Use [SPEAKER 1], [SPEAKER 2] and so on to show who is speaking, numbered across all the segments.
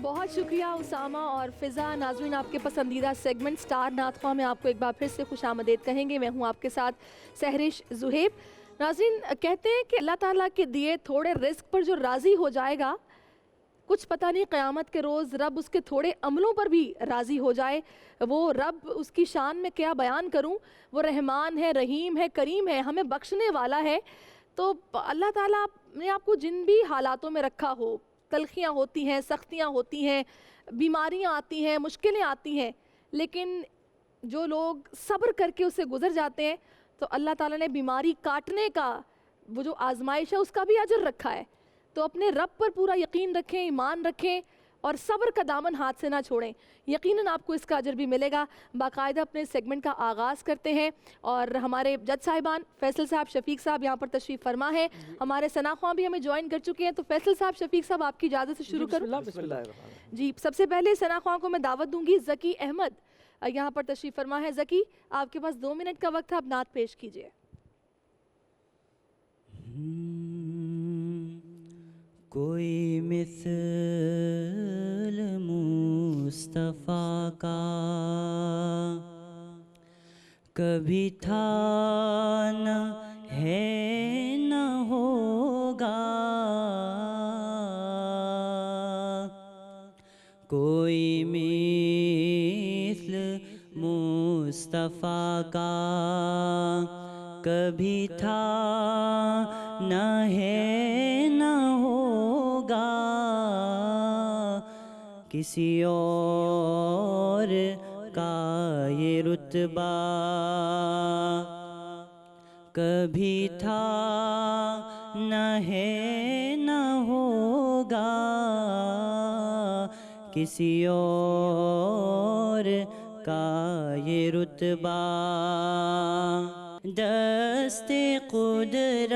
[SPEAKER 1] बहुत शुक्रिया उसामा और फ़िज़ा। नाज़रीन, आपके पसंदीदा सेगमेंट स्टार नातख़्वाह में आपको एक बार फिर से खुशामदीद कहेंगे। मैं हूँ आपके साथ सहरिश ज़ुहैब। नाज़रीन, कहते हैं कि अल्लाह ताला के दिए थोड़े रिस्क पर जो राज़ी हो जाएगा, कुछ पता नहीं क़यामत के रोज़ रब उसके थोड़े अमलों पर भी राज़ी हो जाए। वो रब, उसकी शान में क्या बयान करूँ। वो रहमान है, रहीम है, करीम है, हमें बख्शने वाला है। तो अल्लाह ताला ने आपको जिन भी हालातों में रखा हो, तलखियाँ होती हैं, सख्तियाँ होती हैं, बीमारियाँ आती हैं, मुश्किलें आती हैं, लेकिन जो लोग सब्र करके उससे गुज़र जाते हैं, तो अल्लाह ताला ने बीमारी काटने का वो जो आजमाइश है उसका भी अजर रखा है। तो अपने रब पर पूरा यकीन रखें, ईमान रखें और सब्र का दामन हाथ से ना छोड़ें, यकीनन आपको इसका अजर भी मिलेगा। बाकायदा अपने सेगमेंट का आगाज़ करते हैं और हमारे जज साहिबान फैसल साहब, शफीक साहब यहाँ पर तशरीफ़ फरमा है, हमारे सना ख्वां भी हमें ज्वाइन कर चुके हैं। तो फैसल साहब, शफीक साहब, आपकी इजाज़त से शुरू करूँ? जी, सबसे पहले सना ख्वां को मैं दावत दूंगी। ज़की अहमद यहाँ पर तशरीफ़ फरमा है। ज़की, आपके पास 2 मिनट का वक्त है, आप नात पेश कीजिए।
[SPEAKER 2] कोई मिसल मुस्तफ़ा का कभी था न है न होगा, कोई मिसल मुस्तफ़ा का कभी था न है न होगा, किसी और का ये रुतबा कभी था न है न होगा, किसी और का ये रुतबा। दस्ते कुदरत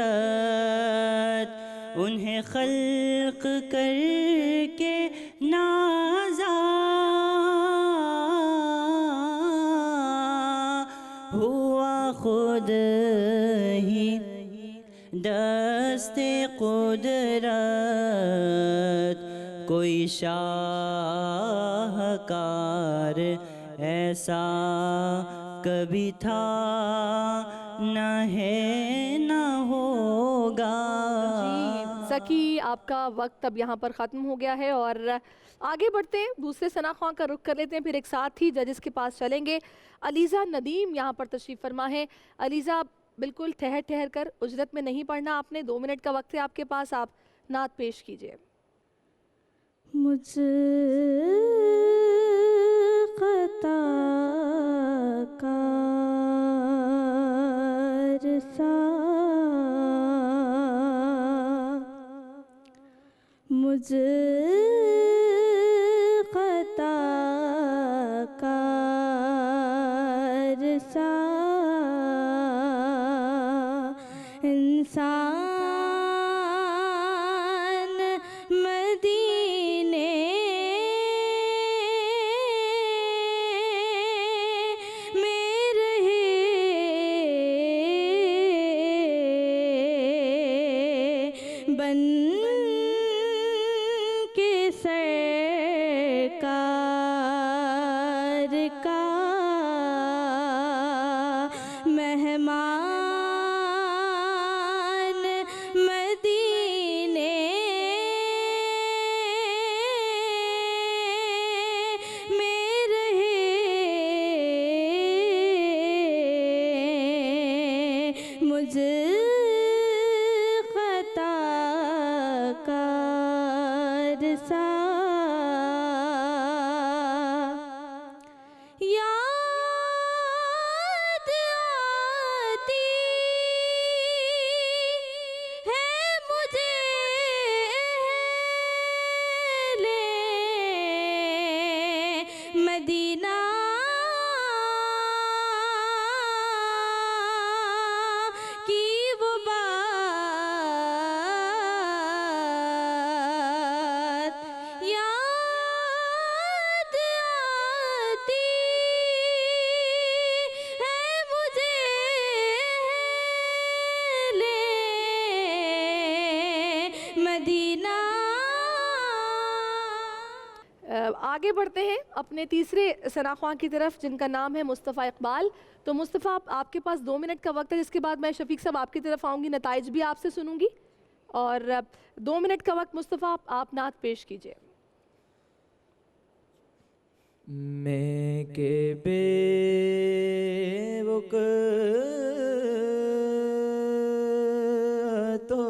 [SPEAKER 2] उन्हें खल्क करके नाजा हुआ खुद ही, दस्ते कुदरत कोई शाहकार ऐसा कभी था न है न होगा।
[SPEAKER 1] ज़की, आपका वक्त अब यहाँ पर ख़त्म हो गया है और आगे बढ़ते हैं, दूसरे सना ख्वां का रुख कर लेते हैं, फिर एक साथ ही जजेस के पास चलेंगे। अलीज़ा नदीम यहाँ पर तशरीफ़ फरमा है। अलीज़ा, बिल्कुल ठहर ठहर कर, उजरत में नहीं पढ़ना आपने, 2 मिनट का वक्त है आपके पास, आप नात पेश कीजिए।
[SPEAKER 3] मुझ ख़ता कार सा मुझ ख़ता कार सा इंसान मदीने में रहे, बन के सरकार का मेहमान मदीने में रहे, मुझ ख़ता कार सा याद आती है मुझे ले मदीना की वो बात, याद आती है मुझे ले मदीना।
[SPEAKER 1] आगे बढ़ते हैं अपने तीसरे सना ख्वां की तरफ, जिनका नाम है मुस्तफ़ा इकबाल। तो मुस्तफ़ा, आपके पास 2 मिनट का वक्त है, जिसके बाद मैं शफीक साहब आपकी तरफ आऊँगी, नताइज भी आपसे सुनूंगी। और 2 मिनट का वक्त मुस्तफ़ा, आप नात पेश कीजिए।
[SPEAKER 4] मैं के बेवक तो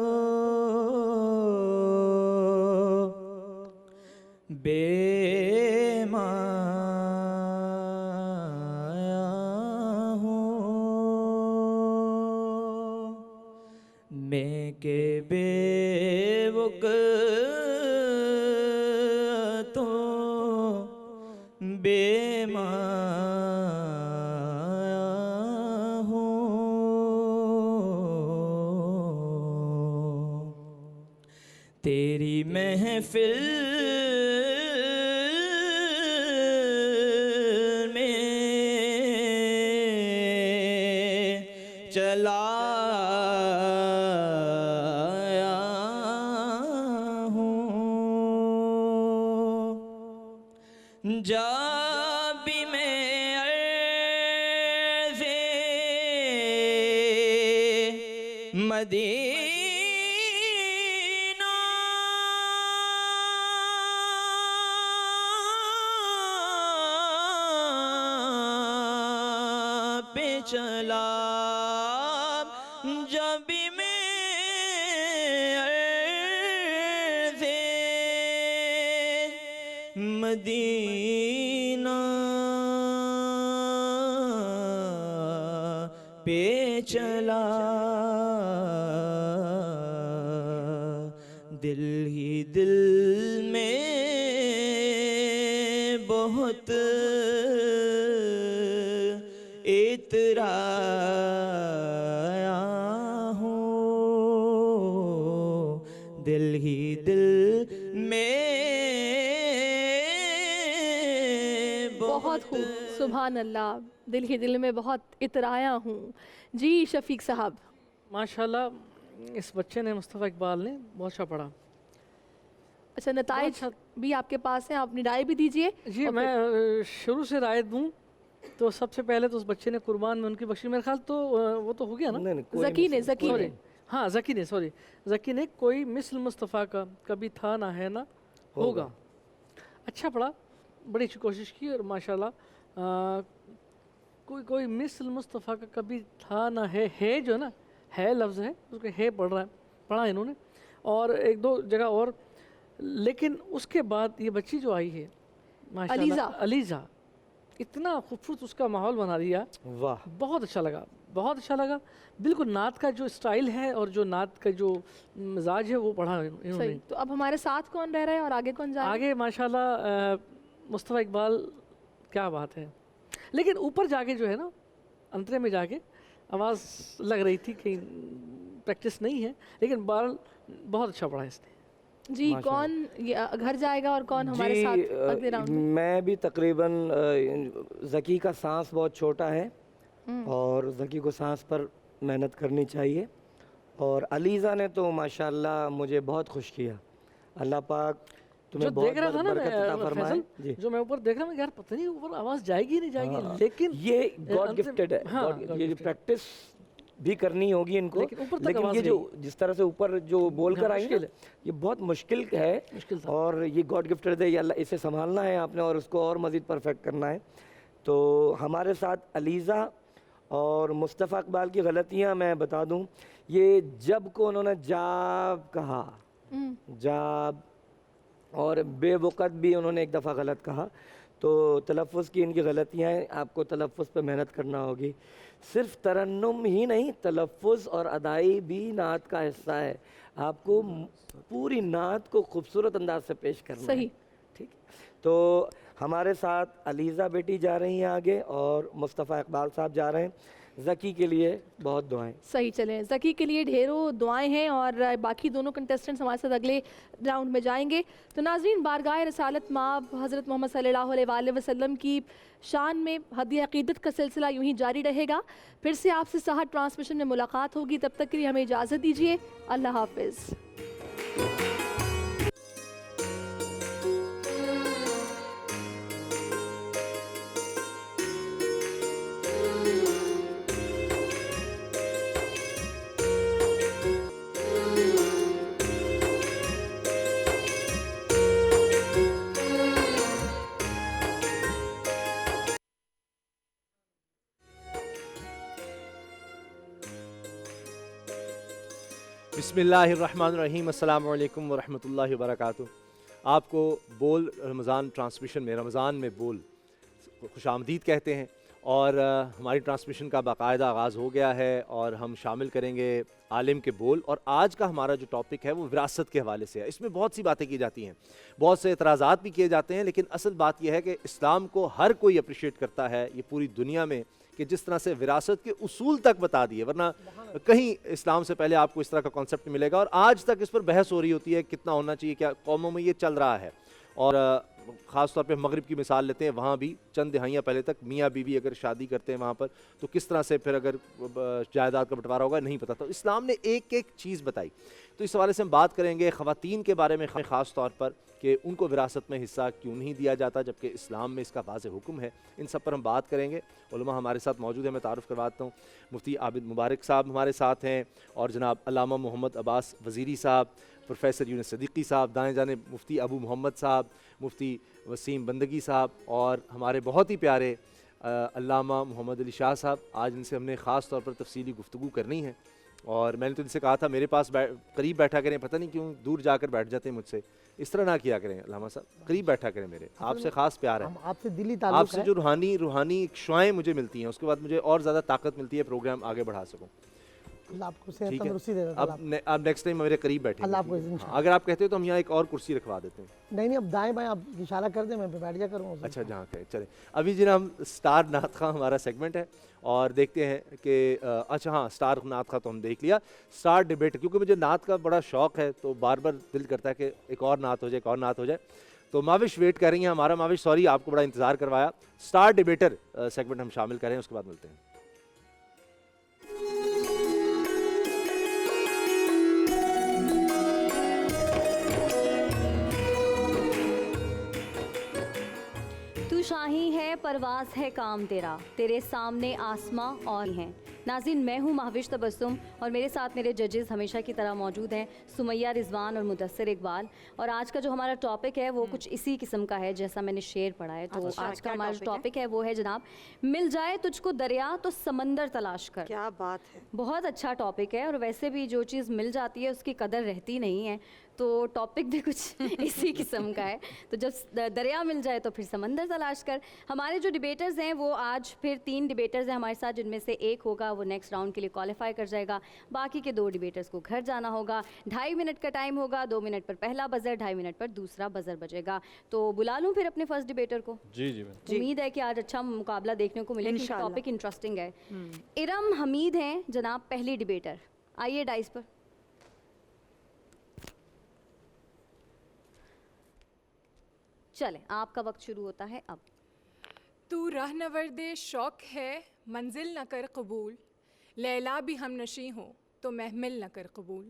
[SPEAKER 4] बेमाया हूँ, मैं के बेवक तो तेरी महफिल में चला आया हूँ। जब भी मैं अर्ज़े मदीना पे चला, जब भी मैं अर्ज़े मदीना पे चला, दिल ही दिल में बहुत इतराया हूँ, दिल ही दिल में
[SPEAKER 1] बहुत खूब, सुभान अल्लाह। दिल ही दिल में बहुत इतराया हूँ। जी शफीक साहब।
[SPEAKER 5] माशाल्लाह, इस बच्चे ने, मुस्तफ़ा इकबाल ने बहुत अच्छा पढ़ा।
[SPEAKER 1] अच्छा, नताइज
[SPEAKER 5] अच्छा।
[SPEAKER 1] भी आपके पास हैं, अपनी राय भी दीजिए।
[SPEAKER 5] जी,
[SPEAKER 1] और
[SPEAKER 5] मैं शुरू से राय दूं तो सबसे पहले तो उस बच्चे ने कुर्बान में उनकी बख्शी, मेरे ख्याल तो वो तो हो गया ना।
[SPEAKER 1] ज़की ने
[SPEAKER 5] सॉरी, हाँ ज़की ने, सॉरी ज़की ने, कोई मिसल मुस्तफ़ा का कभी था ना है ना होगा। अच्छा पढ़ा, बड़ी अच्छी कोशिश की और माशाल्लाह कोई मिसल मुस्तफ़ा का कभी था ना है जो ना है लफ्ज़ है, उसके है पढ़ा इन्होंने, और एक दो जगह और। लेकिन उसके बाद ये बच्ची जो आई है माशाल्लाह, अलीज़ा, इतना खूबसूरत उसका माहौल बना दिया,
[SPEAKER 6] वाह,
[SPEAKER 5] बहुत अच्छा लगा, बहुत अच्छा लगा। बिल्कुल नात का जो स्टाइल है और जो नात का जो मिजाज है वो पढ़ा इन्होंने।
[SPEAKER 1] सही। तो अब हमारे साथ कौन रह रहा है और आगे कौन जा रहा है?
[SPEAKER 5] आगे माशाल्लाह मुस्तफ़ा इकबाल, क्या बात है। लेकिन ऊपर जाके जो है ना, अंतरे में जाके आवाज़ लग रही थी कि प्रैक्टिस नहीं है, लेकिन बहरहाल बहुत अच्छा पढ़ा इसने।
[SPEAKER 1] जी, कौन घर जाएगा और कौन हमारे साथ अगले राउंड में?
[SPEAKER 6] मैं भी तकरीबन ज़की का सांस बहुत छोटा है और ज़की को सांस पर मेहनत करनी चाहिए, और अलीज़ा ने तो माशाल्लाह मुझे बहुत खुश किया। अल्लाह पाक तुम्हें
[SPEAKER 5] जो
[SPEAKER 6] बहुत
[SPEAKER 5] देख रहा था ना
[SPEAKER 6] बरकत अता फरमाए।
[SPEAKER 5] फैसल, जो मैं ऊपर देख रहा हूँ यार, पता नहीं ऊपर आवाज़ जाएगी नहीं जाएगी, लेकिन
[SPEAKER 6] ये गॉड गिफ्टेड है।
[SPEAKER 5] हाँ,
[SPEAKER 6] ये प्रैक्टिस भी करनी होगी इनको,
[SPEAKER 5] लेकिन ऊपर तक
[SPEAKER 6] लेकिन
[SPEAKER 5] आवाज़
[SPEAKER 6] ये जो जिस तरह से ऊपर जो बोल कर आई
[SPEAKER 5] मुश्किल
[SPEAKER 6] ना,
[SPEAKER 5] है।
[SPEAKER 6] ये बहुत मुश्किल है,
[SPEAKER 5] मुश्किल था।
[SPEAKER 6] और ये गॉड गिफ्टेड है, ये अल्लाह, इसे संभालना है आपने और उसको और मज़ीद परफेक्ट करना है। तो हमारे साथ अलीज़ा और मुस्तफ़ा इकबाल की गलतियाँ मैं बता दूँ, ये जब को उन्होंने जाब कहा, जाब, और बेवक़्त भी उन्होंने एक दफ़ा गलत कहा, तो तलफ़्फ़ुज़ की इनकी गलतियाँ हैं, आपको तलफ़्फ़ुज़ पे मेहनत करना होगी। सिर्फ तरन्नुम ही नहीं, तलफ़्फ़ुज़ और अदाई भी नात का हिस्सा है, आपको पूरी नात को खूबसूरत अंदाज से पेश करना
[SPEAKER 1] सही।
[SPEAKER 6] है। ठीक, तो हमारे साथ अलीज़ा बेटी जा रही हैं आगे और मुस्तफ़ा इकबाल साहब जा रहे हैं। ज़की के लिए बहुत दुआएं।
[SPEAKER 1] सही, चलें। ज़की के लिए ढेरों दुआएं हैं और बाकी दोनों कंटेस्टेंट्स हमारे साथ अगले राउंड में जाएंगे। तो नाज़रीन, बारगाह रसालत माब हज़रत मोहम्मद सल्लल्लाहु अलैहि वसल्लम की शान में हदिया अक़ीदत का सिलसिला यूं ही जारी रहेगा। फिर से आपसे सहर ट्रांसमिशन में मुलाकात होगी, तब तक के लिए हमें इजाज़त दीजिए। अल्लाह हाफ़िज़।
[SPEAKER 7] बिस्मिल्लाहिर्रहमानिर्रहीम, अस्सलामु अलैकुम वरहमतुल्लाहि वबरकातुहू। आपको बोल रमज़ान ट्रांसमिशन में, रमज़ान में बोल, खुशामदीद कहते हैं, और हमारी ट्रांसमिशन का बाकायदा आगाज़ हो गया है और हम शामिल करेंगे आलिम के बोल। और आज का हमारा जो टॉपिक है वो विरासत के हवाले से है। इसमें बहुत सी बातें की जाती हैं, बहुत से एतराज़ात भी किए जाते हैं, लेकिन असल बात यह है कि इस्लाम को हर कोई अप्रिशिएट करता है, ये पूरी दुनिया में कि जिस तरह से विरासत के उसूल तक बता दिए, वरना कहीं इस्लाम से पहले आपको इस तरह का कॉन्सेप्ट मिलेगा और आज तक इस पर बहस हो रही होती है कितना होना चाहिए, क्या कौमों में ये चल रहा है। और ख़ास तौर पे मगरिब की मिसाल लेते हैं, वहाँ भी चंद दिहाइयाँ पहले तक मियाँ बीवी अगर शादी करते हैं वहाँ पर तो किस तरह से फिर अगर जायदाद का बंटवारा होगा नहीं पता। तो इस्लाम ने एक एक चीज़ बताई। तो इस हवाले से हम बात करेंगे ख़वातीन के बारे में ख़ास तौर पर कि उनको विरासत में हिस्सा क्यों नहीं दिया जाता जबकि इस्लाम में इसका वाज़ेह हुक्म है। इन सब पर हम बात करेंगे। उलमा हमारे साथ मौजूद हैं, मैं तारुफ़ करवाता हूँ। मुफ्ती आबिद मुबारक साहब हमारे साथ हैं और जनाब अल्लामा मोहम्मद अब्बास वज़ीरी साहब, प्रोफेसर यूनुस सदीक़ी साहब, दाएं जाने मुफ्ती अबू मोहम्मद साहब, मुफ्ती वसीम बंदगी साहब और हमारे बहुत ही प्यारे अल्लामा मोहम्मद अली शाह साहब। आज इनसे हमने ख़ास तौर पर तफसीली गुफ्तगू करनी है और मैंने तो इनसे कहा था मेरे पास करीब बैठा करें, पता नहीं क्यों दूर जाकर बैठ जाते हैं मुझसे। इस तरह ना किया करें अल्लामा साहब, करीब बैठा करें, मेरे आपसे ख़ास प्यार है,
[SPEAKER 8] आपसे दिली ताल्लुक
[SPEAKER 7] आपसे जो रूहानी शुआएं मुझे मिलती हैं उसके बाद मुझे और ज़्यादा ताकत मिलती है प्रोग्राम आगे बढ़ा सकूँ।
[SPEAKER 8] अल्लाह आपको सेहत
[SPEAKER 7] ठीक है,
[SPEAKER 8] तंदुरुस्ती दे देता है।
[SPEAKER 7] अब नेक्स्ट टाइम मेरे करीब बैठे।
[SPEAKER 8] अल्लाह आपको इंशाअल्लाह।
[SPEAKER 7] अगर आप कहते हो तो हम यहाँ एक और कुर्सी रखवा देते हैं।
[SPEAKER 8] नहीं अब दाएं बाएं आप इशारा कर दें, मैं बैठ जा करूँगा।
[SPEAKER 7] अच्छा, जहाँ कहें चले। अभी जी हम स्टार नात खां हमारा सेगमेंट है और देखते हैं कि अच्छा हाँ, स्टार नात खां तो हम देख लिया। स्टार डिबेट, क्योंकि मुझे नात का बड़ा शौक़ है तो बार बार दिल करता है कि एक और नात हो जाए, एक और नात हो जाए। तो माविश वेट कर रही हैं हमारा। माविश सॉरी, आपको बड़ा इंतज़ार करवाया। स्टार डिबेटर सेगमेंट हम शामिल करें, उसके बाद मिलते हैं।
[SPEAKER 9] तू शाही है, परवाज़ है काम तेरा, तेरे सामने आसमां और हैं। नाज़रीन, मैं हूँ माविश तबस्सुम और मेरे साथ मेरे जजेस हमेशा की तरह मौजूद हैं, सुमैया रिजवान और मुदस्सिर इकबाल। और आज का जो हमारा टॉपिक है वो कुछ इसी किस्म का है जैसा मैंने शेर पढ़ा है। तो आज का हमारा टॉपिक है वो है जनाब, मिल जाए तुझको दरिया तो समंदर तलाश कर।
[SPEAKER 10] क्या बात है,
[SPEAKER 9] बहुत अच्छा टॉपिक है और वैसे भी जो चीज़ मिल जाती है उसकी कदर रहती नहीं है, तो टॉपिक भी कुछ इसी किस्म का है। तो जब दरिया मिल जाए तो फिर समंदर तलाश कर। हमारे जो डिबेटर्स हैं वो आज फिर 3 डिबेटर्स हैं हमारे साथ, जिनमें से एक होगा वो नेक्स्ट राउंड के लिए क्वालिफाई कर जाएगा। बाकी के 2 डिबेटर्स को घर जाना होगा। 2.5 मिनट का टाइम होगा, 2 मिनट पर पहला बजर, 2.5 मिनट पर दूसरा बजर बजेगा। तो बुला लूँ फिर अपने फर्स्ट डिबेटर को।
[SPEAKER 7] जी जी,
[SPEAKER 9] उम्मीद है कि आज अच्छा मुकाबला देखने को मिले क्योंकि टॉपिक इंटरेस्टिंग है। इरम हमीद हैं जनाब पहली डिबेटर। आइए डाइस पर। चले, आपका वक्त शुरू होता है अब।
[SPEAKER 11] तू रहनवर्दे शौक है, मंजिल न कर कबूल, लैला भी हम नशी हो तो महमिल न कर कबूल।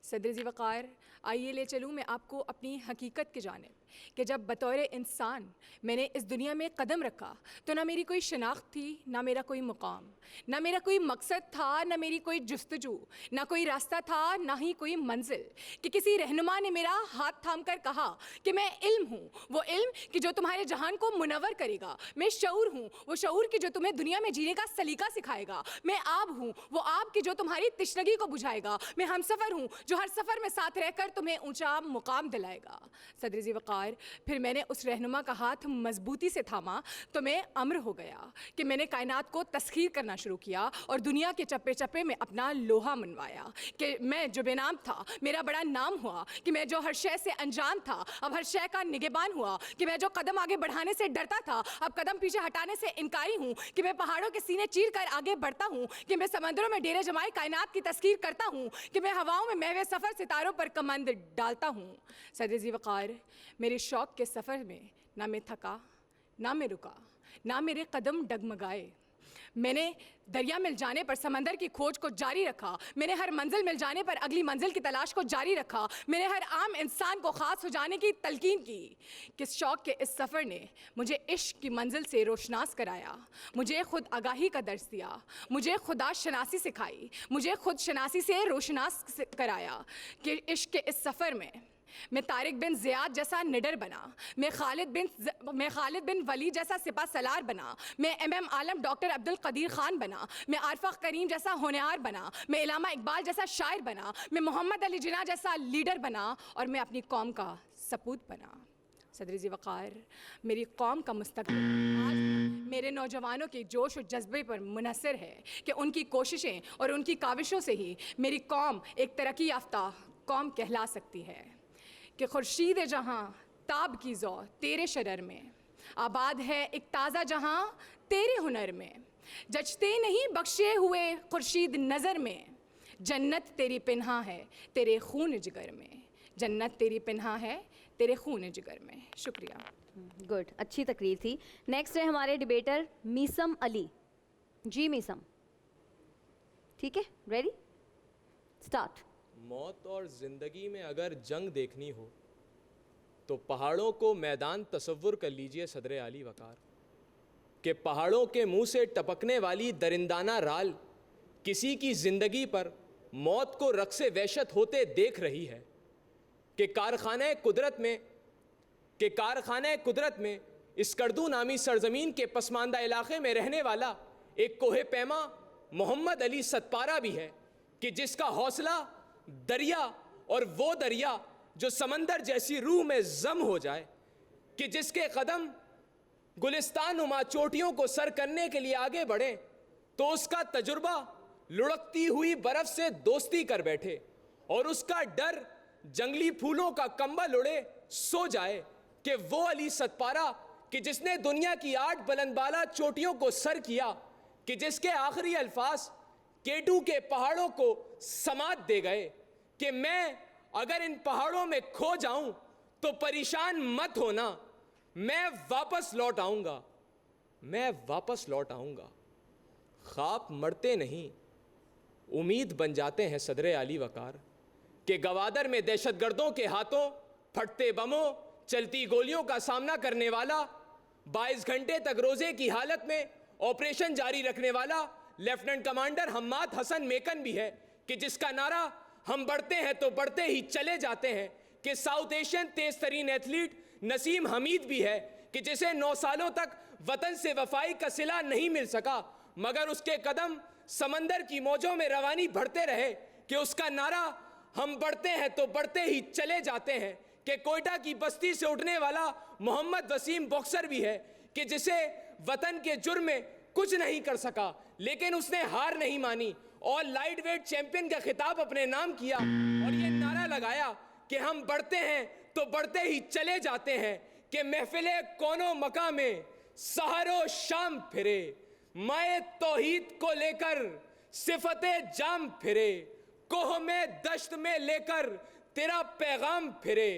[SPEAKER 11] सदर जी वक़ार, आइए ले चलूँ मैं आपको अपनी हकीकत की जानिब कि जब बतौर इंसान मैंने इस दुनिया में कदम रखा तो ना मेरी कोई शनाख्त थी, ना मेरा कोई मुकाम, ना मेरा कोई मकसद था, ना मेरी कोई जुस्तजू, ना कोई रास्ता था, ना ही कोई मंजिल कि किसी रहनुमा ने मेरा हाथ थाम कर कहा कि मैं इल्म हूँ, वो इल्म कि जो तुम्हारे जहान को मुनव्वर करेगा। मैं शऊर हूँ, वो शऊर कि जो तुम्हें दुनिया में जीने का सलीका सिखाएगा। मैं आब हूँ, वो आब कि जो तुम्हारी तिश्नगी को बुझाएगा। मैं हमसफ़र हूँ, जो हर सफ़र में साथ रहकर तुम्हें ऊंचा मुकाम दिलाएगा। सदर जी वक़ार, फिर मैंने उस रहनुमा का हाथ मजबूती से थामा तो मैं अम्र हो गया कि मैंने कायनात को तस्खीर करना शुरू किया और दुनिया के चप्पे चप्पे में अपना लोहा मनवाया कि मैं जो बेनाम था मेरा बड़ा नाम हुआ, कि मैं जो हर शय से अनजान था अब हर शय का निगहबान हुआ, कि मैं जो कदम आगे बढ़ाने से डरता था अब कदम पीछे हटाने से इनकारी हूँ, कि मैं पहाड़ों के सीने चीर कर आगे बढ़ता हूँ, कि मैं समंदरों में डेरे जमाए कायनात की तस्खीर करता हूँ, कि मैं हवाओं में महवे सफ़र सितारों पर कमंद डालता हूँ। सदर जी वक़ार, मेरे शौक़ के सफ़र में ना मैं थका, ना मैं रुका, ना मेरे कदम डगमगाए। मैंने दरिया मिल जाने पर समंदर की खोज को जारी रखा। मैंने हर मंजिल मिल जाने पर अगली मंजिल की तलाश को जारी रखा। मैंने हर आम इंसान को ख़ास हो जाने की तलकीन की। किस शौक़ के इस सफ़र ने मुझे इश्क की मंजिल से रोशनास कराया, मुझे खुद आगाही का दर्स दिया, मुझे खुदा शनासी सिखाई, मुझे खुद शनासी से रोशनास कराया कि इश्क के इस सफ़र में मैं तारिक बिन ज़ियाद जैसा निडर बना, मैं खालिद बिन वली जैसा सिपा सलार बना, मैं MM आलम डॉक्टर अब्दुल कदीर ख़ान बना, मैं आरफा करीम जैसा होनहार बना, मैं इलामा इकबाल जैसा शायर बना, मैं मोहम्मद अली जिन्ना जैसा लीडर बना और मैं अपनी कौम का सपूत बना। सदर जी वक़ार, मेरी कौम का मुस्तक़बिल आज मेरे नौजवानों के जोश और जज्बे पर मुनहसर है कि उनकी कोशिशें और उनकी काविशों से ही मेरी कौम एक तरक्की याफ्ता कौम कहला सकती है। कि खुर्शीद जहाँ ताब की ज़ौ तेरे शरर में, आबाद है एक ताज़ा जहाँ तेरे हुनर में, जचते नहीं बख्शे हुए खुर्शीद नज़र में, जन्नत तेरी पिन्हा है तेरे खून जिगर में, जन्नत तेरी पिन्हा है तेरे खून जिगर में। शुक्रिया।
[SPEAKER 9] गुड, अच्छी तकरीर थी। नेक्स्ट है हमारे डिबेटर मीसम अली। जी मीसम, ठीक है, रेडी, स्टार्ट।
[SPEAKER 10] मौत और ज़िंदगी में अगर जंग देखनी हो तो पहाड़ों को मैदान तसव्वुर कर लीजिए सदर आली वकार, कि पहाड़ों के मुंह से टपकने वाली दरिंदाना राल किसी की ज़िंदगी पर मौत को रक्से वहशत होते देख रही है, कि कारखाने कुदरत में इस्कर्दू नामी सरजमीन के पसमानदा इलाके में रहने वाला एक कोहे पैमा मोहम्मद अली सतपारा भी है, कि जिसका हौसला दरिया, और वो दरिया जो समंदर जैसी रूह में जम हो जाए, कि जिसके कदम गुलिस्तान नुमा चोटियों को सर करने के लिए आगे बढ़े तो उसका तजुर्बा लुढ़कती हुई बर्फ से दोस्ती कर बैठे, और उसका डर जंगली फूलों का कंबल उड़े सो जाए, कि वो अली सतपारा कि जिसने दुनिया की 8 बुलंदबाला चोटियों को सर किया, कि जिसके आखिरी अल्फाज केटू के पहाड़ों को समात दे गए, कि मैं अगर इन पहाड़ों में खो जाऊं तो परेशान मत होना, मैं वापस लौट आऊंगा, मैं वापस लौट आऊंगा। ख्वाब मरते नहीं, उम्मीद बन जाते हैं सदर आली वकार, कि गवादर में दहशतगर्दों के हाथों फटते बमों, चलती गोलियों का सामना करने वाला, 22 घंटे तक रोजे की हालत में ऑपरेशन जारी रखने वाला लेफ्टिनेंट कमांडर हम्माद हसन मेकन भी है, कि जिसका नारा हम बढ़ते हैं तो बढ़ते ही चले जाते हैं, कि साउथ एशियन तेज तरीन एथलीट नसीम हमीद भी है, कि जिसे 9 सालों तक वतन से वफाई का सिला नहीं मिल सका, मगर उसके कदम समंदर की मौजों में रवानी बढ़ते रहे, कि उसका नारा हम बढ़ते हैं तो बढ़ते ही चले जाते हैं, कि कोयटा की बस्ती से उठने वाला मोहम्मद वसीम बॉक्सर भी है, कि जिसे वतन के जुर्म में कुछ नहीं कर सका लेकिन उसने हार नहीं मानी और लाइट वेट चैंपियन का खिताब अपने नाम किया, और ये नारा लगाया कि हम बढ़ते हैं तो बढ़ते ही चले जाते हैं, कि महफिले कोनो मका में सहरो शाम फिरे, माए तौहीद को लेकर सिफते जाम फिरे, कोह में दश्त में लेकर तेरा पैगाम फिरे,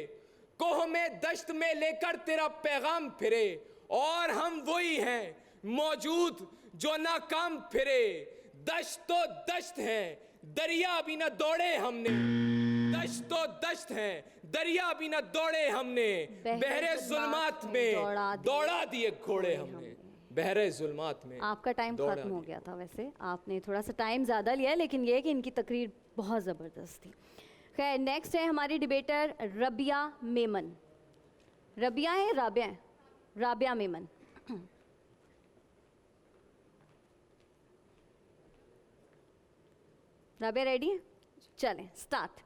[SPEAKER 10] कोह में दश्त में लेकर तेरा पैगाम फिरे, और हम वही हैं मौजूद जो नाकाम फिरे, दश्त तो दश्त है दरिया भी न दौड़े हमने, दश्त तो दश्त है दरिया भी न दौड़े हमने, बहरे जुल्मात में दौड़ा दिए घोड़े हमने, बहरे जुल्मात में।
[SPEAKER 9] आपका टाइम खत्म हो गया था, वैसे आपने थोड़ा सा टाइम ज़्यादा लिया, लेकिन ये कि इनकी तकरीर बहुत ज़बरदस्त थी। खैर, नेक्स्ट है हमारी डिबेटर रबिया मेमन। रबिया है राबिया है? राबिया मेमन। राबिया रेडी है? चलें, स्टार्ट।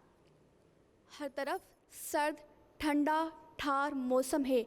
[SPEAKER 12] हर तरफ सर्द ठंडा ठार मौसम है,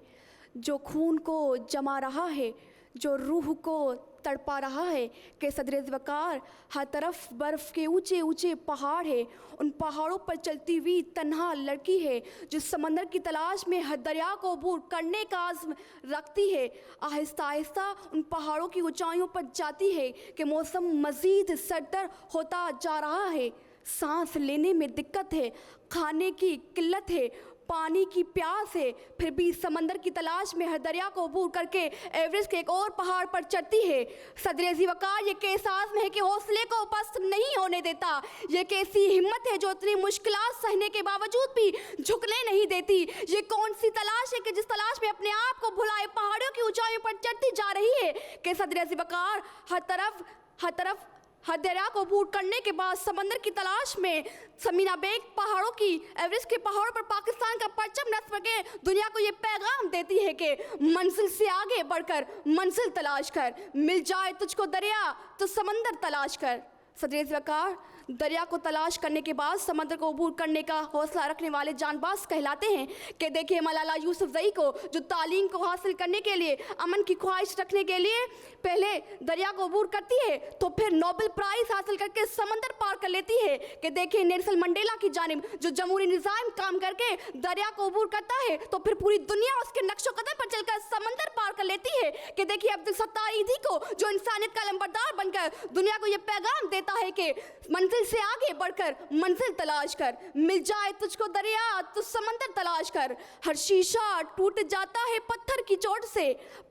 [SPEAKER 12] जो खून को जमा रहा है, जो रूह को तड़पा रहा है, कि सदरे वकार हर तरफ बर्फ़ के ऊंचे ऊंचे पहाड़ है, उन पहाड़ों पर चलती हुई तन्हा लड़की है, जो समंदर की तलाश में हर दरिया को अबूर करने का आज़्म रखती है, आहिस्ता आहिस्ता उन पहाड़ों की ऊंचाइयों पर जाती है, कि मौसम मज़ीद सर्दतर होता जा रहा है, सांस लेने में दिक्कत है, खाने की किल्लत है, पानी की प्यास है, फिर भी समंदर की तलाश में हर दरिया को अबूर करके एवरेस्ट के एक और पहाड़ पर चढ़ती है। सदरे ज़ीवकार ये कैसा आज़्म है कि हौसले को पस्त नहीं होने देता, ये कैसी हिम्मत है जो इतनी मुश्किलात सहने के बावजूद भी झुकने नहीं देती, ये कौन सी तलाश है कि जिस तलाश में अपने आप को भुलाए पहाड़ियों की ऊंचाइयों पर चढ़ती जा रही है, कि सदरे ज़ीवकार हर तरफ हर दरिया को अबूर करने के बाद समंदर की तलाश में समीना बेग पहाड़ों की एवरेस्ट के पहाड़ों पर पाकिस्तान का परचम नस्ब के दुनिया को ये पैगाम देती है कि मंजिल से आगे बढ़कर मंजिल तलाश कर, मिल जाए तुझको दरिया तो समंदर तलाश कर। सदरे ज़ीवकार दरिया को तलाश करने के बाद समंदर को अबूर करने का हौसला रखने वाले जानबाज कहलाते हैं। कि देखिए मलाला यूसुफजई को, जो तालीम को हासिल करने के लिए, अमन की ख्वाहिश रखने के लिए पहले दरिया को अबूर करती है, तो फिर नोबेल प्राइज़ हासिल करके समंदर पार कर लेती है। कि देखिए नेल्सन मंडेला की जानिब, जो जमहूरी निज़ाम काम करके दरिया को अबूर करता है, तो फिर पूरी दुनिया उसके नक्शो कदम पर चलकर समंदर पार कर लेती है। कि देखिए अब्दुल सत्तार ईदी को, जो इंसानियत का लंबरदार बनकर दुनिया को ये पैगाम देता है कि मंजिल से आगे बढ़कर मंजिल तलाश कर, मिल जाए तुझको दरिया तो समंदर तलाश कर। हर शीशा टूट जाता है पत्थर की चोट से,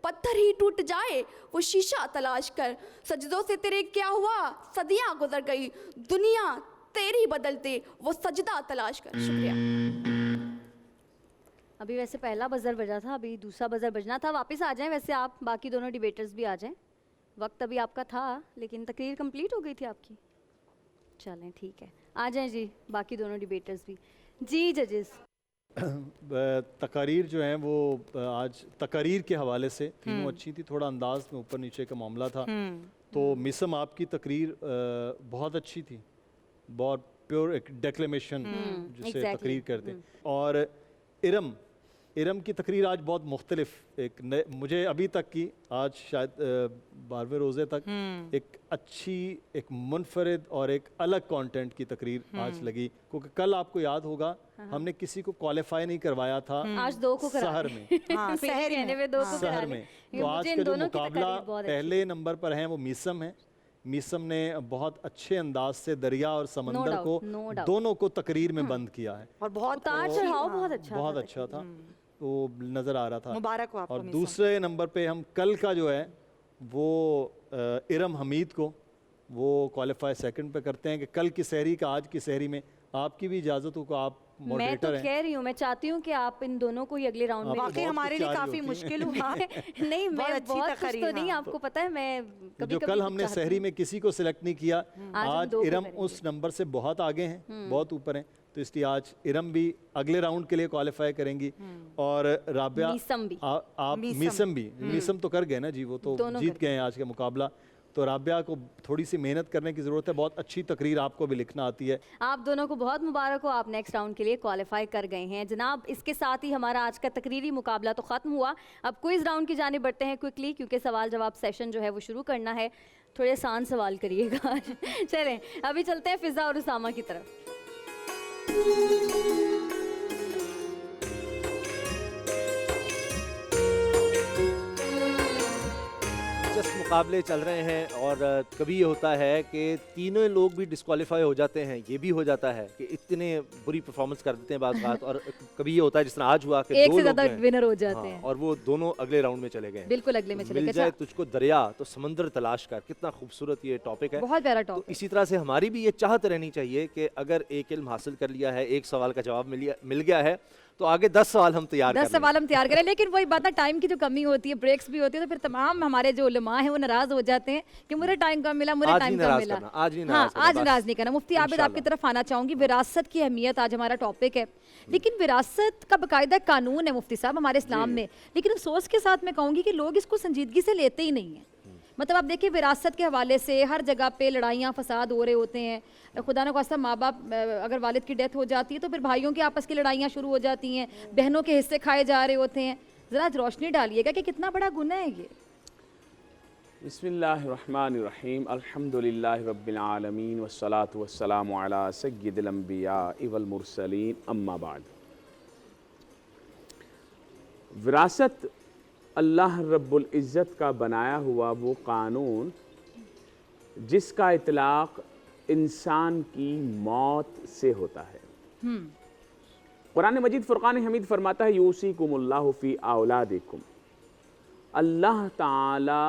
[SPEAKER 12] पत्थर ही टूट जाए वो शीशा तलाश कर। सजदों से तेरे क्या हुआ, सदियां गुजर गई, दुनिया तेरी बदलते वो सजदा तलाश कर। शुक्रिया।
[SPEAKER 9] अभी वैसे पहला बजर बजा था, अभी दूसरा बजर बजना था। वापस आ जाएं, वैसे आप बाकी दोनों डिबेटर्स भी आ जाएं। वक्त अभी आपका था लेकिन तकरीर कंप्लीट हो गई थी आपकी। चलें ठीक है, आ जाएं जी बाकी दोनों डिबेटर्स भी। जी जजेस,
[SPEAKER 13] तकारीर जो हैं वो आज तकारीर के हवाले से तीनों अच्छी थी, थोड़ा अंदाज में ऊपर नीचे का मामला था। तो मिसम आपकी तकरीर बहुत अच्छी थी, बहुत प्योर एक डेक्लेमेशन जिसे तकरीर करते हैं। और इरम की तकरीर आज बहुत मुख्तलिफ, एक मुझे अभी तक की आज शायद 12वें रोज़े तक एक अच्छी, एक मुनफरिद और एक अलग कंटेंट की तकरीर आज लगी। क्योंकि कल आपको याद होगा हमने किसी को क्वालिफाई नहीं करवाया था
[SPEAKER 9] आज दो को
[SPEAKER 13] शहर में, शहर में। तो आज का जो मुकाबला पहले नंबर पर है वो मीसम है। मीसम ने बहुत अच्छे अंदाज से दरिया और समंदर को दोनों को तकरीर में बंद किया है
[SPEAKER 9] और बहुत बहुत
[SPEAKER 13] अच्छा था, वो नज़र आ रहा था।
[SPEAKER 14] मुबारक हो आपको।
[SPEAKER 13] और दूसरे नंबर पे हम कल का जो है वो इरम हमीद को वो क्वालिफाई सेकंड पे करते हैं कि कल की सहरी का आज की सहरी में आपकी भी इजाज़त हो, को आप
[SPEAKER 9] मैं तो कह रही हूँ, मैं चाहती हूँ कि आप इन दोनों को ही अगले राउंड में।
[SPEAKER 14] वाकई हमारे लिए काफी मुश्किल हुआ है।
[SPEAKER 9] नहीं मैं बहुत खुश तो नहीं, आपको पता है मैं
[SPEAKER 13] जो कल हमने सहरी में किसी को सिलेक्ट नहीं किया, आज इरम उस नंबर से बहुत आगे हैं, बहुत ऊपर हैं। तो इसलिए आज इरम भी अगले राउंड के लिए क्वालिफाई करेंगी और राबिया आप मीसम तो कर गए ना जी, वो तो जीत गए हैं आज का मुकाबला। तो राबिया को थोड़ी सी मेहनत करने की ज़रूरत है, बहुत अच्छी तकरीर आपको भी लिखना आती है।
[SPEAKER 9] आप दोनों को बहुत मुबारक हो, आप नेक्स्ट राउंड के लिए क्वालिफाई कर गए हैं जनाब। इसके साथ ही हमारा आज का तकरीरी मुकाबला तो ख़त्म हुआ। अब क्विज़ राउंड की जाने बढ़ते हैं क्विकली, क्योंकि सवाल जवाब सेशन जो है वो शुरू करना है। थोड़े आसान सवाल करिएगा। चलें अभी चलते हैं फ़िज़ा और उसामा की तरफ।
[SPEAKER 7] मुकाबले चल रहे हैं और कभी ये होता है कि तीनों लोग भी डिस्क्वालीफाई हो जाते हैं, ये भी हो जाता है कि इतने बुरी परफॉर्मेंस कर देते हैं बात बात। और कभी ये होता है जिस तरह आज हुआ कि
[SPEAKER 9] एक से ज्यादा विनर हो जाते हैं
[SPEAKER 7] और वो दोनों अगले राउंड में चले गए।
[SPEAKER 9] बिल्कुल अगले में चले गए।
[SPEAKER 7] मिल जाए तुझको दरिया तो समंदर तलाश कर, कितना खूबसूरत ये टॉपिक है,
[SPEAKER 9] बहुत प्यारा टॉपिक।
[SPEAKER 7] तो इसी तरह से हमारी भी ये चाहत रहनी चाहिए कि अगर एक इल्म हासिल कर लिया है, एक सवाल का जवाब मिल गया है, तो आगे 10 सवाल हम तैयार करें।
[SPEAKER 1] 10 सवाल हम तैयार करें, लेकिन वही बात ना, टाइम की जो कमी होती है, ब्रेक्स भी होती है, तो फिर तमाम हमारे जो उलमा हैं वो नाराज हो जाते हैं कि मुझे टाइम कम मिला, मुझे टाइम कम मिला।
[SPEAKER 7] आज
[SPEAKER 1] नाराज नहीं करना। मुफ्ती आबिद आपकी तरफ आना चाहूंगी। विरासत की अहमियत आज हमारा टॉपिक है, लेकिन विरासत का बाकायदा कानून है मुफ्ती साहब हमारे इस्लाम में, लेकिन अफसोस के साथ मैं कहूँगी कि लोग इसको संजीदगी से लेते ही नहीं हैं। मतलब आप देखिए विरासत के हवाले से हर जगह पे लड़ाइयाँ फसाद हो रहे होते हैं। खुदा न खास्ता माँ बाप अगर वालिद की डेथ हो जाती है तो फिर भाइयों की आपस की लड़ाइयाँ शुरू हो जाती हैं, बहनों के हिस्से खाए जा रहे होते हैं। ज़रा रोशनी डालिएगा कि कितना बड़ा गुनाह है ये।
[SPEAKER 15] बिस्मिल्लाहिर्रहमानिर्रहीम, अल्हम्दुलिल्लाहि रब्बिल आलमीन वस्सलातु वस्सलामु अला सय्यिदिल अंबिया वल मुरसलीन, अम्मा बाद। विरासत अल्लाह रब्बुल इज़्ज़त का बनाया हुआ वो कानून जिसका इतलाक़ इंसान की मौत से होता है। कुरान मजीद फ़ुरक़ान हमीद फरमाता है यूसीकुमुल्लाहु फ़ी औलादिकुम, अल्लाह ताला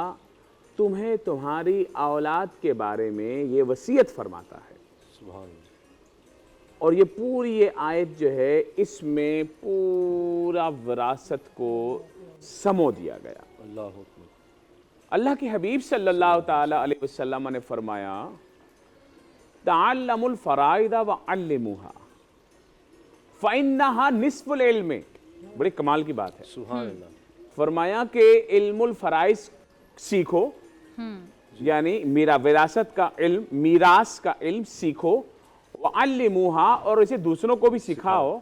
[SPEAKER 15] तुम्हें तुम्हारी औलाद के बारे में ये वसीयत फरमाता है। सुभान अल्लाह। और ये पूरी ये आयत जो है इसमें पूरा विरासत को समो दिया गया। अल्लाह के हबीब सल्लल्लाहु ताला अलैहि वसल्लम ने फरमाया तअल्लमुल फ़राइद व अल्लिमुहा फ़इन्नहा निस्फ़ुल इल्म। बड़ी कमाल की बात है। सुभान अल्लाह। फरमाया कि इल्मुल फ़राइज़ सीखो यानी मेरा विरासत का इल्म, मीरास का इल्म सीखो, वअल्लिमूहा, और इसे दूसरों को भी सिखाओ।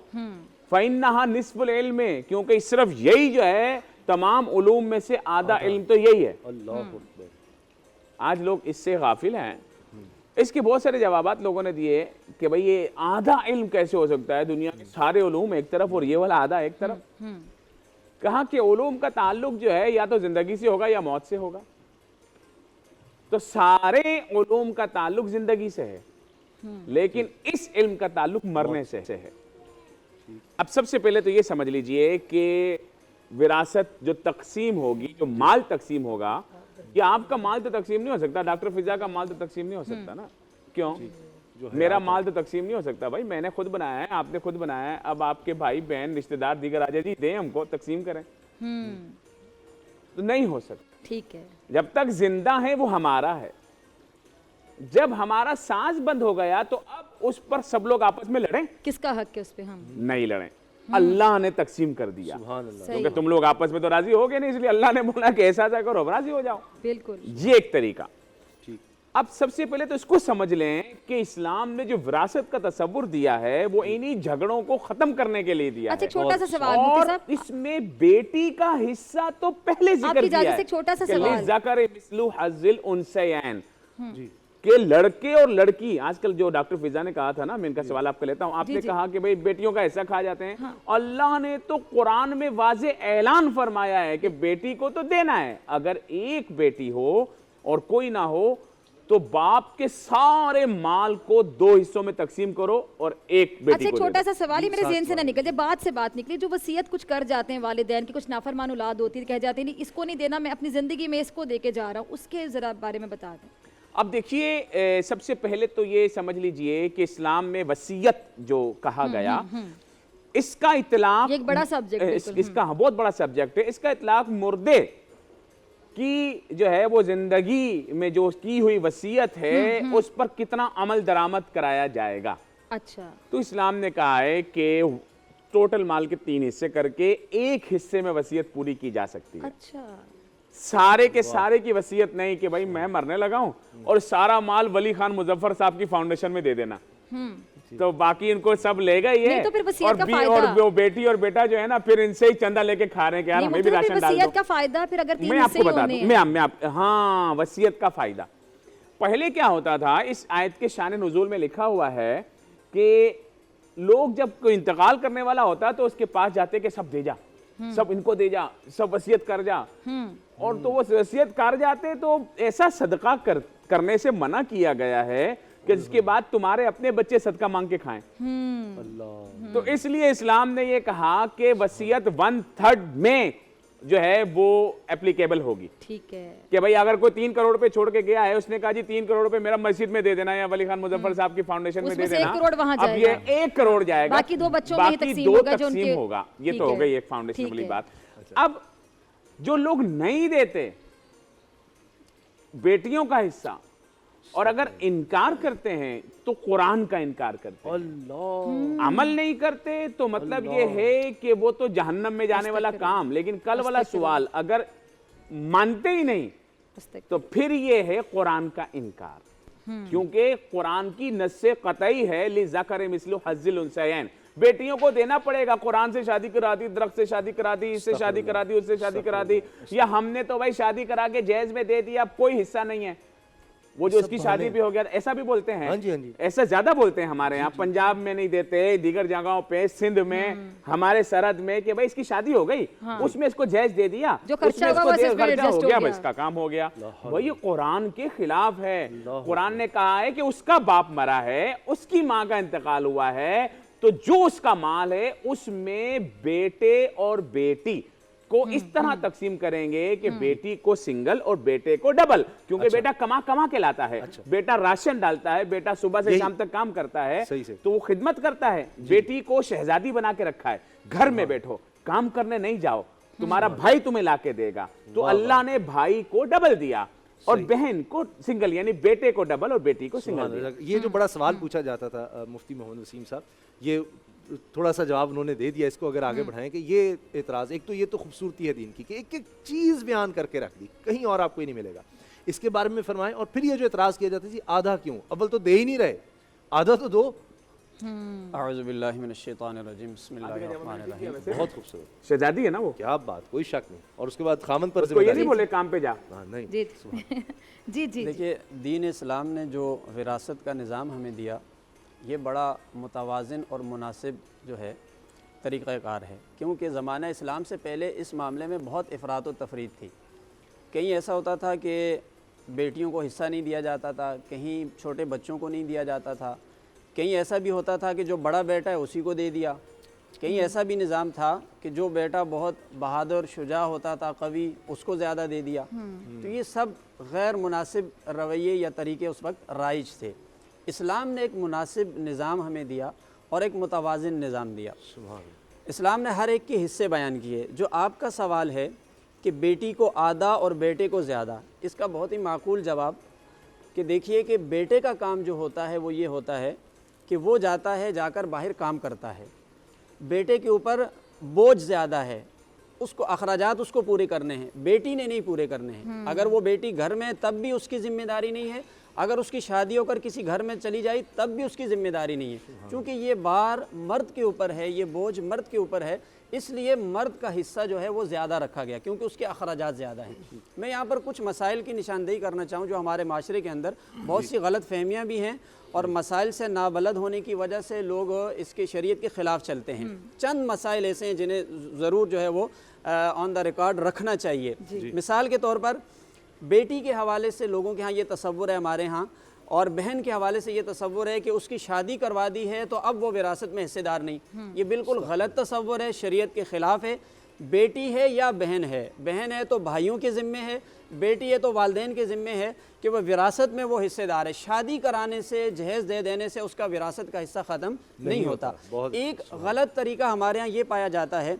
[SPEAKER 15] फ़इन्नहा निस्फुल इल्म में, क्योंकि सिर्फ यही जो है तमाम उलूम में से आधा इल्म तो यही है। आज लोग इससे गाफिल हैं। इसके बहुत सारे जवाबात लोगों ने दिए कि भाई ये आधा इल्म कैसे हो सकता है, दुनिया के सारे उलूम एक तरफ और ये वाला आधा एक तरफ। कहा कि उलूम का ताल्लुक जो है या तो जिंदगी से होगा या मौत से होगा। तो सारे उलूम का ताल्लुक जिंदगी से है, लेकिन इस इल्म का ताल्लुक मरने से है। अब सबसे पहले तो ये समझ लीजिए कि विरासत जो तकसीम होगी, जो माल तकसीम होगा, या आपका माल तो तकसीम नहीं हो सकता, डॉक्टर फिजा का माल तो तकसीम नहीं हो सकता ना। क्यों? मेरा माल तो तकसीम नहीं हो सकता भाई, मैंने खुद बनाया है, आपने खुद बनाया है। अब आपके भाई बहन रिश्तेदार दीगर आजा जी दें हमको, तकसीम करें, तो नहीं हो सकता।
[SPEAKER 9] ठीक है,
[SPEAKER 15] जब तक जिंदा है वो हमारा है। जब हमारा सांस बंद हो गया तो अब उस पर सब लोग आपस में लड़ें,
[SPEAKER 9] किसका हक है उस पे? हम
[SPEAKER 15] नहीं लड़ें, अल्लाह ने तकसीम कर दिया। क्योंकि तुम लोग आपस में तो राजी हो गए नहीं, इसलिए अल्लाह ने बोला कि ऐसा ऐसा करो, राजी हो जाओ।
[SPEAKER 9] बिल्कुल,
[SPEAKER 15] ये एक तरीका। अब सबसे पहले तो इसको समझ लें कि इस्लाम ने जो विरासत का तस्वुर दिया है वो इन्हीं झगड़ों को खत्म करने के लिए दिया
[SPEAKER 9] अच्छा,
[SPEAKER 15] है।
[SPEAKER 9] छोटा सा सवाल मुफ्ती साहब,
[SPEAKER 15] इसमें बेटी का हिस्सा तो पहले जिक्र किया है,
[SPEAKER 9] एक छोटा सा सवाल,
[SPEAKER 15] ज़कर मिस्लु हज़्ज़िल उन्सयैन, कि लड़के और लड़की, आजकल जो डॉक्टर फिजा ने कहा था ना, मैं इनका सवाल आपको लेता हूं, आपने कहा कि भाई बेटियों का हिस्सा खा जाते हैं। हाँ। अल्लाह ने तो कुरान में वाज़े ऐलान फरमाया है कि बेटी को तो देना है। अगर एक बेटी हो और कोई ना हो तो बाप के सारे माल को 2 हिस्सों में तकसीम करो और एक बेटी को।
[SPEAKER 9] छोटा सा सवाल ही मेरे ज़हन से ना निकल जाए, बात से बात निकली, जो वसीयत कुछ कर जाते हैं वालिदैन की, कुछ नाफरमान औलाद होती है, कह जाते हैं नहीं इसको नहीं देना, मैं अपनी जिंदगी में इसको दे के जा रहा हूँ, उसके जरा बारे में बता दें।
[SPEAKER 15] अब देखिए, सबसे पहले तो ये समझ लीजिए कि इस्लाम में वसीयत जो कहा गया, इसका इतलाक
[SPEAKER 9] एक बड़ा सब्जेक्ट,
[SPEAKER 15] इसका बहुत बड़ा सब्जेक्ट है। इसका इतलाक मुर्दे की जो है वो जिंदगी में जो की हुई वसीयत है उस पर कितना अमल दरामद कराया जाएगा।
[SPEAKER 9] अच्छा,
[SPEAKER 15] तो इस्लाम ने कहा है कि टोटल माल के 3 हिस्से करके एक हिस्से में वसीयत पूरी की जा सकती है।
[SPEAKER 9] अच्छा,
[SPEAKER 15] सारे के सारे की वसीयत नहीं कि भाई मैं मरने लगा हूं और सारा माल वली खान मुजफ्फर साहब की फाउंडेशन में दे देना, तो बाकी इनको सब ले गए ये,
[SPEAKER 9] तो फिर
[SPEAKER 15] और वो बेटी और बेटा जो है ना फिर इनसे ही चंदा लेके खा रहे हैं कि यार हमें भी राशन डाल दो।
[SPEAKER 9] का फायदा फिर अगर
[SPEAKER 15] मैं आपको बता दूं, हाँ, वसीयत का फायदा पहले क्या होता था, इस आयत के शान नुज़ूल में लिखा हुआ है कि लोग जब कोई इंतकाल करने वाला होता तो उसके पास जाते कि सब दे जा, सब इनको दे जा, सब वसीयत कर जा, और तो वो वसीयत कर जाते तो ऐसा सदका करने से मना किया गया है कि जिसके बाद तुम्हारे अपने बच्चे सदका मांग के खाएं। तो इसलिए इस्लाम ने ये कहा कि वसीयत 1/3 में जो है वो एप्लीकेबल होगी।
[SPEAKER 9] ठीक है,
[SPEAKER 15] कि भाई अगर कोई 3 करोड़ रुपए छोड़ के गया है, उसने कहा जी 3 करोड़ रुपए मेरा मस्जिद में दे देना या वली खान मुजफ्फर साहब की फाउंडेशन में दे देना,
[SPEAKER 9] 1 करोड़ वहां
[SPEAKER 15] अब ये 1 करोड़ जाएगा,
[SPEAKER 9] बाकी 2 बच्चों में
[SPEAKER 15] तकसीम होगा। ये तो हो गई एक फाउंडेशन वाली बात। अब जो लोग नहीं देते बेटियों का हिस्सा और अगर इनकार करते हैं तो कुरान का इनकार करते हैं, अमल नहीं करते तो मतलब ये है कि वो तो जहन्नम में जाने वाला काम। लेकिन कल वाला सवाल, अगर मानते ही नहीं तो फिर ये है कुरान का इनकार, क्योंकि कुरान की नस्से कतई है लिज़कर मिस्लु हज़्ज़िल उन्सयैन, बेटियों को देना पड़ेगा। कुरान से शादी करा दी, दरख्त से शादी करा दी, इससे शादी करा दी, उससे शादी करा दी, या हमने तो भाई शादी करा के जहेज में दे दिया, कोई हिस्सा नहीं है, वो जो उसकी शादी भी हो गया, ऐसा भी बोलते हैं।
[SPEAKER 6] हाँ जी, हाँ जी।
[SPEAKER 15] ऐसा ज्यादा बोलते हैं हमारे यहाँ, पंजाब में नहीं देते, दीगर जगहों पे, सिंध में, हमारे सरहद में, कि भाई इसकी शादी हो गई, उसमें इसको जहेज दे दिया,
[SPEAKER 9] जो खर्चा हो
[SPEAKER 15] गया, बस इसका काम हो गया। वही कुरान के खिलाफ है। कुरान ने कहा है कि उसका बाप मरा है, उसकी माँ का इंतकाल हुआ है, तो जो उसका माल है उसमें बेटे और बेटी को इस तरह तकसीम करेंगे कि बेटी को सिंगल और बेटे को डबल, क्योंकि बेटा कमा के लाता है, बेटा राशन डालता है, बेटा सुबह से शाम तक काम करता है, तो वो खिदमत करता है। बेटी को शहजादी बना के रखा है, घर में बैठो, काम करने नहीं जाओ, तुम्हारा भाई तुम्हें लाके देगा। तो अल्लाह ने भाई को डबल दिया और बहन को सिंगल, यानी बेटे को डबल और बेटी को सिंगल।
[SPEAKER 7] ये जो बड़ा सवाल पूछा जाता था मुफ्ती मोहम्मद वसीम साहब, ये थोड़ा सा जवाब उन्होंने दे दिया। इसको अगर आगे बढ़ाएं कि ये एतराज़, एक तो ये तो खूबसूरती है दीन की कि एक एक चीज़ बयान करके रख दी, कहीं और आपको ही नहीं मिलेगा। इसके बारे में फरमाएं। और फिर ये जो एतराज़ किया जाता है जी आधा क्यों, अव्वल तो दे ही नहीं रहे, आधा तो दो।
[SPEAKER 16] आऊज़ुबिल्लाहिमिनश्शैतानिर्रजीम बिस्मिल्लाहिर्रहमानिर्रहीम।
[SPEAKER 7] बहुत खूबसूरत
[SPEAKER 15] शहजादी है ना वो,
[SPEAKER 7] क्या बात, कोई शक नहीं। और उसके बाद खामन पर
[SPEAKER 15] उसको ये नहीं बोले काम पे जा।
[SPEAKER 7] हाँ, नहीं
[SPEAKER 1] जी जी जी।
[SPEAKER 16] देखिए, दीन इस्लाम ने जो विरासत का निज़ाम हमें दिया, ये बड़ा मुतवाज़िन और मुनासिब जो है तरीक़ाकार है, क्योंकि ज़माना इस्लाम से पहले इस मामले में बहुत इफ़रात व तफरीद थी। कहीं ऐसा होता था कि बेटियों को हिस्सा नहीं दिया जाता था, कहीं छोटे बच्चों को नहीं दिया जाता था, कहीं ऐसा भी होता था कि जो बड़ा बेटा है उसी को दे दिया, कहीं ऐसा भी निज़ाम था कि जो बेटा बहुत बहादुर शुजा होता था, कवि, उसको ज़्यादा दे दिया। तो ये सब गैर मुनासिब रवैये या तरीके उस वक्त राइज थे। इस्लाम ने एक मुनासिब निज़ाम हमें दिया और एक मुतवाज़िन निज़ाम दिया। इस्लाम ने हर एक के हिस्से बयान किए। जो आपका सवाल है कि बेटी को आधा और बेटे को ज़्यादा, इसका बहुत ही माकूल जवाब कि देखिए कि बेटे का काम जो होता है वो ये होता है कि वो जाता है, जाकर बाहर काम करता है। बेटे के ऊपर बोझ ज़्यादा है, उसको अखराजात उसको पूरे करने हैं, बेटी ने नहीं पूरे करने हैं। अगर वो बेटी घर में तब भी उसकी ज़िम्मेदारी नहीं है, अगर उसकी शादी होकर किसी घर में चली जाए तब भी उसकी ज़िम्मेदारी नहीं है, क्योंकि ये बार मर्द के ऊपर है, ये बोझ मर्द के ऊपर है। इसलिए मर्द का हिस्सा जो है वो ज़्यादा रखा गया, क्योंकि उसके अखराजात ज़्यादा हैं। मैं यहाँ पर कुछ मसाइल की निशानदेही करना चाहूँ जो हमारे माशरे के अंदर बहुत सी गलत फहमियाँ भी हैं और मसाइल से नाबलद होने की वजह से लोग इसके शरीयत के ख़िलाफ़ चलते हैं। चंद मसाइल ऐसे हैं जिन्हें ज़रूर जो है वो ऑन द रिकॉर्ड रखना चाहिए। मिसाल के तौर पर बेटी के हवाले से लोगों के यहाँ ये तसव्वुर है, हमारे यहाँ, और बहन के हवाले से ये तसव्वुर है कि उसकी शादी करवा दी है तो अब वो विरासत में हिस्सेदार नहीं। ये बिल्कुल गलत तसव्वुर है, शरीयत के ख़िलाफ़ है। बेटी है या बहन है, बहन है तो भाइयों के ज़िम्मे है, बेटी है तो वालिदैन के ज़िम्मे है कि वह विरासत में वो हिस्सेदार है। शादी कराने से, जहेज़ दे देने से उसका विरासत का हिस्सा ख़त्म नहीं होता। एक गलत तरीका हमारे यहाँ ये पाया जाता है,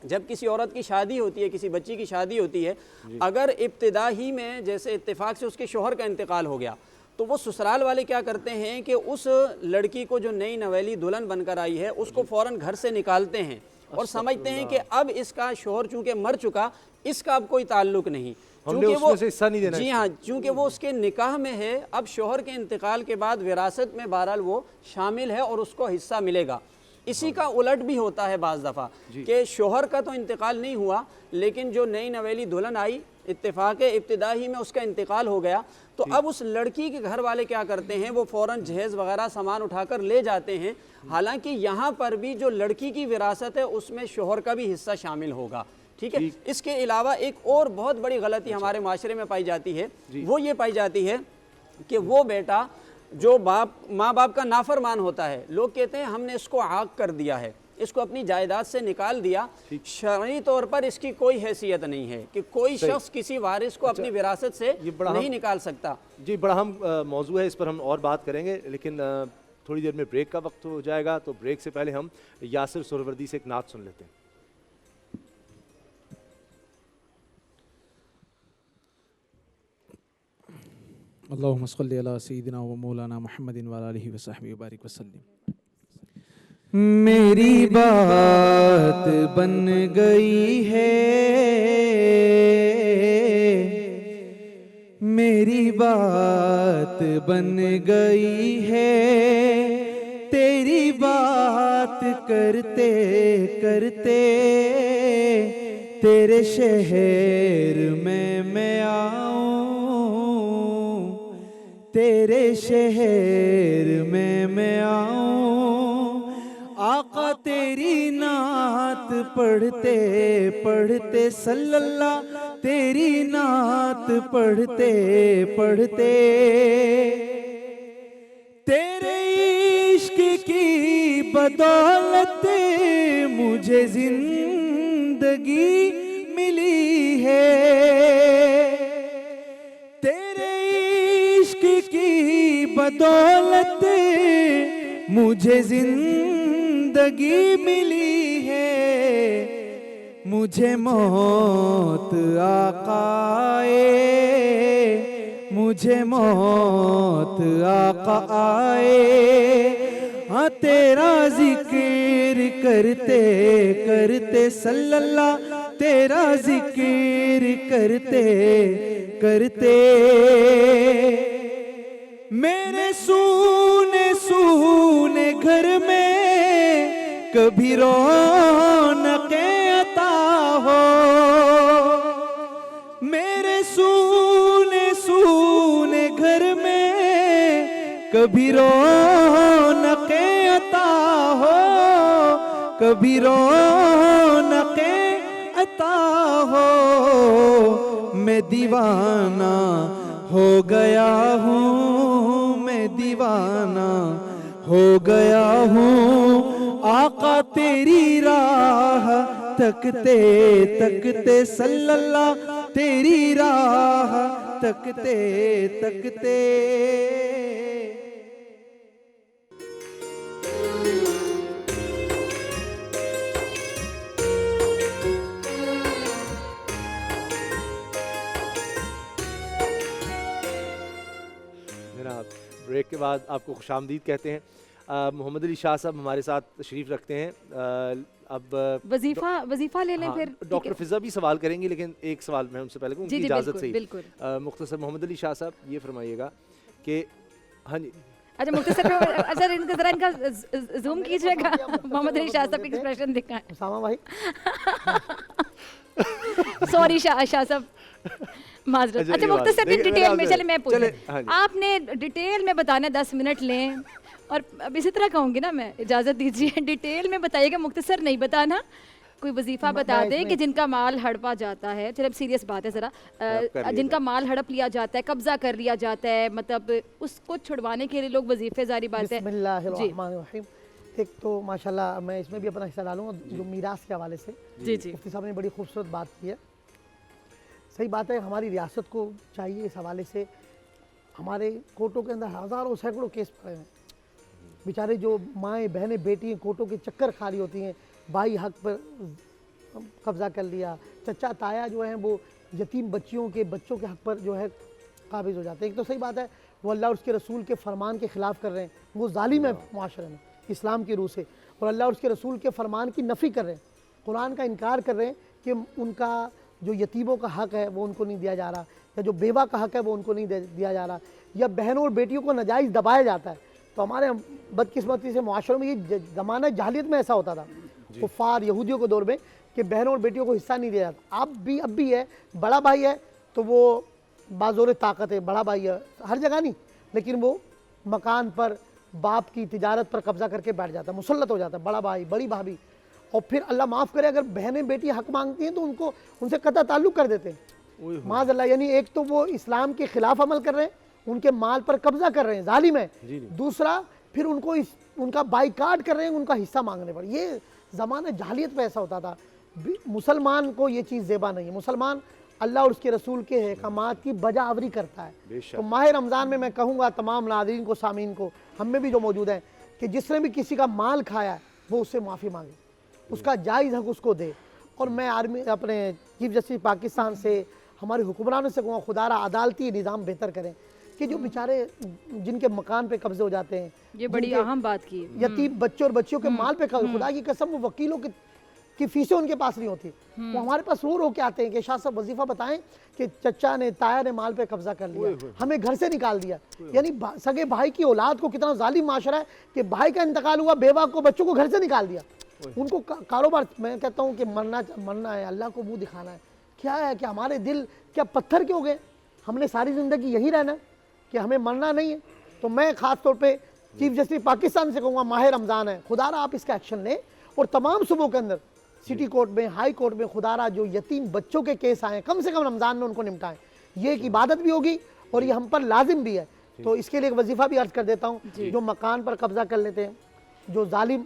[SPEAKER 16] जब किसी औरत की शादी होती है, किसी बच्ची की शादी होती है, अगर इब्तिदा ही में जैसे इत्तेफाक से उसके शोहर का इंतकाल हो गया तो वो ससुराल वाले क्या करते हैं कि उस लड़की को जो नई नवेली दुल्हन बनकर आई है उसको फ़ौरन घर से निकालते हैं और समझते हैं कि अब इसका शोहर चूँकि मर चुका, इसका अब कोई ताल्लुक नहीं, चूँकि वो
[SPEAKER 7] हिस्सा नहीं देना।
[SPEAKER 16] जी हाँ, चूँकि वो उसके निकाह में है, अब शोहर के इंतकाल के बाद विरासत में बहरहाल वो शामिल है और उसको हिस्सा मिलेगा। इसी का उलट भी होता है बाज़ दफ़ा कि शोहर का तो इंतकाल नहीं हुआ, लेकिन जो नई नवेली दुल्हन आई, इत्तेफाक इब्तिदाई में उसका इंतकाल हो गया, तो अब उस लड़की के घर वाले क्या करते हैं, वो फ़ौरन जहेज़ वगैरह सामान उठाकर ले जाते हैं। हालांकि यहाँ पर भी जो लड़की की विरासत है उसमें शोहर का भी हिस्सा शामिल होगा। ठीक है। इसके अलावा एक और बहुत बड़ी गलती हमारे माशरे में पाई जाती है, वो ये पाई जाती है कि वो बेटा जो माँ बाप का नाफरमान होता है, लोग कहते हैं हमने इसको आग कर दिया है, इसको अपनी जायदाद से निकाल दिया, शरई तौर पर इसकी कोई हैसियत नहीं है कि कोई शख्स किसी वारिस को अपनी विरासत से नहीं निकाल सकता।
[SPEAKER 7] जी, बड़ा अहम मौजू है, इस पर हम और बात करेंगे, लेकिन थोड़ी देर में ब्रेक का वक्त हो जाएगा, तो ब्रेक से पहले हम यासिर सुहरवर्दी से एक नात सुन लेते हैं।
[SPEAKER 17] अल्लाहुम्मा सल्लि अला सय्यिदिना व मौलाना मुहम्मदिन व आलिहि व सहबिहि व बारिक वसल्लम। मेरी बात बन गई है, मेरी बात बन गई है, तेरी बात करते करते तेरे शहर में मैं आऊं, तेरे शहर में मैं आऊं, आका तेरी नात पढ़ते पढ़ते सल्लल्लाह, तेरी नात पढ़ते पढ़ते तेरे इश्क की बदौलत मुझे जिंदगी मिली है, तेरे इश्क की बदौलत मुझे जिंदगी मिली है, मुझे मौत आकाए, मुझे मौत आका आए, हाँ तेरा जिक्र करते करते सल्लल्लाह, तेरा जिक्र करते
[SPEAKER 4] करते मेरे सूने सूने घर में कभी रौनक़ें अता हो, मेरे सूने सूने घर में कभी रौनक़ें अता हो, कभी रौनक़ें अता हो। मैं दीवाना हो गया हूँ, मैं दीवाना हो गया हूँ आका तेरी राह तकते तकते सल्लल्लाह तेरी राह तकते तकते।
[SPEAKER 7] ब्रेक के बाद आपको खुशामदीद कहते हैं। मोहम्मद अली शाह साहब हमारे साथ तशरीफ़ रखते हैं। अब
[SPEAKER 1] वजीफ़ा ले लें।
[SPEAKER 7] हाँ,
[SPEAKER 1] फिर
[SPEAKER 7] डॉक्टर फिज़ा भी सवाल करेंगी, लेकिन एक सवाल मैं उनसे पहले उनकी इजाज़त से
[SPEAKER 1] बिल्कुल।
[SPEAKER 7] मुख्तसर मोहम्मद अली शाह साहब ये फरमाइएगा कि हाँ जी
[SPEAKER 1] अच्छा मुख्तसर अच्छा इनका ज़रा इनका जूम कीजिएगा, मोहम्मद अली शाह साहब के एक्सप्रेशन दिखाएं।
[SPEAKER 8] उसामा भाई
[SPEAKER 1] सॉरी शाह साहब माजरत। अच्छा मुख्तसर डिटेल में चले मैं पूछूं, आपने डिटेल में बताना 10 मिनट लें और अब इसी तरह कहूँगी ना मैं, इजाज़त दीजिए डिटेल में बताइएगा, मुख्तसर नहीं बताना। कोई वजीफ़ा बता दें कि जिनका माल हड़पा जाता है, चलो अब सीरियस बात है ज़रा, जिनका माल हड़प लिया जाता है, कब्ज़ा कर लिया जाता है, मतलब उसको छुड़वाने के लिए लोग वजीफ़े जारी बात है।
[SPEAKER 8] बिस्मिल्लाहिर्रहमानिर्रहीम। एक तो माशाल्लाह मैं इसमें भी अपना हिस्सा डालूंगा जो मीरास के हवाले से।
[SPEAKER 1] जी
[SPEAKER 8] मुफ्ती साहब ने बड़ी खूबसूरत बात की है। सही बात है, हमारी रियासत को चाहिए इस हवाले से, हमारे कोर्टों के अंदर हज़ारों सैकड़ों केस पड़े हैं, बेचारे जो माएँ बहनें बेटी कोर्टों के चक्कर खा रही होती हैं, भाई हक पर कब्ज़ा कर लिया, चचा ताया जो हैं वो यतीम बच्चों के हक पर जो है काबिज़ हो जाते हैं। एक तो सही बात है वो अल्लाह और उसके रसूल के फरमान के ख़िलाफ़ कर रहे हैं, वो जालिम है माशरे में इस्लाम की रूह से, और अल्लाह और उसके रसूल के फरमान की नफ़ी कर रहे हैं, कुरान का इनकार कर रहे हैं कि उनका जो यतीमों का हक़ है वो उनको नहीं दिया जा रहा, या जो बेवा का हक़ है वो उनको नहीं दिया जा रहा, या बहनों और बेटियों को नाजायज़ दबाया जाता है। तो हमारे बदकिस्मती से मुआशरों में ये ज़माना जाहिलियत में ऐसा होता था, कुफ़ार यहूदियों के दौर में, कि बहनों और बेटियों को हिस्सा नहीं दिया जाता। अब भी है, बड़ा भाई है तो वो बाज़ोर ताकत है, बड़ा भाई है हर जगह नहीं, लेकिन वो मकान पर बाप की तिजारत पर कब्ज़ा करके बैठ जाता है, मुसल्लत हो जाता है, बड़ा भाई बड़ी भाभी। और फिर अल्लाह माफ़ करे अगर बहनें बेटी हक मांगती हैं तो उनको उनसे कतई ताल्लुक़ कर देते हैं माज़अल्लाह। यानी एक तो वो इस्लाम के ख़िलाफ़ अमल कर रहे हैं, उनके माल पर कब्ज़ा कर रहे हैं, जालिम है। दूसरा फिर उनको उनका बाइकाट कर रहे हैं उनका हिस्सा मांगने पर। ये ज़माना जाहिलियत में ऐसा होता था। मुसलमान को ये चीज़ ज़ेबा नहीं है, मुसलमान अल्लाह और उसके रसूल के अहकामात की बजावरी करता है। तो माह रमज़ान में मैं कहूँगा तमाम नाज़रीन को, सामीन को, हम में भी जो मौजूद हैं, कि जिसने भी किसी का माल खाया है वो उससे माफ़ी मांगे, उसका जायज़ हक उसको दे। और मैं आर्मी अपने चीफ जस्टिस पाकिस्तान से, हमारे हुक्मरानों से कहूँगा खुदारा अदालती निज़ाम बेहतर करें कि जो बेचारे जिनके मकान पे कब्जे हो जाते हैं,
[SPEAKER 1] ये बड़ी अहम बात की,
[SPEAKER 8] यतीम बच्चों और बच्चियों के माल पे कब्जे, खुदा की कसम वो वकीलों की फीसें उनके पास नहीं होती, वो हमारे पास रो के आते हैं कि शाह साहब वजीफ़ा बताएं कि चचा ने ताया ने माल पे कब्जा कर लिया, हमें घर से निकाल दिया। यानी सगे भाई की औलाद को कितना जालिम माशरा है कि भाई का इंतकाल हुआ, बेवा को बच्चों को घर से निकाल दिया, उनको कारोबार। मैं कहता हूँ कि मरना है, अल्लाह को मुंह दिखाना है। क्या है कि हमारे दिल क्या पत्थर क्यों गए? हमने सारी ज़िंदगी यही रहना कि हमें मरना नहीं है। तो मैं ख़ास तौर पे चीफ जस्टिस पाकिस्तान से कहूँगा, माह रमज़ान है, खुदारा आप इसका एक्शन लें और तमाम सूबों के अंदर सिटी कोर्ट में, हाई कोर्ट में खुदारा जो यतीम बच्चों के केस आए कम से कम रमज़ान में उनको निपटाएं। ये एक इबादत भी होगी और ये हम पर लाजिम भी है। तो इसके लिए एक वजीफ़ा भी अर्ज़ कर देता हूँ, जो मकान पर कब्ज़ा कर लेते हैं, जो जालिम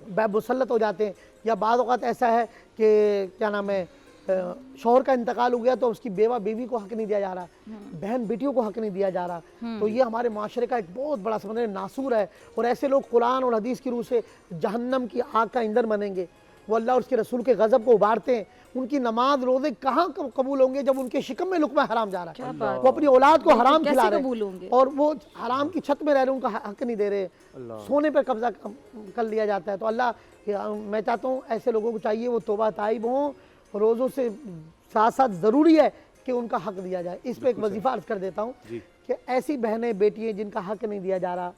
[SPEAKER 8] मुसल्लत हो जाते हैं, या बाद औक़ात ऐसा है कि क्या नाम है, शौहर का इंतकाल हो गया तो उसकी बेवा बीवी को हक नहीं दिया जा रहा, बहन बेटियों को हक नहीं दिया जा रहा। तो ये हमारे माशरे का एक बहुत बड़ा समझ नासूर है। और ऐसे लोग कुरान और हदीस की रूह से जहन्नम की आग का ईंधन बनेंगे। वो अल्लाह और उसके रसूल के गज़ब को उबारते हैं। उनकी नमाज रोज़े कहाँ कबूल होंगे जब उनके शिकम में लुक़मा हराम जा रहा है, वो अपनी औलाद को हराम खिला रहे हैं और वो हराम की छत में रह रहे, उनका हक नहीं दे रहे, सोने पर कब्जा कर लिया जाता है। तो अल्लाह, मैं चाहता हूँ ऐसे लोगों को चाहिए वो तौबा ताइब हों, रोज़ों से साथ साथ ज़रूरी है कि उनका हक दिया जाए। इस पर एक वजीफ़ा अर्ज़ कर देता हूँ कि ऐसी बहनें बेटियाँ जिनका हक नहीं दिया जा रहा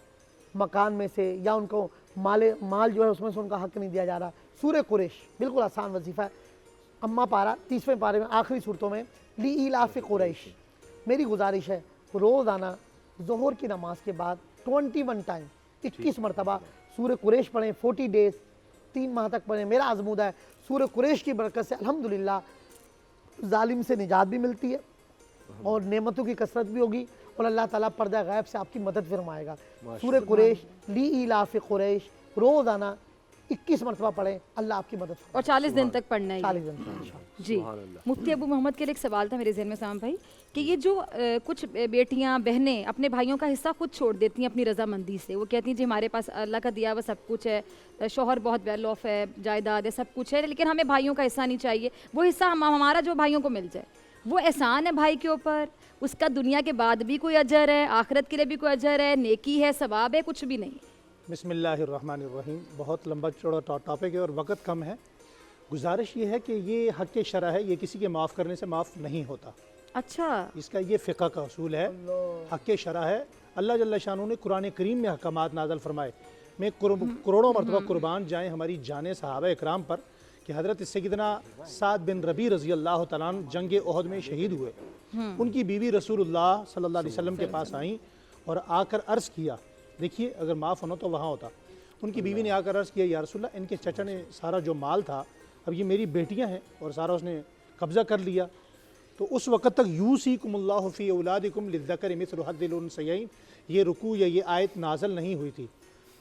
[SPEAKER 8] मकान में से, या उनको माल जो है उसमें से उनका हक नहीं दिया जा रहा, सूरह कुरैश बिल्कुल आसान वजीफ़ा है। अम्मा पारा 30वें पारे में आखिरी सूरतों में ली इलाफ़ कुरैश। मेरी गुजारिश है रोज़ाना ज़ोहर की नमाज के बाद 21 टाइम 21 मरतबा सूरह कुरैश पढ़ें, 40 डेज़ 3 माह तक पढ़ें। मेरा आज़मूदा है सूरह कुरैश की बरकत से अल्हम्दुलिल्लाह जालिम से निजात भी मिलती है और नेमतों की कसरत भी होगी और अल्लाह ताला पर्दा गैब से आपकी मदद फरमाएगा। सूरह कुरैश ली इलाफ़ कुरैश रोज़ाना 21 मरतबा पढ़ें, अल्लाह आपकी मदद
[SPEAKER 14] और 40 दिन तक पढ़ना है।
[SPEAKER 8] 40 दिन तक
[SPEAKER 14] जी। मुफ्ती अबू मोहम्मद के लिए एक सवाल था मेरे ज़हन में साम भाई कि ये जो कुछ बेटियां बहनें अपने भाइयों का हिस्सा खुद छोड़ देती हैं अपनी रजामंदी से, वो कहती हैं जी हमारे पास अल्लाह का दिया हुआ सब कुछ है, शौहर बहुत वेल ऑफ है, जायदाद है, सब कुछ है, लेकिन हमें भाइयों का हिस्सा नहीं चाहिए, वो हिस्सा हमारा जो भाइयों को मिल जाए। वो एहसान है भाई के ऊपर, उसका दुनिया के बाद भी कोई अजर है, आखिरत के लिए भी कोई अजर है, नेकी है, सवाब है, कुछ भी नहीं।
[SPEAKER 18] बिस्मिल्लाहिर्रहमानिर्रहीम। बहुत लंबा चौड़ा टॉपिक है और वक्त कम है। गुजारिश ये है कि ये हक़ के शरअ है, ये किसी के माफ़ करने से माफ़ नहीं होता।
[SPEAKER 14] अच्छा,
[SPEAKER 18] इसका ये फ़िक़्ह का उसूल है, हक़ के शरअ है। अल्लाह जल्ल शानू ने कुरान करीम में अहकामात नाज़िल फरमाए। मैं करोड़ों मरतबा कुर्बान जाएँ हमारी जाने सहाबा इकराम पर कि हज़रत सैयदना साद बिन रबी रज़ी अल्लाह तआला अन्हु जंग ओहद में शहीद हुए। उनकी बीवी रसूलुल्लाह सल्लल्लाहु अलैहि वसल्लम के पास आई और आकर अर्ज़ किया, देखिए अगर माफ़ होना तो वहाँ होता। उनकी बीवी ने आकर अर्ज़ किया, या रसूलल्लाह इनके चचा ने सारा जो माल था, अब ये मेरी बेटियां हैं और सारा उसने कब्ज़ा कर लिया, तो उस वक़्त तक यूसीकुमुल्लाहु फ़ी औलादिकुम लिज़्ज़करि मिस्लु हज़्ज़िल उन्सयैन ये रुकू या ये आयत नाज़िल नहीं हुई थी।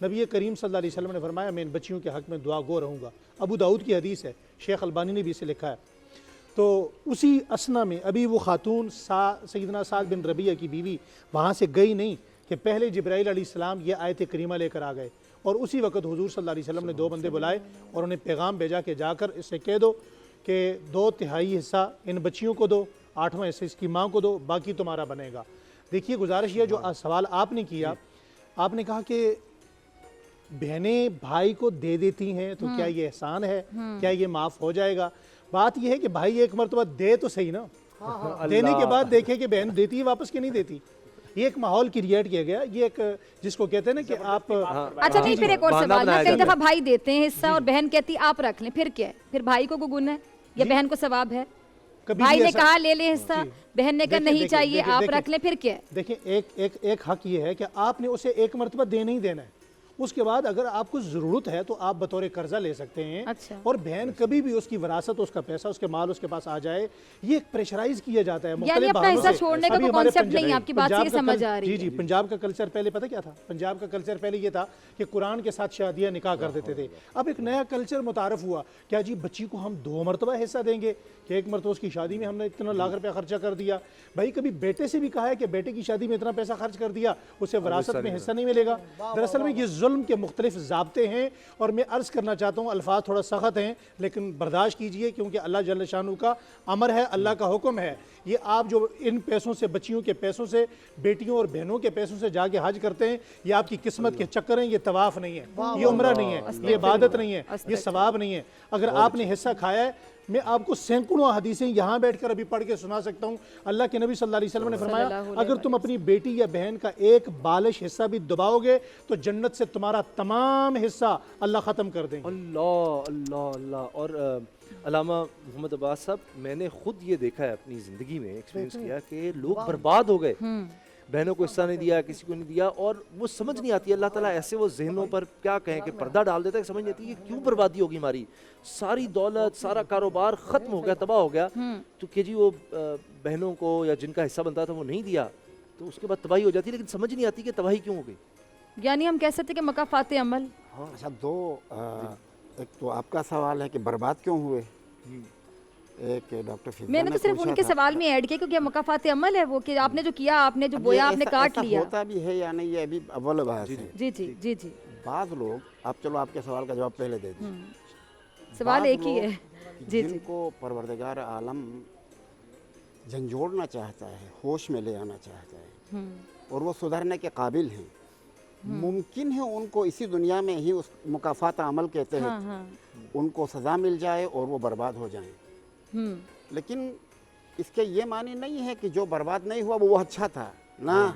[SPEAKER 18] नबी करीम सल्लल्लाहु अलैहि वसल्लम ने फरमाया मैं इन बच्चियों के हक़ में दुआ गो रहूँगा। अबू दाऊद की हदीस है, शेख अलबानी ने भी इसे लिखा है। तो उसी असना में अभी वो खातून सैयदना साद बिन रबिया की बीवी वहाँ से गई नहीं कि पहले जिब्राइल अलैहिस्सलाम ये आयत करीमा लेकर आ गए और उसी वक्त हुजूर सल्लल्लाहु अलैहि वसल्लम ने 2 बंदे बुलाए और उन्हें पैगाम भेजा कि जाकर इससे कह दो कि 2/3 हिस्सा इन बच्चियों को दो, 8वां हिस्सा इसकी माँ को दो, बाकी तुम्हारा बनेगा। देखिए गुजारिश ये जो सवाल आपने किया, आपने कहा कि बहनें भाई को दे देती हैं तो क्या ये एहसान है, क्या ये माफ़ हो जाएगा? बात यह है कि भाई एक मरतबा दे तो सही ना, देने के बाद देखे कि बहन देती है वापस कि नहीं देती। ये एक माहौल क्रिएट किया गया, ये एक जिसको कहते हैं ना कि आप
[SPEAKER 14] अच्छा नहीं, फिर एक और सवाल है, कई दफा भाई देते हैं हिस्सा और बहन कहती आप रख लें, फिर क्या है? फिर भाई को गुन है या बहन को सवाब है? भाई ने कहा ले ले हिस्सा, बहन ने कहा नहीं चाहिए, आप रख लें, फिर क्या है?
[SPEAKER 18] देखिए एक हक ये है कि आपने उसे एक मरतबा देना ही देना है, उसके बाद अगर आपको ज़रूरत है तो आप बतौर कर्जा ले सकते हैं।
[SPEAKER 14] अच्छा।
[SPEAKER 18] और बहन कभी भी उसकी विरासत, उसका पैसा, उसके माल उसके पास आ जाए, ये प्रेशराइज किया जाता है।
[SPEAKER 14] यानी अपना हिस्सा छोड़ने का कोई कॉन्सेप्ट नहीं है, आपकी बात से समझ आ रही है।
[SPEAKER 18] जी, पंजाब का कल्चर पहले पता क्या था? पंजाब का कल्चर पहले ये था कि कुरान के साथ शादियाँ निकाह कर देते थे। अब एक नया कल्चर मुतारफ हुआ, क्या जी बच्ची को हम 2 मरतबा हिस्सा देंगे कि एक मरतबा उसकी शादी में हमने इतना लाख रुपया खर्चा कर दिया। भाई कभी बेटे से भी कहा है कि बेटे की शादी में इतना पैसा खर्च कर दिया, उसे विरासत में हिस्सा नहीं मिलेगा। दरअसल में ये जुल्म के मुख्तलिफ ज़ाब्ते हैं और मैं अर्ज़ करना चाहता हूँ, अल्फाज थोड़ा सख्त हैं लेकिन बर्दाश्त कीजिए क्योंकि अल्लाह जल्ल शानू का अमर है, अल्लाह का हुक्म है। ये आप जो इन पैसों से, बच्चियों के पैसों से, बेटियों और बहनों के पैसों से जाके हज करते हैं, ये आपकी किस्मत के चक्कर हैं, ये तवाफ़ नहीं है, ये उम्रा नहीं है, ये इबादत नहीं है, ये सवाब नहीं है। अगर आपने हिस्सा खाया है, मैं आपको सैकड़ों हदीसें यहाँ बैठकर अभी पढ़ के सुना सकता हूँ। अल्लाह के नबी सल्लल्लाहु अलैहि वसल्लम ने फरमाया अगर तुम अपनी बेटी या बहन का एक बालिश हिस्सा भी दबाओगे तो जन्नत से तुम्हारा तमाम हिस्सा अल्लाह ख़त्म कर देंगे।
[SPEAKER 7] अल्लाह अल्लाह अल्लाह। और अल्लामा मोहम्मद अब्बास साहब, मैंने खुद ये देखा है अपनी ज़िंदगी में, एक्सपीरियंस किया कि लोग बर्बाद हो गए, बहनों को हिस्सा नहीं दिया, किसी को नहीं दिया, और वो समझ नहीं आती। अल्लाह ताला ऐसे वो जहनों पर क्या कहें कि पर्दा डाल देता है, समझ नहीं आती कि क्यों बर्बादी होगी हमारी, सारी दौलत, सारा कारोबार ख़त्म हो गया, तबाह हो गया, तो कि जी वो बहनों को या जिनका हिस्सा बनता था वो नहीं दिया, तो उसके बाद तबाही हो जाती है। लेकिन समझ नहीं आती कि तबाही क्यों हो गई।
[SPEAKER 14] यानी हम कह सकते कि मकाफाते अमल।
[SPEAKER 19] अच्छा, एक तो आपका सवाल है कि बर्बाद क्यों हुए, एक डॉक्टर फिजा
[SPEAKER 14] मैंने तो सिर्फ उनके सवाल में ऐड किया क्योंकि मकाफात अमल है वो कि आपने जो किया, आपने जो बोया, आपने काट लिया।
[SPEAKER 19] होता भी है या नहीं, ये अभी अव्वल बहस है।
[SPEAKER 14] जी जी जी जी।
[SPEAKER 19] बाज़ लोग, आप चलो आपके सवाल का जवाब पहले दे दें।
[SPEAKER 14] सवाल एक ही है जी,
[SPEAKER 19] जिनको परवरदिगार आलम झंझोड़ना चाहता है, होश में ले आना चाहता है और वो सुधरने के काबिल हैं, मुमकिन है उनको इसी दुनिया में ही उस मुकाफात अमल के तहत उनको सज़ा मिल जाए और वो बर्बाद हो जाएं। लेकिन इसके ये मानी नहीं है कि जो बर्बाद नहीं हुआ वो अच्छा था ना,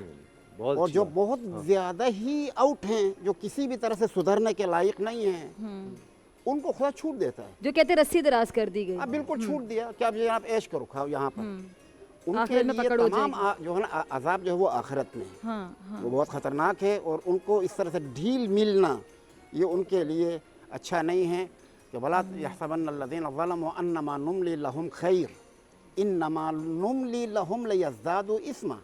[SPEAKER 19] और जो बहुत ज़्यादा ही आउट हैं, जो किसी भी तरह से सुधरने के लायक नहीं हैं, उनको खुदा छूट देता है।
[SPEAKER 14] जो कहते हैं रस्सी दराज कर दी गई।
[SPEAKER 19] अब बिल्कुल छूट दिया कि अब ये आप ऐश करो, खाओ यहाँ पर। उनके
[SPEAKER 14] आखिरत में
[SPEAKER 19] लिए
[SPEAKER 14] पकड़ हो
[SPEAKER 19] तमाम
[SPEAKER 14] जाएगी।
[SPEAKER 19] जो है ना अजाब जो है वो आखिरत में है।
[SPEAKER 14] हाँ, हाँ।
[SPEAKER 19] वो बहुत ख़तरनाक है, और उनको इस तरह से ढील मिलना ये उनके लिए अच्छा नहीं है कि वला यहसबन्नल्लज़ीना ज़लमू अन्नमा नुमली लहुम खैर इन्नमा नुमली लहुम लियज़दादू इस्मा।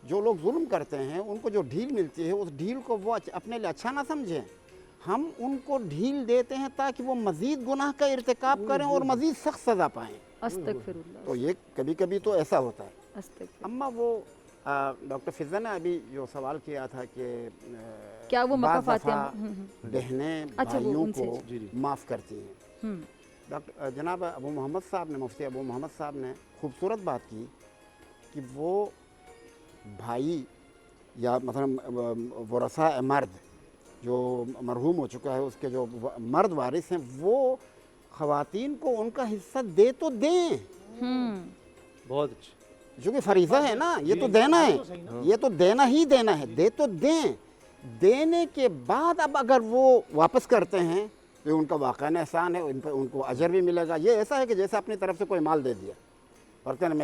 [SPEAKER 19] जो लोग जुल्म करते हैं उनको जो ढील मिलती है उस ढील को वो अपने लिए अच्छा ना समझें। हम उनको ढील देते हैं ताकि वो मज़ीद गुनाह का इर्तिकाब करें और मज़ीद सख्त सज़ा पाएँ।
[SPEAKER 14] अस्तगफिरुल्लाह।
[SPEAKER 19] तो ये कभी कभी तो ऐसा होता है।
[SPEAKER 14] अस्तगफिरुल्लाह।
[SPEAKER 19] अम्मा वो डॉक्टर फिज़ा ने अभी जो सवाल किया था कि
[SPEAKER 14] क्या वो
[SPEAKER 19] बाज़
[SPEAKER 14] मकाफ़ात
[SPEAKER 19] दफ़ा
[SPEAKER 14] हैं?
[SPEAKER 19] बहनें
[SPEAKER 14] अच्छा, वो
[SPEAKER 19] भाइयों
[SPEAKER 14] उनसे।
[SPEAKER 19] को माफ़ करती हैं। डॉक्टर जनाब अबू मोहम्मद साहब ने, मुफ्ती अबू मोहम्मद साहब ने खूबसूरत बात की कि वो भाई या मतलब वरसा मर्द जो मरहूम हो चुका है, उसके जो मर्द वारिस हैं, वो ख़वातीन को उनका हिस्सा दे तो दें।
[SPEAKER 7] बहुत अच्छी,
[SPEAKER 19] जो कि फरीज़ा है ना, ये तो देना है, ये तो देना ही देना है, दे तो दें। देने के बाद अब अगर वो वापस करते हैं तो उनका वाक़ई एहसान है, उन पर उनको अजर भी मिलेगा। ये ऐसा है कि जैसे अपनी तरफ से कोई माल दे दिया, और कहना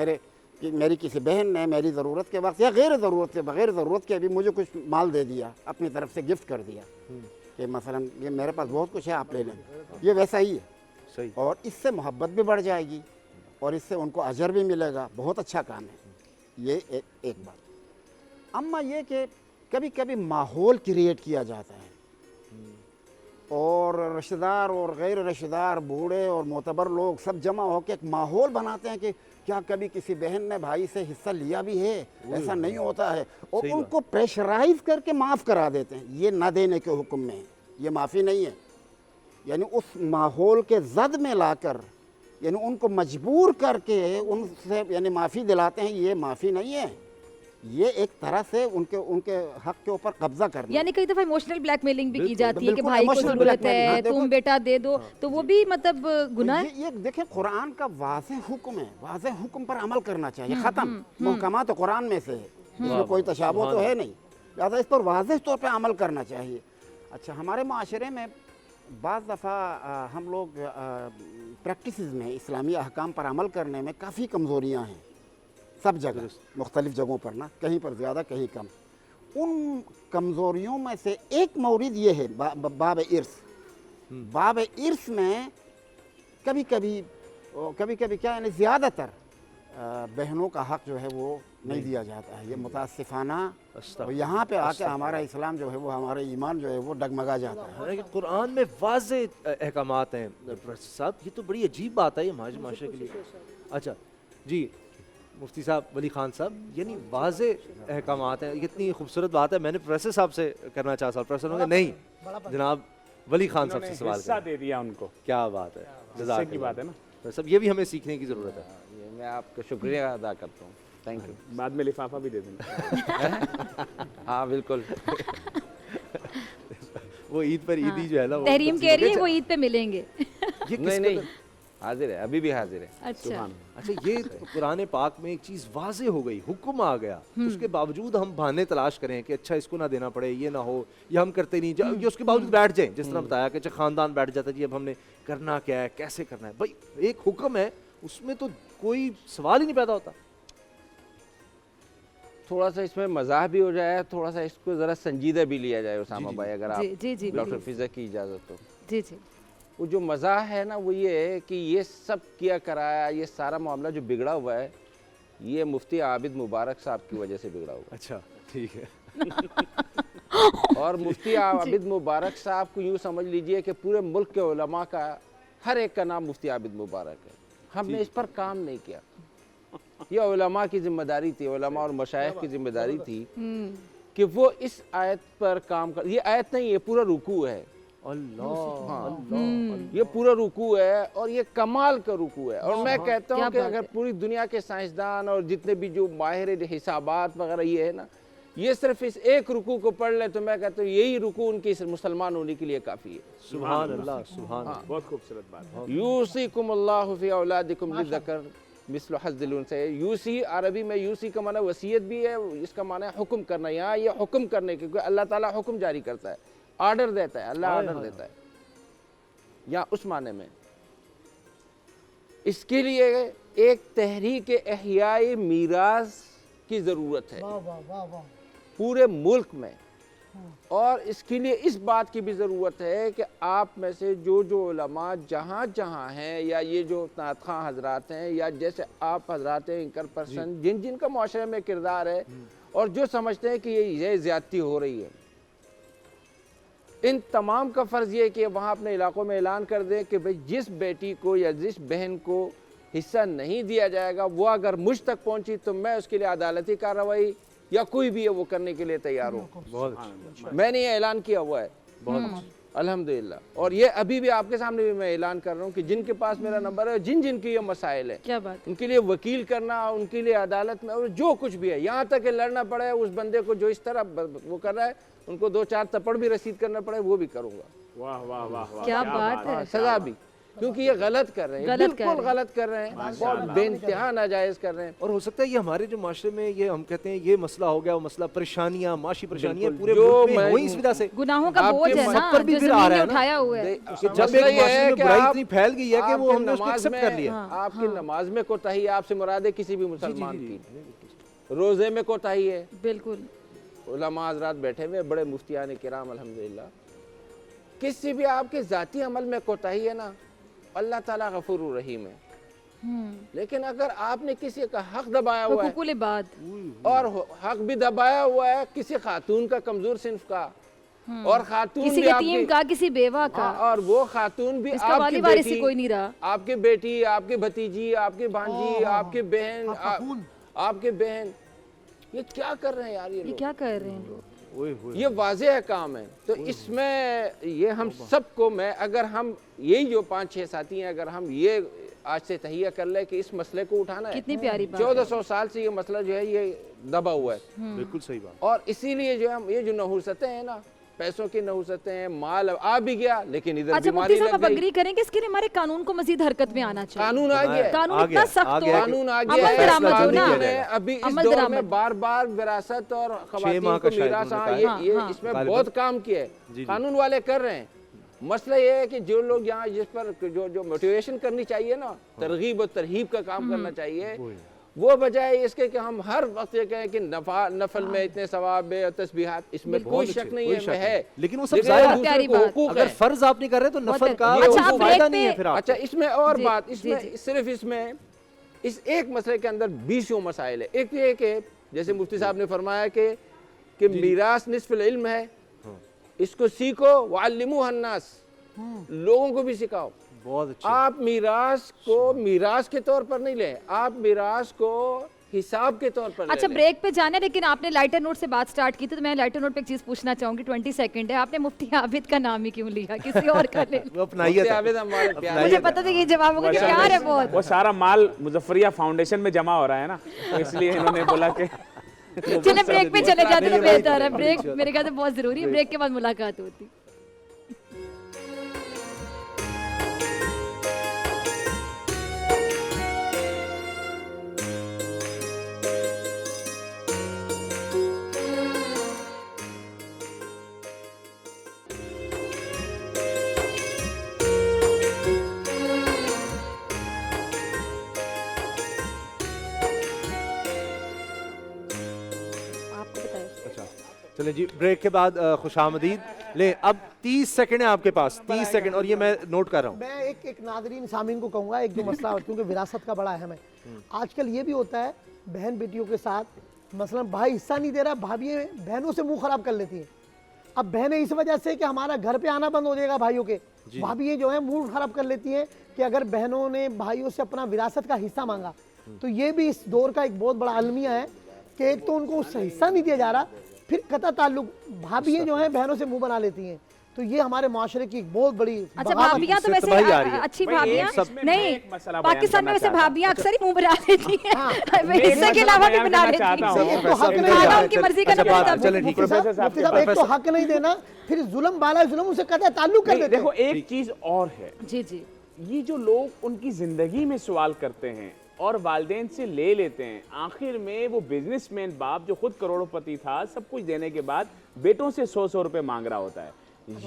[SPEAKER 19] मेरी किसी बहन ने मेरी ज़रूरत के वक्त या गैर ज़रूरत के बग़ैर ज़रूरत के भी मुझे कुछ माल दे दिया, अपनी तरफ से गिफ्ट कर दिया कि मसलन ये मेरे पास बहुत कुछ है, आप ले लें। ये वैसा ही है,
[SPEAKER 7] सही।
[SPEAKER 19] और इससे मोहब्बत भी बढ़ जाएगी और इससे उनको अजर भी मिलेगा। बहुत अच्छा काम है ये। एक बात। अम्मा ये कि कभी कभी माहौल क्रिएट किया जाता है, और रिश्तेदार और गैर रिश्तेदार, बूढ़े और मोतबर लोग सब जमा होकर एक माहौल बनाते हैं कि क्या कभी किसी बहन ने भाई से हिस्सा लिया भी है? ऐसा नहीं होता है, और उनको प्रेशराइज करके माफ़ करा देते हैं। ये ना देने के हुक्म में है, ये माफ़ी नहीं है। यानी उस माहौल के जद में लाकर, यानी उनको मजबूर करके उनसे यानी माफ़ी दिलाते हैं, ये माफ़ी नहीं है, ये एक तरह से उनके हक के ऊपर कब्जा करना।
[SPEAKER 14] यानी कई दफ़ा इमोशनल ब्लैकमेलिंग भी की जाती है कि
[SPEAKER 19] बिल्कुल
[SPEAKER 14] भाई को
[SPEAKER 19] emotional
[SPEAKER 14] ज़रूरत
[SPEAKER 19] blackmailing, हाँ,
[SPEAKER 14] है,
[SPEAKER 19] देखो।
[SPEAKER 14] तुम बेटा दे दो, तो वो भी मतलब गुनाह है।
[SPEAKER 19] ये देखें, कुरान का वाज़ेह हुक्म है, वाज़ेह हुक्म पर अमल करना चाहिए। ख़त्म। मुहकमात तो कुरान में से है, इसमें कोई तशाबुह तो है नहीं, लिहाजा इस पर वाज़ेह तौर पर अमल करना चाहिए। अच्छा, हमारे माशरे में बाज़ दफ़ा हम लोग प्रैक्टिस में इस्लामी अहकाम पर अमल करने में काफ़ी कमज़ोरियाँ हैं, सब जगह, मुख्तलिफ़ जगहों पर ना, कहीं पर ज़्यादा कहीं कम। उन कमज़ोरियों में से एक मौरिद ये है बाब इर्स। बाब इर्स में कभी कभी क्या यानी ज़्यादातर बहनों का हक जो है वो नहीं दिया जाता है। ये मुतासिफाना, और यहाँ पे आके हमारा इस्लाम जो है वो, हमारा ईमान जो है वो डगमगा जाता है।
[SPEAKER 7] हालांकि कुरान में वाज़े अहकामात हैं साहब, ये तो बड़ी अजीब बात है ये हमारे माशरे के लिए। अच्छा जी, मुफ्ती साहब, वली खान साहब, यानी वाज़े अहकामात हैं, कितनी खूबसूरत बात है। मैंने प्रोफेसर साहब से करना चाहा सवाल, प्रोफेसर होंगे नहीं, जनाब वली खान साहब से सवाल
[SPEAKER 15] हिस्सा दे दिया उनको।
[SPEAKER 7] क्या बात है,
[SPEAKER 15] हिस्से की बात है ना
[SPEAKER 7] सब, ये भी हमें सीखने की ज़रूरत है।
[SPEAKER 16] मैं आपका शुक्रिया अदा करता हूँ, थैंक यू।
[SPEAKER 15] बाद में लिफाफा भी दे देना।
[SPEAKER 16] हाँ बिल्कुल।
[SPEAKER 7] वो ईद पर ईदी जो है ना,
[SPEAKER 14] तहरीम कह रही है वो ईद पे मिलेंगे।
[SPEAKER 16] नहीं हाजिर है, अभी भी हाजिर है।
[SPEAKER 14] अच्छा
[SPEAKER 7] ये कुरान पाक में एक चीज़ वाज़े हो गई, हुक्म आ गया, उसके बावजूद हम बहाने तलाश करें कि अच्छा इसको ना देना पड़े, ये ना हो, ये हम करते नहीं, ये उसके बावजूद बैठ जाए, जिस तरह बताया कि अच्छा ख़ानदान बैठ जाता है जी, अब हमने करना क्या है, कैसे करना है। भाई एक हुक्म है, उसमें तो कोई सवाल ही नहीं पैदा होता।
[SPEAKER 16] थोड़ा सा इसमें मजाक भी हो जाए, थोड़ा सा इसको ज़रा संजीदा भी लिया जाए उसामा भाई, अगर आप डॉक्टर फिज़ा की इजाज़त हो।
[SPEAKER 14] जी जी।
[SPEAKER 16] वो जो मज़ा है ना, वो ये है कि ये सब किया कराया, ये सारा मामला जो बिगड़ा हुआ है, ये मुफ्ती आबिद मुबारक साहब की वजह से बिगड़ा हुआ।
[SPEAKER 7] अच्छा ठीक है।
[SPEAKER 16] और मुफ्ती आबिद मुबारक साहब को यूँ समझ लीजिए कि पूरे मुल्क के उलमा का हर एक का नाम मुफ्ती आबिद मुबारक है। हमने इस पर काम नहीं किया, ये उलमा की जिम्मेदारी थी, उलमा और मशाइख की जिम्मेदारी थी कि वो इस आयत पर काम कर। ये आयत नहीं, ये पूरा रुकू है।
[SPEAKER 7] अल्लाह,
[SPEAKER 16] हाँ, ये पूरा रुकू है और ये कमाल का रुकू है। और मैं कहता हूँ कि अगर पूरी दुनिया के साइंसदान और जितने भी जो माहिर हिसाबात वगैरह ये है ना, ये सिर्फ इस एक रुकू को पढ़ ले तो मैं कहता हूँ यही रुकू उनकी मुसलमान होने के लिए काफ़ी है।
[SPEAKER 7] सुभान अल्लाह, सुभान अल्लाह,
[SPEAKER 15] बहुत खूबसूरत बात।
[SPEAKER 16] यूसीकुमुल्लाहु फी औलादिकुम लिज़कर
[SPEAKER 15] मिस्ल हज़्ज़िल उन्सयैन। यूसी अरबी में यूसी का माना वसीयत भी है, इसका माना है हुक्म करना। यहाँ ये हुक्म करने के, क्योंकि अल्लाह ताला हुक्म जारी करता है, ऑर्डर देता है, अल्लाह ऑर्डर देता है, या उस माने में। इसके लिए एक तहरीक एहयाए मीरास की ज़रूरत है पूरे मुल्क में, और इसके लिए इस बात की भी ज़रूरत है कि आप में से जो जो उलमा जहाँ जहाँ हैं, या ये जो नात ख़ां हजरात हैं, या जैसे आप हजरात हैं, एंकर पर्सन, जिन जिनका माशरे में किरदार है और जो समझते हैं कि ये ज़्यादती हो रही है, इन तमाम का फ़र्ज़ ये कि वहाँ अपने इलाकों में ऐलान कर दें कि भाई जिस बेटी को या जिस बहन को हिस्सा नहीं दिया जाएगा, वो अगर मुझ तक पहुँची तो मैं उसके लिए अदालती कार्रवाई या कोई भी है वो करने के लिए तैयार हूँ।
[SPEAKER 7] बहुत अच्छा,
[SPEAKER 15] मैंने ये ऐलान किया हुआ है, बहुत अच्छा, अल्हम्दुलिल्लाह। और ये अभी भी आपके सामने भी मैं ऐलान कर रहा हूँ कि जिनके पास मेरा नंबर है, जिन जिन की ये मसाइल है,
[SPEAKER 14] क्या बात,
[SPEAKER 15] उनके लिए वकील करना, उनके लिए अदालत में, और जो कुछ भी है, यहाँ तक कि लड़ना पड़े उस बंदे को जो इस तरह वो कर रहा है, उनको 2-4 थप्पड़ भी रसीद करना पड़े, वो भी करूँगा।
[SPEAKER 14] वाह वाह वाह, क्या बात है,
[SPEAKER 15] सजा भी, क्योंकि ये गलत कर रहे हैं, बिल्कुल गलत कर रहे हैं, बहुत बेइंतहा नाजायज कर रहे हैं।
[SPEAKER 7] और हो सकता है ये हमारे जो माशरे में ये हम कहते हैं ये मसला हो गया, वो मसला परेशानियां, माशी परेशानियां पूरे मुल्क में हुई इस वजह से,
[SPEAKER 14] गुनाहों का बोझ है ना
[SPEAKER 7] पर भी
[SPEAKER 14] जो
[SPEAKER 7] फिर आ रहा है
[SPEAKER 14] उठाया हुआ है।
[SPEAKER 7] जब एक माशरे में बुराई इतनी फैल गई है कि वो हमने उसको एक्सेप्ट कर लिया।
[SPEAKER 15] आपकी नमाज में कोताही आपसे मुराद है किसी भी मुसलमान की, रोजे में कोताही है,
[SPEAKER 14] बिल्कुल।
[SPEAKER 15] उलमा हज़रात बैठे हुए बड़े मुफ्तियान किराम अल्हम्दुलिल्लाह, किसी भी आपके ज़ाती अमल में कोताही है ना, अल्लाह ताला गफूरुर रहीम है। लेकिन अगर आपने किसी का हक दबाया हुआ है
[SPEAKER 14] बात,
[SPEAKER 15] और हक भी दबाया हुआ है किसी खातून का, कमजोर सिंफ का, और खातून
[SPEAKER 14] किसी
[SPEAKER 15] भी
[SPEAKER 14] यतीम का, किसी बेवा का,
[SPEAKER 15] और वो खातून भी आपकी बेटी,
[SPEAKER 14] कोई नहीं रहा,
[SPEAKER 15] आपकी बेटी, आपकी भतीजी, आपकी भांजी, आपकी बहन, आपके बहन, ये क्या कर रहे हैं यार, ये
[SPEAKER 14] क्या कर रहे हैं लोग,
[SPEAKER 15] ये वाज़ेह है काम है। तो इसमें ये हम सबको, मैं अगर हम यही जो 5-6 साथी हैं, अगर हम ये आज से तहिया कर ले कि इस मसले को उठाना है,
[SPEAKER 14] कितनी प्यारी बात,
[SPEAKER 15] 1400 साल से ये मसला जो है ये दबा हुआ है,
[SPEAKER 7] बिल्कुल सही बात।
[SPEAKER 15] और इसीलिए जो हम ये जो नहुसतें हैं ना, पैसों की नहुसतें हैं, माल आ भी गया लेकिन इधर
[SPEAKER 14] अच्छा
[SPEAKER 15] बीमारी
[SPEAKER 14] मुफ्ती साहब
[SPEAKER 15] लग
[SPEAKER 14] आप
[SPEAKER 15] गई।
[SPEAKER 14] एग्री करेंगे इसके लिए हमारे कानून को मजीद हरकत में आना चाहिए।
[SPEAKER 15] कानून आ गया,
[SPEAKER 14] कानून इतना सख्त हो,
[SPEAKER 15] कानून आ गया
[SPEAKER 14] अमल दरामद हो ना,
[SPEAKER 15] अभी इस दौर में बार-बार विरासत और खवातीन को मीरास, ये इसमें बहुत काम किया है, कानून वाले कर रहे हैं। मसला ये है कि जो लोग यहाँ जिस पर जो मोटिवेशन करनी चाहिए ना, तरगीब और तरहीब का काम करना चाहिए, वो बजाय इसके कि हम हर वक्त ये कहें कि नफल में इतने सवाब है और तस्बीहात, इसमें कोई शक नहीं है,
[SPEAKER 7] लेकिन वो सब अगर फर्ज आप नहीं कर रहे तो नफल का फायदा नहीं है फिर।
[SPEAKER 15] अच्छा इसमें और बात, इसमें सिर्फ इसमें इस एक मसले के अंदर 20 मसाइल है। एक ये कि जैसे मुफ्ती साहब ने फरमाया कि मीरास निस्फुल इल्म है, इसको सीखो, वअल्लिमू अन्नास, लोगों को भी सिखाओ।
[SPEAKER 7] बहुत अच्छा।
[SPEAKER 15] आप मीरास को मीरास के तौर पर नहीं लें, आप मीरास को हिसाब के तौर पर
[SPEAKER 14] अच्छा ब्रेक पे जाना है, लेकिन आपने लाइटर नोट से बात स्टार्ट की थी तो मैं लाइटर नोट पे एक चीज पूछना चाहूंगी, 20 सेकंड है, आपने मुफ्ती आबिद का नाम ही क्यों लिया, किसी और का ले मुझे पता था ये जवाब होगा, प्यार है बहुत।
[SPEAKER 15] वो सारा माल मुजफ्फरिया फाउंडेशन में जमा हो रहा है ना, तो इसलिए इन्होंने बोला कि
[SPEAKER 14] चले ब्रेक पे चले जाते तो बेहतर है, ब्रेक मेरे ख्याल से बहुत जरूरी है, ब्रेक के बाद मुलाकात होती।
[SPEAKER 7] चले जी ब्रेक के बाद खुशामदीद ले। अब 30 सेकंड है आपके पास, 30 सेकंड, और ये मैं नोट कर रहा हूँ।
[SPEAKER 8] मैं एक नाज़रीन सामीन को कहूँगा एक दो मसला, क्योंकि विरासत का बड़ा अहम है। आजकल ये भी होता है बहन बेटियों के साथ, मसलन भाई हिस्सा नहीं दे रहा, भाभी बहनों से मुंह खराब कर लेती हैं। अब बहनें इस वजह से कि हमारा घर पे आना बंद हो जाएगा भाइयों के, भाभी जो है मूड खराब कर लेती हैं कि अगर बहनों ने भाइयों से अपना विरासत का हिस्सा मांगा, तो ये भी इस दौर का एक बहुत बड़ा अलमिया है कि एक तो उनको उससे हिस्सा नहीं दिया जा रहा, फिर कता ताल्लुक भाभी जो है बहनों से मुंह बना लेती हैं। तो ये हमारे माशरे की एक बहुत बड़ी
[SPEAKER 14] अच्छा भाभियां तो वैसे अच्छी भाभियां नहीं, पाकिस्तान में वैसे भाभियां अक्सर ही मुंह बना लेती हैं, हिस्से के अलावा भी बना लेती हैं, उनकी मर्जी का
[SPEAKER 8] एक तो हक नहीं देना, फिर जुल्म बाला जुल्म उनसे कता ताल्लुक कर देते।
[SPEAKER 15] देखो एक चीज और है,
[SPEAKER 14] जी जी,
[SPEAKER 15] ये जो लोग उनकी जिंदगी में सवाल करते हैं और वालदेन से ले लेते हैं। आखिर में वो बिजनेसमैन बाप जो खुद करोड़पति था, सब कुछ देने के बाद बेटों से 100-100 रुपए मांग रहा होता है।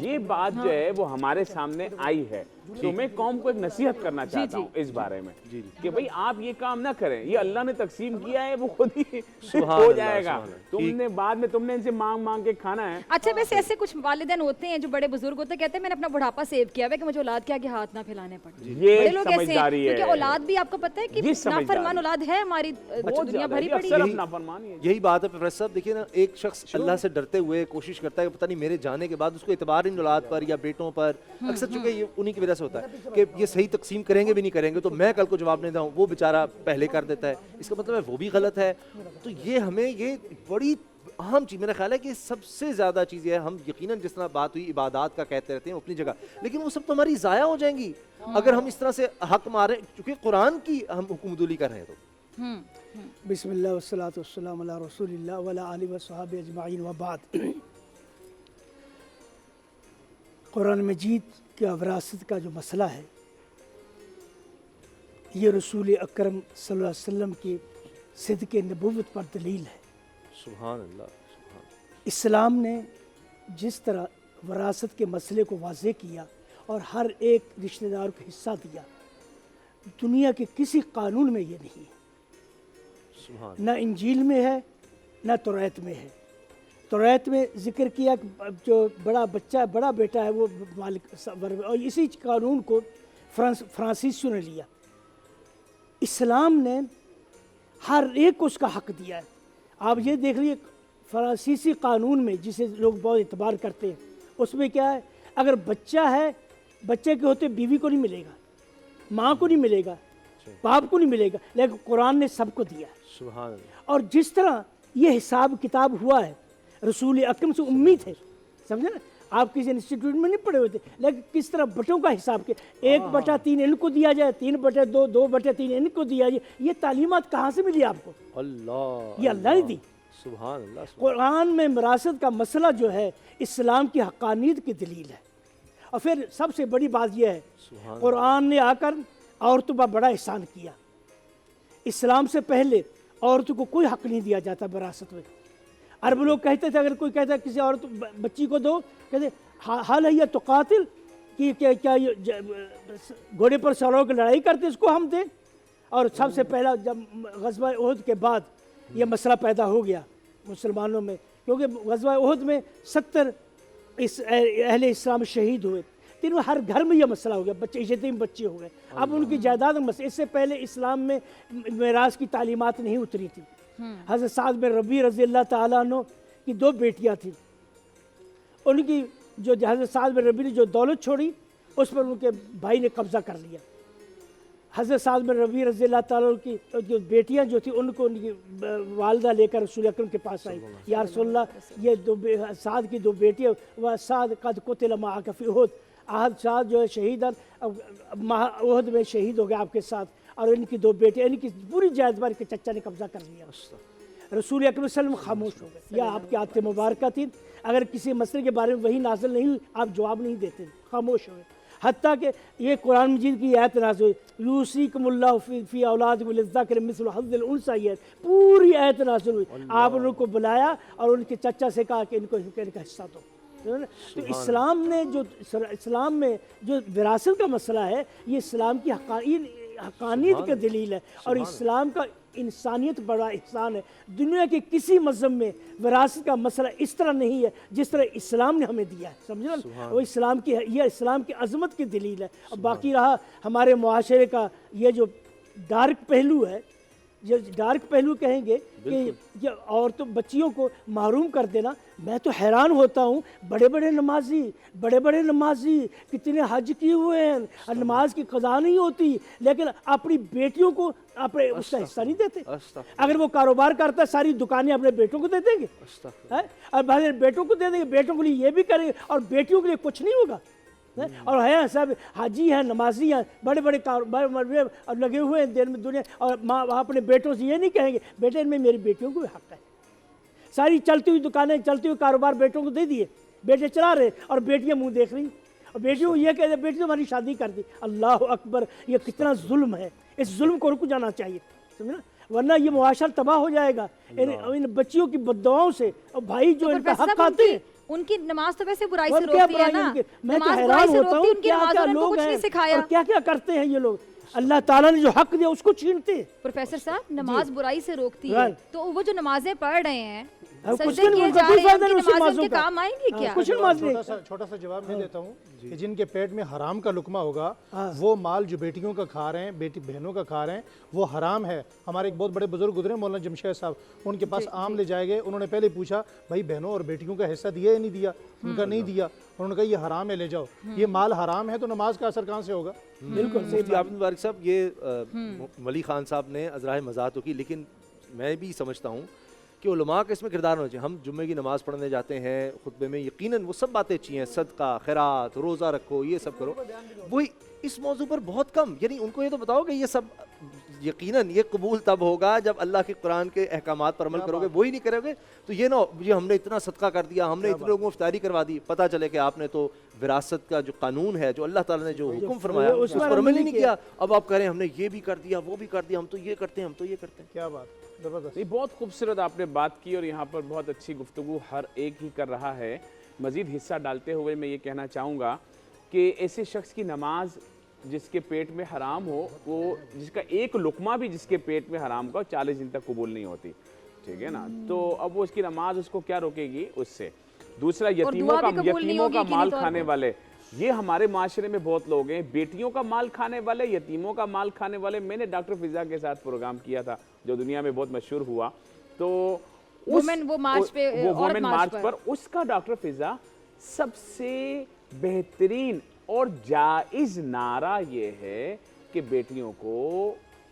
[SPEAKER 15] ये बात जो है वो हमारे सामने आई है। तो मैं कौम को एक नसीहत करना चाहता हूँ इस बारे में कि भाई आप ये काम ना करें, ये अल्लाह ने तकसीम किया है, वो खुद ही हो जाएगा। तुमने बाद में तुमने इनसे मांग मांग के खाना है।
[SPEAKER 14] अच्छा, वैसे ऐसे कुछ वालिदैन होते हैं जो बड़े बुजुर्ग होते हैं, कहते हैं मैंने अपना बुढ़ापा सेव किया है कि मुझे औलाद के आगे हाथ ना फैलाने पड़े।
[SPEAKER 15] ये
[SPEAKER 14] बड़े लोग ऐसे हैं,
[SPEAKER 15] समझदारी है,
[SPEAKER 14] क्योंकि औलाद भी आपको पता है कि नाफरमान औलाद है हमारी, दुनिया भरी पड़ी है।
[SPEAKER 7] यही बात है प्रोफेसर साहब। देखिए ना, एक शख्स अल्लाह से डरते हुए कोशिश करता है, पता नहीं मेरे जाने के बाद उसको इतबार इन औलाद पर या बेटों पर, अक्सर चूंकि ये उन्हीं की वजह से होता है कि ये सही तकसीम करेंगे भी नहीं करेंगे तो मैं कल को जवाब नहीं दूँ, वो बेचारा पहले कर देता है, इसका मतलब है वो भी गलत है। तो ये हमें ये बड़ी अहम चीज़, मेरा ख्याल है कि सबसे ज़्यादा चीज़ है, हम यकीनन जिस तरह बात हुई इबादत का कहते रहते हैं अपनी जगह, लेकिन वो सब तो हमारी ज़ाया हो जाएंगी अगर हम इस तरह से हक मारे, क्योंकि कुरान की हम हुकुमदुली कर रहे हैं। तो
[SPEAKER 8] बिस्मिल्लाह वस्सलातु वस्सलामु अला रसूलिल्लाह व अला आलिहि व सहाबिहि अजमाइन व बाद। कुरान मजीद का विरासत का जो मसला है, ये रसूल अकरम सल्लल्लाहु अलैहि वसल्लम की सिद्क़ नबुव्वत पर दलील है।
[SPEAKER 7] सुभान अल्लाह, सुभान।
[SPEAKER 8] इस्लाम ने जिस तरह विरासत के मसले को वाज़ेह किया और हर एक रिश्तेदार को हिस्सा दिया, दुनिया के किसी कानून में ये नहीं है। न इंजील में है, न तौरात में है। तौरात में जिक्र किया कि जो बड़ा बच्चा बड़ा बेटा है वो मालिक, और इसी कानून को फ्रांसीसियों ने लिया। इस्लाम ने हर एक को उसका हक दिया है। आप ये देख लीजिए फ्रांसीसी कानून में, जिसे लोग बहुत इतबार करते हैं, उसमें क्या है, अगर बच्चा है, बच्चे के होते बीवी को नहीं मिलेगा, माँ को नहीं मिलेगा, बाप को नहीं मिलेगा, लेकिन कुरान ने सबको दिया है।
[SPEAKER 7] सुभान अल्लाह।
[SPEAKER 8] और जिस तरह ये हिसाब किताब हुआ है, रसूल अकरम से उम्मीद है, समझे ना, आप किसी इंस्टीट्यूट में नहीं पढ़े हुए थे, लेकिन किस तरह बटों का हिसाब के 1/3 इनको दिया जाए, 3/2, 2/3 इनको दिया जाए, ये तालीमात कहाँ से मिली आपको?
[SPEAKER 7] अल्लाह,
[SPEAKER 8] ये अल्लाह ने दी।
[SPEAKER 7] सुभान अल्लाह।
[SPEAKER 8] कुरान में विरासत का मसला जो है इस्लाम की हक़ानियत की दलील है। और फिर सबसे बड़ी बात यह है, कुरान ने आकर औरतों पर बड़ा एहसान किया। इस्लाम से पहले औरतों को कोई हक नहीं दिया जाता विरासत में। अरब लोग कहते थे, अगर कोई कहता है किसी औरत बच्ची को दो, कहते हाल है या तो कातिल कि क्या घोड़े पर सवारों की लड़ाई करते इसको हम दें। और सबसे पहला जब ग़ज़वा उहद के बाद ये मसला पैदा हो गया मुसलमानों में, क्योंकि ग़ज़वा उहद में 70 अहले इस्लाम शहीद हुए, तीनों हर घर में यह मसला हो गया, बच्चे यतीम बच्चे हो गए। अब उनकी जायदाद में मसला, इससे पहले इस्लाम में मिरास की तालीमात नहीं उतरी थी। हज़रत साद बिन रबी रज़ी अल्लाह ताला अन्हु की 2 बेटियां थी, उनकी जो हज़रत साद बिन रबी ने जो दौलत छोड़ी उस पर उनके भाई ने कब्ज़ा कर लिया। हज़रत साद बिन रबी रज़ी अल्लाह ताला की जो बेटियां जो थी उनको उनकी वालदा लेकर रसूल अकरम के पास आई, या रसूलल्लाह, ये साद की 2 बेटियां, वह साद कद कुतिल मअक फी उहद, आहद साद जो है शहीद उहद में शहीद हो गया आपके साथ, और इनकी 2 बेटियां, इनकी पूरी जायदाद के चचा ने कब्जा कर लिया। रसूल अकरम सल्लल्लाहु अलैहि वसल्लम खामोश हो गए, या आपकी आयत मुबारक थी, अगर किसी मसले के बारे में वही नाज़िल नहीं हुई आप जवाब नहीं देते, खामोश हो गए। हत्ता कि ये कुरान मजीद की आयत नाज़िल हुई, यूसीकुमुल्लाहु फी औलादिकुम लिज़्ज़करि मिस्लु हज़्ज़िल उन्सयैन, पूरी आयत नाज़िल हुई। आप उनको बुलाया और उनके चचा से कहा कि इनको इनका हिस्सा दो। तो इस्लाम ने जो इस्लाम में जो विरासत का मसला है, ये इस्लाम की हक़ानियत का दलील है, और इस्लाम का इंसानियत बड़ा एहसान है। दुनिया के किसी मज़हब में विरासत का मसला इस तरह नहीं है जिस तरह इस्लाम ने हमें दिया है, समझे ना। वो इस्लाम की, ये इस्लाम की अज़मत की दलील है। और बाकी रहा हमारे मुआशरे का ये जो डार्क पहलू है, जो डार्क पहलू कहेंगे कि ये औरतों बच्चियों को महरूम कर देना, मैं तो हैरान होता हूँ। बड़े बड़े नमाजी कितने हज किए हुए हैं, और नमाज की कज़ा नहीं होती, लेकिन अपनी बेटियों को अपने उसका हिस्सा नहीं देते। अगर वो कारोबार करता है सारी दुकानें अपने बेटों को दे देंगे, और भाई बेटों को दे देंगे, बेटों के लिए ये भी करेंगे, और बेटियों के लिए कुछ नहीं होगा। और है सब हाजी हैं, नमाजी हैं, बड़े बड़े कारोबार लगे हुए हैं देर में दुनिया, और माँ अपने बेटों से ये नहीं कहेंगे बेटे इनमें मेरी बेटियों को भी हक है। सारी चलती हुई दुकानें, चलती हुई कारोबार बेटों को दे दिए, बेटे चला रहे और बेटियां मुंह देख रही।
[SPEAKER 20] और बेटियों को ये कहते बेटी तुम्हारी शादी कर दी, अल्लाह अकबर, ये कितना जुल्म है, इस जुल्म को रुक जाना चाहिए, समझे ना, वरना ये मुआशरा तबाह हो जाएगा इन बच्चियों की बददुआओं से। और भाई जो इनका हक खाते हैं,
[SPEAKER 14] उनकी नमाज तो वैसे बुराई से
[SPEAKER 20] और क्या
[SPEAKER 14] रोकती है
[SPEAKER 20] बुराई
[SPEAKER 14] ना,
[SPEAKER 20] उनके, मैं तो
[SPEAKER 14] नमाज
[SPEAKER 20] हैरान
[SPEAKER 14] बुराई से
[SPEAKER 20] होता
[SPEAKER 14] रोकती,
[SPEAKER 20] हूँ
[SPEAKER 14] उनकी
[SPEAKER 20] क्या
[SPEAKER 14] नमाजों
[SPEAKER 20] क्या
[SPEAKER 14] ने उनको
[SPEAKER 20] लोग
[SPEAKER 14] कुछ नहीं
[SPEAKER 20] हैं
[SPEAKER 14] सिखाया।
[SPEAKER 20] और क्या क्या करते हैं ये लोग। अल्लाह ताला ने जो हक दिया उसको छीनते हैं।
[SPEAKER 14] प्रोफेसर साहब, नमाज बुराई से रोकती है, तो वो जो नमाजें पढ़ रहे हैं,
[SPEAKER 20] कुछ
[SPEAKER 14] सजदे किए जा रहे हैं, उनकी नमाजें
[SPEAKER 20] नमाजों
[SPEAKER 14] उनके
[SPEAKER 20] का
[SPEAKER 14] काम आएंगी क्या?
[SPEAKER 18] छोटा सा जवाब मैं देता हूँ कि जिनके पेट में हराम का लुकमा होगा वो माल जो बेटियों का खा रहे हैं, बेटी बहनों का खा रहे हैं, वो हराम है। हमारे एक बहुत बड़े बुजुर्ग गुजरे मौलाना जमशेद साहब, उनके पास आम ले जाए गए, उन्होंने पहले पूछा भाई बहनों और बेटियों का हिस्सा दिया या नहीं दिया, उनका नहीं दिया, उन्होंने कहा ये हराम है ले जाओ। ये माल हराम है तो नमाज का असर कहाँ से होगा।
[SPEAKER 20] बिल्कुल
[SPEAKER 7] मुफ्ती आबिद मुबारक साहब, ये मलिक खान साहब ने अजराह मज़ाह तो की, लेकिन मैं भी समझता हूँ कि उलमा का इसमें किरदार होना चाहिए। हम जुम्मे की नमाज़ पढ़ने जाते हैं, खुतबे में यकीनन वो सब बातें अच्छी हैं, सदका खैरात रोज़ा रखो, ये सब करो, वही इस मौजू पर बहुत कम। यानी उनको ये तो बताओ कि ये सब यकीनन ये कबूल तब होगा जब अल्लाह के कुरान के अहकामात पर अमल करोगे, वही नहीं करोगे तो ये ना ये हमने इतना सदका कर दिया, हमने इतने लोगों को इफ्तारी करवा दी, पता चले कि आपने तो विरासत का जो कानून है, जो अल्लाह ताला ने जो हुक्म फरमाया उस पर अमल ही नहीं किया। अब आप करें हमने ये भी कर दिया, वो भी कर दिया, हम तो ये करते हैं, हम तो ये करते हैं।
[SPEAKER 18] क्या बात, जबरदस्त।
[SPEAKER 15] ये बहुत खूबसूरत आपने बात की और यहाँ पर बहुत अच्छी गुफ्तगू हर एक ही कर रहा है। मज़ीद हिस्सा डालते हुए मैं ये कहना चाहूँगा कि ऐसे शख्स की नमाज जिसके पेट में हराम हो, वो जिसका एक लुकमा भी जिसके पेट में हराम का 40 दिन तक कबूल नहीं होती, ठीक है ना। तो अब वो उसकी नमाज उसको क्या रोकेगी उससे। दूसरा, यतीमों का माल खाने वाले, ये हमारे माशरे में बहुत लोग हैं, बेटियों का माल खाने वाले, यतीमों का माल खाने वाले। मैंने डॉक्टर फिजा के साथ प्रोग्राम किया था जो दुनिया में बहुत मशहूर हुआ, तो
[SPEAKER 14] वुमेन मार्च
[SPEAKER 15] पर उसका डॉक्टर फिजा सबसे बेहतरीन और जायज नारा ये है कि बेटियों को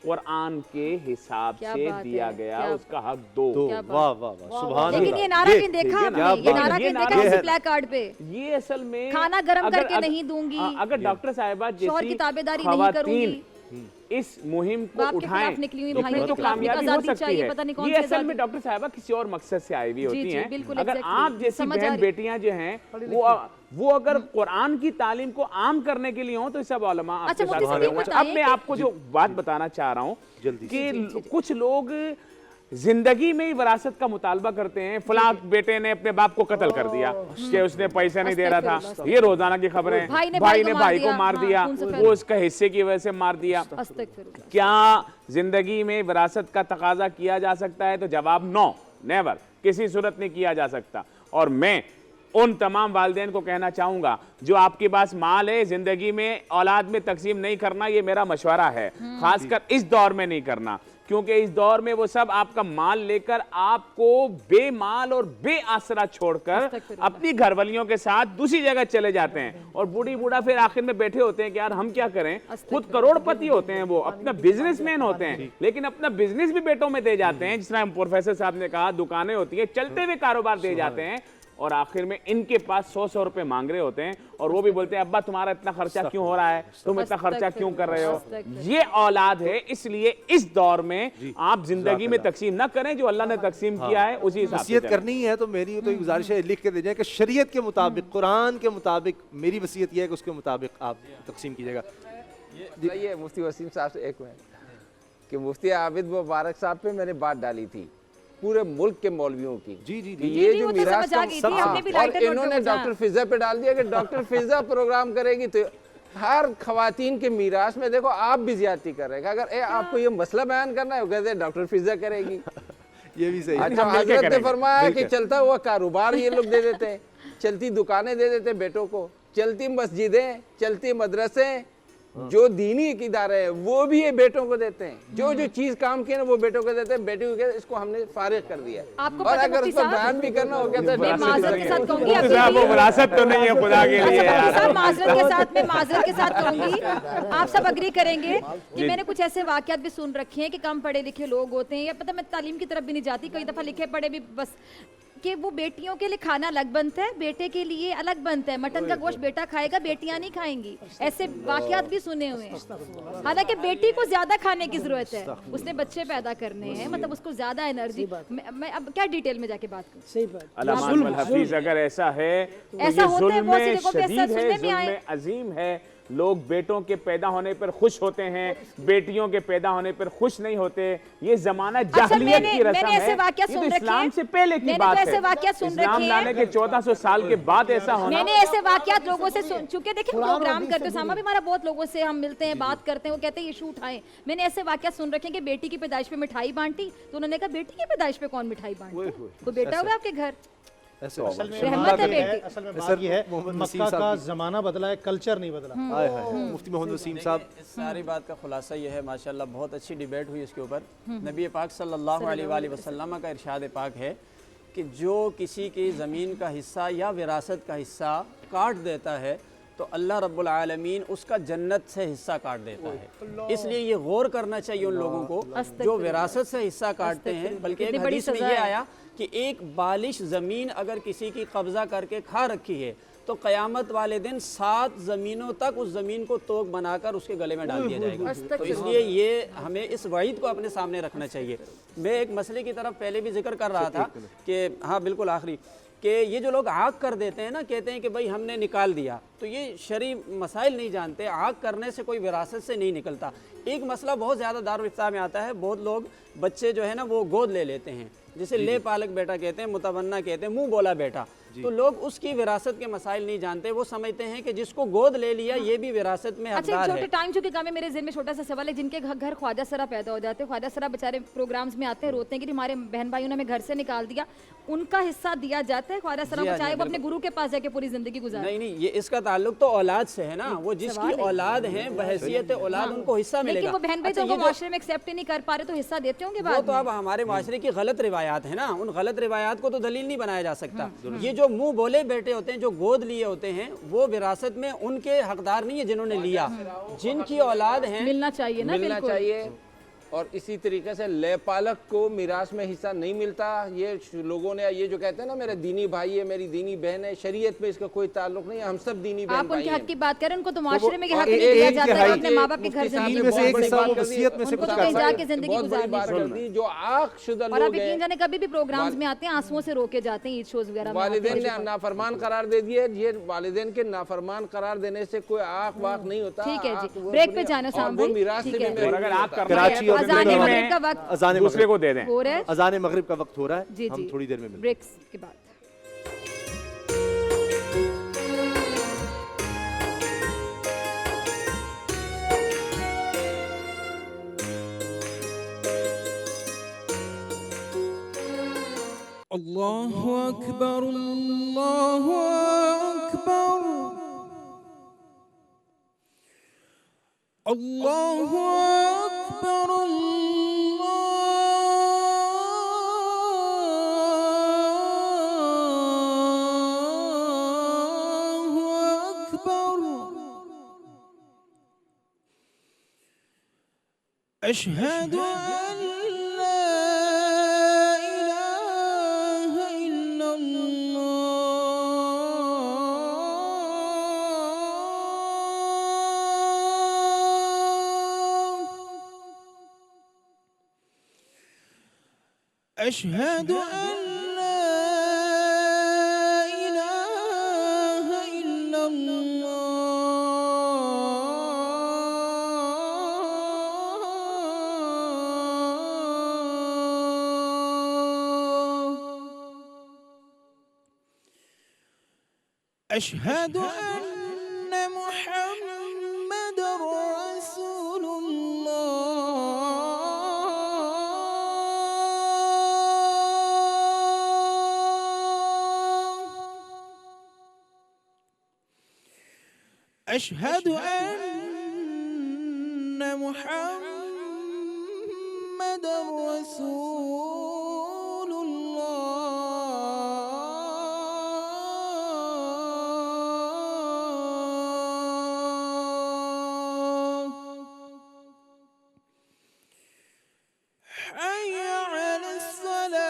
[SPEAKER 15] कुरान के हिसाब से दिया गया उसका हक दो।
[SPEAKER 7] वाह वाह वाह, सुभान अल्लाह।
[SPEAKER 14] लेकिन ये नारा भी देखा हमने, ये नारा भी देखा उस ब्लैक कार्ड पे,
[SPEAKER 15] ये असल में
[SPEAKER 14] खाना गर्म करके नहीं दूंगी,
[SPEAKER 15] अगर डॉक्टर साहिबा
[SPEAKER 14] शौहर की ताबेदारी नहीं करूंगी,
[SPEAKER 15] इस मुहिम को उठाएं तो फिर तो कामयाबी हो सकती है। ये असल में डॉक्टर साहिबा किसी और मकसद से आई हुई होती हैं। अगर आप जैसी बहन बेटियां जो हैं वो अगर कुरान की तालीम को आम करने के लिए हो तो सब उलमा आपके साथ। अब मैं आपको जो बात बताना चाह रहा हूँ कि कुछ लोग जिंदगी में ही विरासत का मुतालबा करते हैं। फलां बेटे ने अपने बाप को कत्ल कर दिया कि उसने पैसे नहीं दे रहा था, ये रोजाना की खबरें, भाई ने भाई को मार दिया, वो उसका हिस्से की वजह से मार दिया। क्या जिंदगी में विरासत का तकाजा किया जा सकता है? तो जवाब नो, नेवर, किसी सूरत नहीं किया जा सकता। और मैं उन तमाम वालिदैन को कहना चाहूंगा जो आपके पास माल है, जिंदगी में औलाद में तकसीम नहीं करना, ये मेरा मशवरा है, खासकर इस दौर में नहीं करना, क्योंकि इस दौर में वो सब आपका माल लेकर आपको बेमाल और बेआसरा छोड़कर अपनी घरवालियों के साथ दूसरी जगह चले जाते हैं। और बूढ़ी बूढ़ा फिर आखिर में बैठे होते हैं कि यार हम क्या करें, खुद करोड़पति होते हैं, वो अपना बिजनेसमैन होते हैं, लेकिन अपना बिजनेस भी बेटों में दे जाते हैं। जिस तरह प्रोफेसर साहब ने कहा, दुकानें होती है, चलते हुए कारोबार दे जाते हैं, और आखिर में इनके पास 100 रुपए मांग रहे होते हैं, और वो भी बोलते हैं अब्बा तुम्हारा इतना खर्चा क्यों हो रहा है, तुम इतना खर्चा क्यों कर रहे हो। ये औलाद है, इसलिए इस दौर में आप जिंदगी में तकसीम ना करें, जो अल्लाह ने तकसीम किया है उसी हिसाब से
[SPEAKER 7] वसीयत करनी है। तो मेरी तो गुजारिश है लिख के दे जाए कि शरीयत के मुताबिक, कुरान के मुताबिक, मेरी वसीयत यह है कि उसके मुताबिक आप तकसीम कीजिएगा।
[SPEAKER 21] ये मुफ्ती वसीम साहब से एक मिनट कि मुफ्ती आबिद मुबारक साहब पे मैंने बात डाली थी पूरे मुल्क के मौलवियों की,
[SPEAKER 7] जी जी
[SPEAKER 21] जी, ये जो मिरास और इन्होंने डॉक्टर फिजा पे डाल दिया कि डॉक्टर फिजा प्रोग्राम करेगी तो हर खवातीन के मिरास में देखो आप भी ज्यादती कर रहे हैं। अगर आपको ये मसला बयान करना है, वो कहते हैं डॉक्टर फिजा करेगी।
[SPEAKER 7] ये भी सही।
[SPEAKER 21] अच्छा, हजरत ने फरमाया कि चलता हुआ कारोबार ये लोग दे देते हैं, चलती दुकानें दे देते हैं बेटों को, चलती मस्जिदें, चलती मदरसे, जो दीनी इदारे है वो भी ये बेटों को देते हैं। जो जो चीज काम की ना वो बेटों को देते हैं, बेटी को कहते इसको हमने फारिग कर दिया। और अगर उस पर बयान भी करना हो कहते हैं
[SPEAKER 15] विरासत तो नहीं है खुदा के लिए।
[SPEAKER 14] माजरत के साथ कहूंगी, आप सब अग्री करेंगे कि मैंने कुछ ऐसे वाकयात भी सुन रखे हैं कि कम पढ़े लिखे लोग होते हैं, या पता मैं तालीम की तरफ भी नहीं जाती, कई दफा लिखे पढ़े भी बस कि वो बेटियों के लिए खाना अलग बनता है, बेटे के लिए अलग बनता है। मटन का गोश्त बेटा खाएगा, बेटियां नहीं खाएंगी। ऐसे वाकयात भी सुने हुए हैं। हालांकि बेटी को ज्यादा खाने की जरूरत है, उसने बच्चे पैदा करने हैं, मतलब उसको ज्यादा एनर्जी। मैं अब क्या डिटेल में जाके बात करूं?
[SPEAKER 20] सही बात।
[SPEAKER 15] अल्लामा हफीज, अगर ऐसा है तो
[SPEAKER 14] ऐसा
[SPEAKER 15] ये
[SPEAKER 14] होता है,
[SPEAKER 15] जुल्म
[SPEAKER 14] बहुत सी जगहों पे ऐसा
[SPEAKER 15] शदीद है,
[SPEAKER 14] सुनने में आए।
[SPEAKER 15] जुल्म अजीम है। लोग बेटों के पैदा होने पर खुश होते हैं, बेटियों के पैदा होने पर खुश नहीं होते। ये जमाना जाहिलियत की रस्म है। ये तो इस्लाम से पहले की बात है। इस्लाम लाने के 1400 साल के बाद ऐसा होना।
[SPEAKER 14] मैंने ऐसे वाकयात लोगों से सुन चुके। देखिए प्रोग्राम करते सामा भी हमारा बहुत लोगों से हम मिलते हैं, बात करते हैं, वो कहते हैं ये शूट आए। मैंने ऐसे वाकयात सुन रखे कि बेटी की पैदाइश पे मिठाई बांटी, तो उन्होंने कहा बेटी की पैदाइश पे कौन मिठाई बांटता? वो बेटा हुआ आपके घर,
[SPEAKER 18] असल में
[SPEAKER 14] रहमत है बेटी।
[SPEAKER 18] असल में बात ये है मक्का का ज़माना बदला है, कल्चर नहीं बदला।
[SPEAKER 7] मुफ्ती मोहम्मद वसीम साहब,
[SPEAKER 16] इस सारी बात का खुलासा ये है, माशाल्लाह बहुत अच्छी डिबेट हुई इसके ऊपर। नबी पाक सल्लल्लाहु अलैहि वसल्लम का इरशाद पाक है कि जो किसी की ज़मीन का हिस्सा या विरासत का हिस्सा काट देता है तो अल्लाह रब्बुल आलमीन उसका जन्नत से हिस्सा काट देता है। इसलिए ये गौर करना चाहिए उन लोगों को जो विरासत से हिस्सा काटते हैं। बल्कि एक हदीस में ये आया कि एक बालिश ज़मीन अगर किसी की कब्ज़ा करके खा रखी है तो क़यामत वाले दिन 7 ज़मीनों तक उस ज़मीन को तोक बनाकर उसके गले में डाल दिया जाएगा। तो इसलिए ये हमें इस वईद को अपने सामने रखना चाहिए। मैं एक मसले की तरफ पहले भी जिक्र कर रहा था कि हाँ बिल्कुल आखिरी कि ये जो लोग आग कर देते हैं ना, कहते हैं कि भाई हमने निकाल दिया, तो ये शरई मसाइल नहीं जानते। आग करने से कोई विरासत से नहीं निकलता। एक मसला बहुत ज़्यादा दारुल इफ्ता में आता है, बहुत लोग बच्चे जो है ना वो गोद ले लेते हैं, जिसे ले पालक बेटा कहते हैं, मुतवन्ना कहते हैं, मुंह बोला बेटा। तो लोग उसकी विरासत के मसाइल नहीं जानते। वो समझते हैं कि जिसको गोद ले लिया ये भी विरासत में हकदार
[SPEAKER 14] अच्छा,
[SPEAKER 16] है।
[SPEAKER 14] छोटे टाइम चुके काम में मेरे ज़हन में छोटा सा सवाल है। जिनके घर ख्वाजा सरा पैदा हो जाते हैं, ख्वाजा सरा बेचारे प्रोग्राम्स में आते हैं, रोते हैं कि हमारे बहन भाइयों ने हमें घर से निकाल दिया, उनका हिस्सा दिया जाता है ख्वाजा सरा को, चाहे वो अपने गुरु के पास जाके पूरी जिंदगी गुजारे?
[SPEAKER 16] नहीं नहीं, ये इसका ताल्लुक तो औलाद से है ना। वो जिसकी औलाद है बहैसियत औलाद उनको हिस्सा मिलेगा।
[SPEAKER 14] लेकिन वो बहन भाई तो माशरे में एक्सेप्ट ही नहीं कर पा रहे, तो हिस्सा देते होंगे बाद में।
[SPEAKER 16] वो तो अब हमारे माशरे की गलत रिवायात है ना, उन गलत रिवायात को तो दलील नहीं बनाया जा सकता। ये जो मुंह बोले बेटे होते हैं, जो गोद लिए होते हैं, वो विरासत में उनके हकदार नहीं है जिन्होंने लिया। जिनकी औलाद है
[SPEAKER 14] मिलना चाहिए ना,
[SPEAKER 21] मिलना चाहिए। और इसी तरीके से ले पालक को मिरास में हिस्सा नहीं मिलता। ये लोगों ने ये जो कहते हैं ना मेरे दीनी भाई है, मेरी दीनी बहन है, शरीयत में इसका कोई ताल्लुक नहीं है, हम सब दीनी बहन
[SPEAKER 14] आप
[SPEAKER 21] भाई
[SPEAKER 14] उनके
[SPEAKER 21] हैं।
[SPEAKER 14] हक की बात करें, उनको तो माशरे में हक नहीं दिया जाता है, अपने माँ बाप के घर जिंदगी
[SPEAKER 21] में से एक हिस्सा वो वसीयत में से
[SPEAKER 14] उनको तो कहीं जाके जिंदगी
[SPEAKER 21] बात कर दी। जो आँखशुदा
[SPEAKER 14] और आप
[SPEAKER 21] लोग
[SPEAKER 14] यकीन
[SPEAKER 21] हैं,
[SPEAKER 14] जाने कभी भी प्रोग्राम्स में आते हैं आंसुओं से रोके जाते हैं, ईद शोज वगैरह में
[SPEAKER 21] वालिदैन ने नाफरमान करार दे दिए। ये वालिदैन के नाफरमान करार देने से कोई आँख वाक नहीं होता।
[SPEAKER 14] ठीक है जी, ब्रेक पे जाना साहब भाई, ठीक है।
[SPEAKER 21] और अगर आप
[SPEAKER 7] कराची और
[SPEAKER 14] अज़ान मगरिब का वक्त
[SPEAKER 15] दूसरे को दे दें।
[SPEAKER 7] अज़ान मगरिब का वक्त हो रहा है,
[SPEAKER 14] जी
[SPEAKER 7] हम
[SPEAKER 14] जी,
[SPEAKER 7] थोड़ी देर में मिलते हैं।
[SPEAKER 14] ब्रेक्स के बाद।
[SPEAKER 4] अल्लाहु अकबर, अल्लाहु अकबर, अल्लाहु अकबर, अल्लाहु अकबर, अशहदु अन ला इलाहा इल्लल्लाह, अशहदु अन ला इलाहा इल्लल्लाह, अशहदु अन्न मुहम्मदर रसूलुल्लाह, अशहदु अन्न मुहम्मदर रसूलुल्लाह, हय्य अला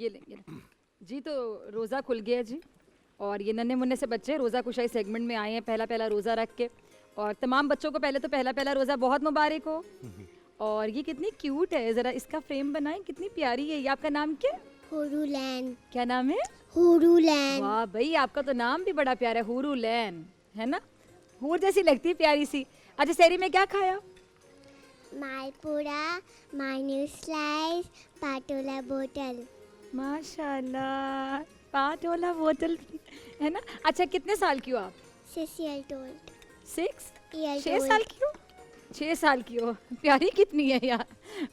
[SPEAKER 14] ये ले जी। तो रोज़ा खुल गया जी, और ये नन्हे मुन्ने से बच्चे रोज़ा कुशाई सेगमेंट में आए हैं पहला पहला रोज़ा रख के, और तमाम बच्चों को पहले तो पहला पहला रोज़ा बहुत मुबारक हो। और ये कितनी क्यूट है, ज़रा इसका फ्रेम बनाएं, कितनी प्यारी है। ये आपका नाम क्या है?
[SPEAKER 2] हुरुलैन।
[SPEAKER 14] क्या नाम है?
[SPEAKER 2] हुरुलैन।
[SPEAKER 14] वाह भाई, आपका तो नाम भी बड़ा प्यारा है, हुरुलैन, है ना? हूर जैसी लगती है, प्यारी सी। अच्छा, सहरी में क्या खाया?
[SPEAKER 2] मालपुरा, मायन्यू स्लाइस, पाटोला बोतल।
[SPEAKER 14] माशाल्लाह, पाटोला बोतल, है ना? अच्छा, कितने साल की हो आप?
[SPEAKER 2] 6 years old।
[SPEAKER 14] 6 साल की हो? 6 साल की हो, प्यारी कितनी है यार,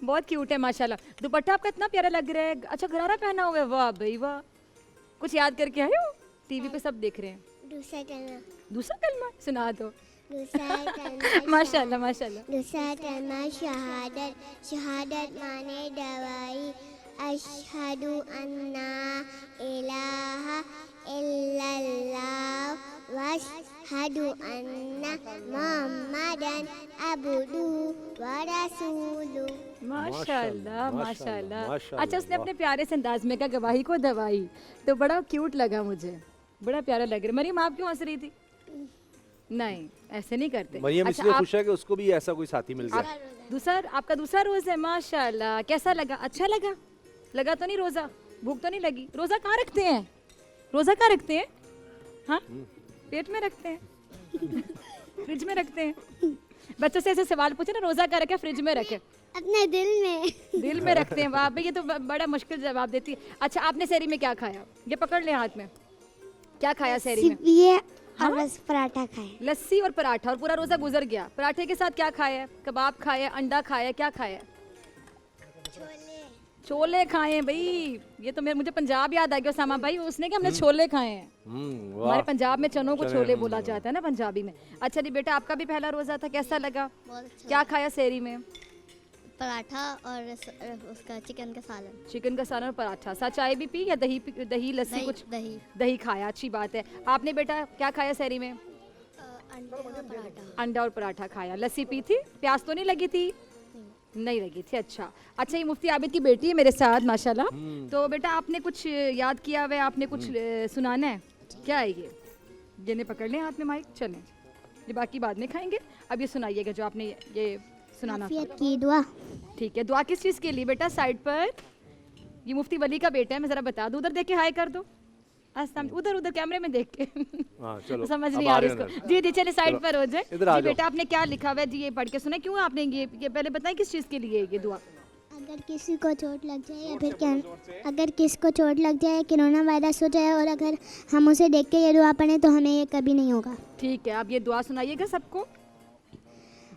[SPEAKER 14] बहुत क्यूट है माशाल्लाह। दुपट्टा आपका इतना प्यारा लग रहा है। अच्छा, गरारा पहना हुआ है, वाह भाई वाह। कुछ याद करके आए हो? टीवी पे सब देख रहे हैं।
[SPEAKER 2] दूसरा कलमा।
[SPEAKER 14] दूसरा कलमा सुना दो।
[SPEAKER 2] दूसरा कलमा
[SPEAKER 14] माशाल्लाह माशाल्लाह।
[SPEAKER 2] दूसरा कलमा शहादत। शहादत माने दवाई। अशहदु अन्ना इलाहा इल्लल्लाह वअशहदु अन्ना मुहम्मदन अब्दुहु व रसूलुहु।
[SPEAKER 14] माशाल्लाह माशाल्लाह।
[SPEAKER 7] माशाल्लाह,
[SPEAKER 14] अच्छा, उसने अपने प्यारे से अंदाज में कहा गवाही को दवाई, तो बड़ा क्यूट लगा मुझे, बड़ा प्यारा लग रहा है। मरियम, आप क्यों हंस रही थी? नहीं, ऐसे नहीं करते।
[SPEAKER 7] मरियम
[SPEAKER 14] अच्छा,
[SPEAKER 7] इसलिए
[SPEAKER 14] आप
[SPEAKER 7] खुश है कि उसको भी ऐसा कोई साथी मिल गया।
[SPEAKER 14] दूसरा, आपका दूसरा रोज़ है, माशाल्लाह। कैसा लगा? अच्छा लगा? लगा तो नहीं रोज़ा? भूख तो नहीं लगी? रोज़ा कहाँ रखते हैं? रोज़ा कहाँ रखते हैं? हाँ, पेट में रखते हैं, फ्रिज में रखते हैं। बच्चों से ऐसे सवाल पूछे ना, रोज़ा कहाँ रखे? फ्रिज में रखे?
[SPEAKER 2] अपने दिल में।
[SPEAKER 14] दिल में रखते हैं। वाह भाई, ये तो बड़ा मुश्किल जवाब देती है। अच्छा, आपने सहरी में क्या खाया? ये पकड़ ले हाथ में, क्या खाया सहरी में?
[SPEAKER 2] ये
[SPEAKER 14] हाँ?
[SPEAKER 2] बस पराठा खाए।
[SPEAKER 14] लस्सी और पराठा, और पूरा रोज़ा गुजर गया। पराठे के साथ क्या खाया? कबाब खाया, अंडा खाया, क्या खाया? छोले खाए भाई। ये तो मुझे पंजाब याद आ गया उसामा भाई, उसने कि हमने छोले खाए हैं। हमारे पंजाब में चनों को छोले बोला जाता है ना पंजाबी में। अच्छा जी बेटा, आपका भी पहला रोज़ा था, कैसा लगा? क्या खाया सहरी में?
[SPEAKER 2] पराठा और उसका चिकन का सालन।
[SPEAKER 14] चिकन का सालन और पराठा। साथ चाय भी पी या दही दही लस्सी?
[SPEAKER 2] दही,
[SPEAKER 14] कुछ
[SPEAKER 2] दही।
[SPEAKER 14] दही खाया, अच्छी बात है। आपने बेटा क्या खाया सहरी में? अंडा और पराठा खाया। लस्सी पी थी? प्यास तो नहीं लगी थी? नहीं लगी थी। अच्छा अच्छा, ये मुफ्ती आबिद की बेटी है मेरे साथ माशाल्लाह। तो बेटा, आपने कुछ याद किया हुआ है? आपने कुछ सुनाना है? क्या है ये? जिन्हें पकड़ लें हाथ में माइक, चलें, ये बाकी बाद में खाएंगे। अब ये सुनाइएगा जो आपने ये सुनाना था।
[SPEAKER 2] की दुआ।
[SPEAKER 14] ठीक है, दुआ किस चीज़ के लिए बेटा? साइड पर ये मुफ्ती वली का बेटा है, मैं ज़रा बता दूँ। उधर देख के हाय कर दो, उधर उधर कैमरे में देख के।
[SPEAKER 7] चलो,
[SPEAKER 14] समझ नहीं आ रही इसको। जी जी, चले साइड पर हो जाए। जी बेटा, आपने क्या लिखा हुआ है? जी ये पढ़ के सुना। क्यों आपने ये पहले बताएं किस चीज़ के लिए ये दुआ?
[SPEAKER 2] अगर किसी को चोट लग जाए या फिर क्या, अगर किसी को चोट लग जाए, कोरोना वायरस हो जाए, और अगर हम उसे देख के ये दुआ पढ़ें तो हमें ये कभी नहीं होगा।
[SPEAKER 14] ठीक है, आप ये दुआ सुनाइएगा सबको।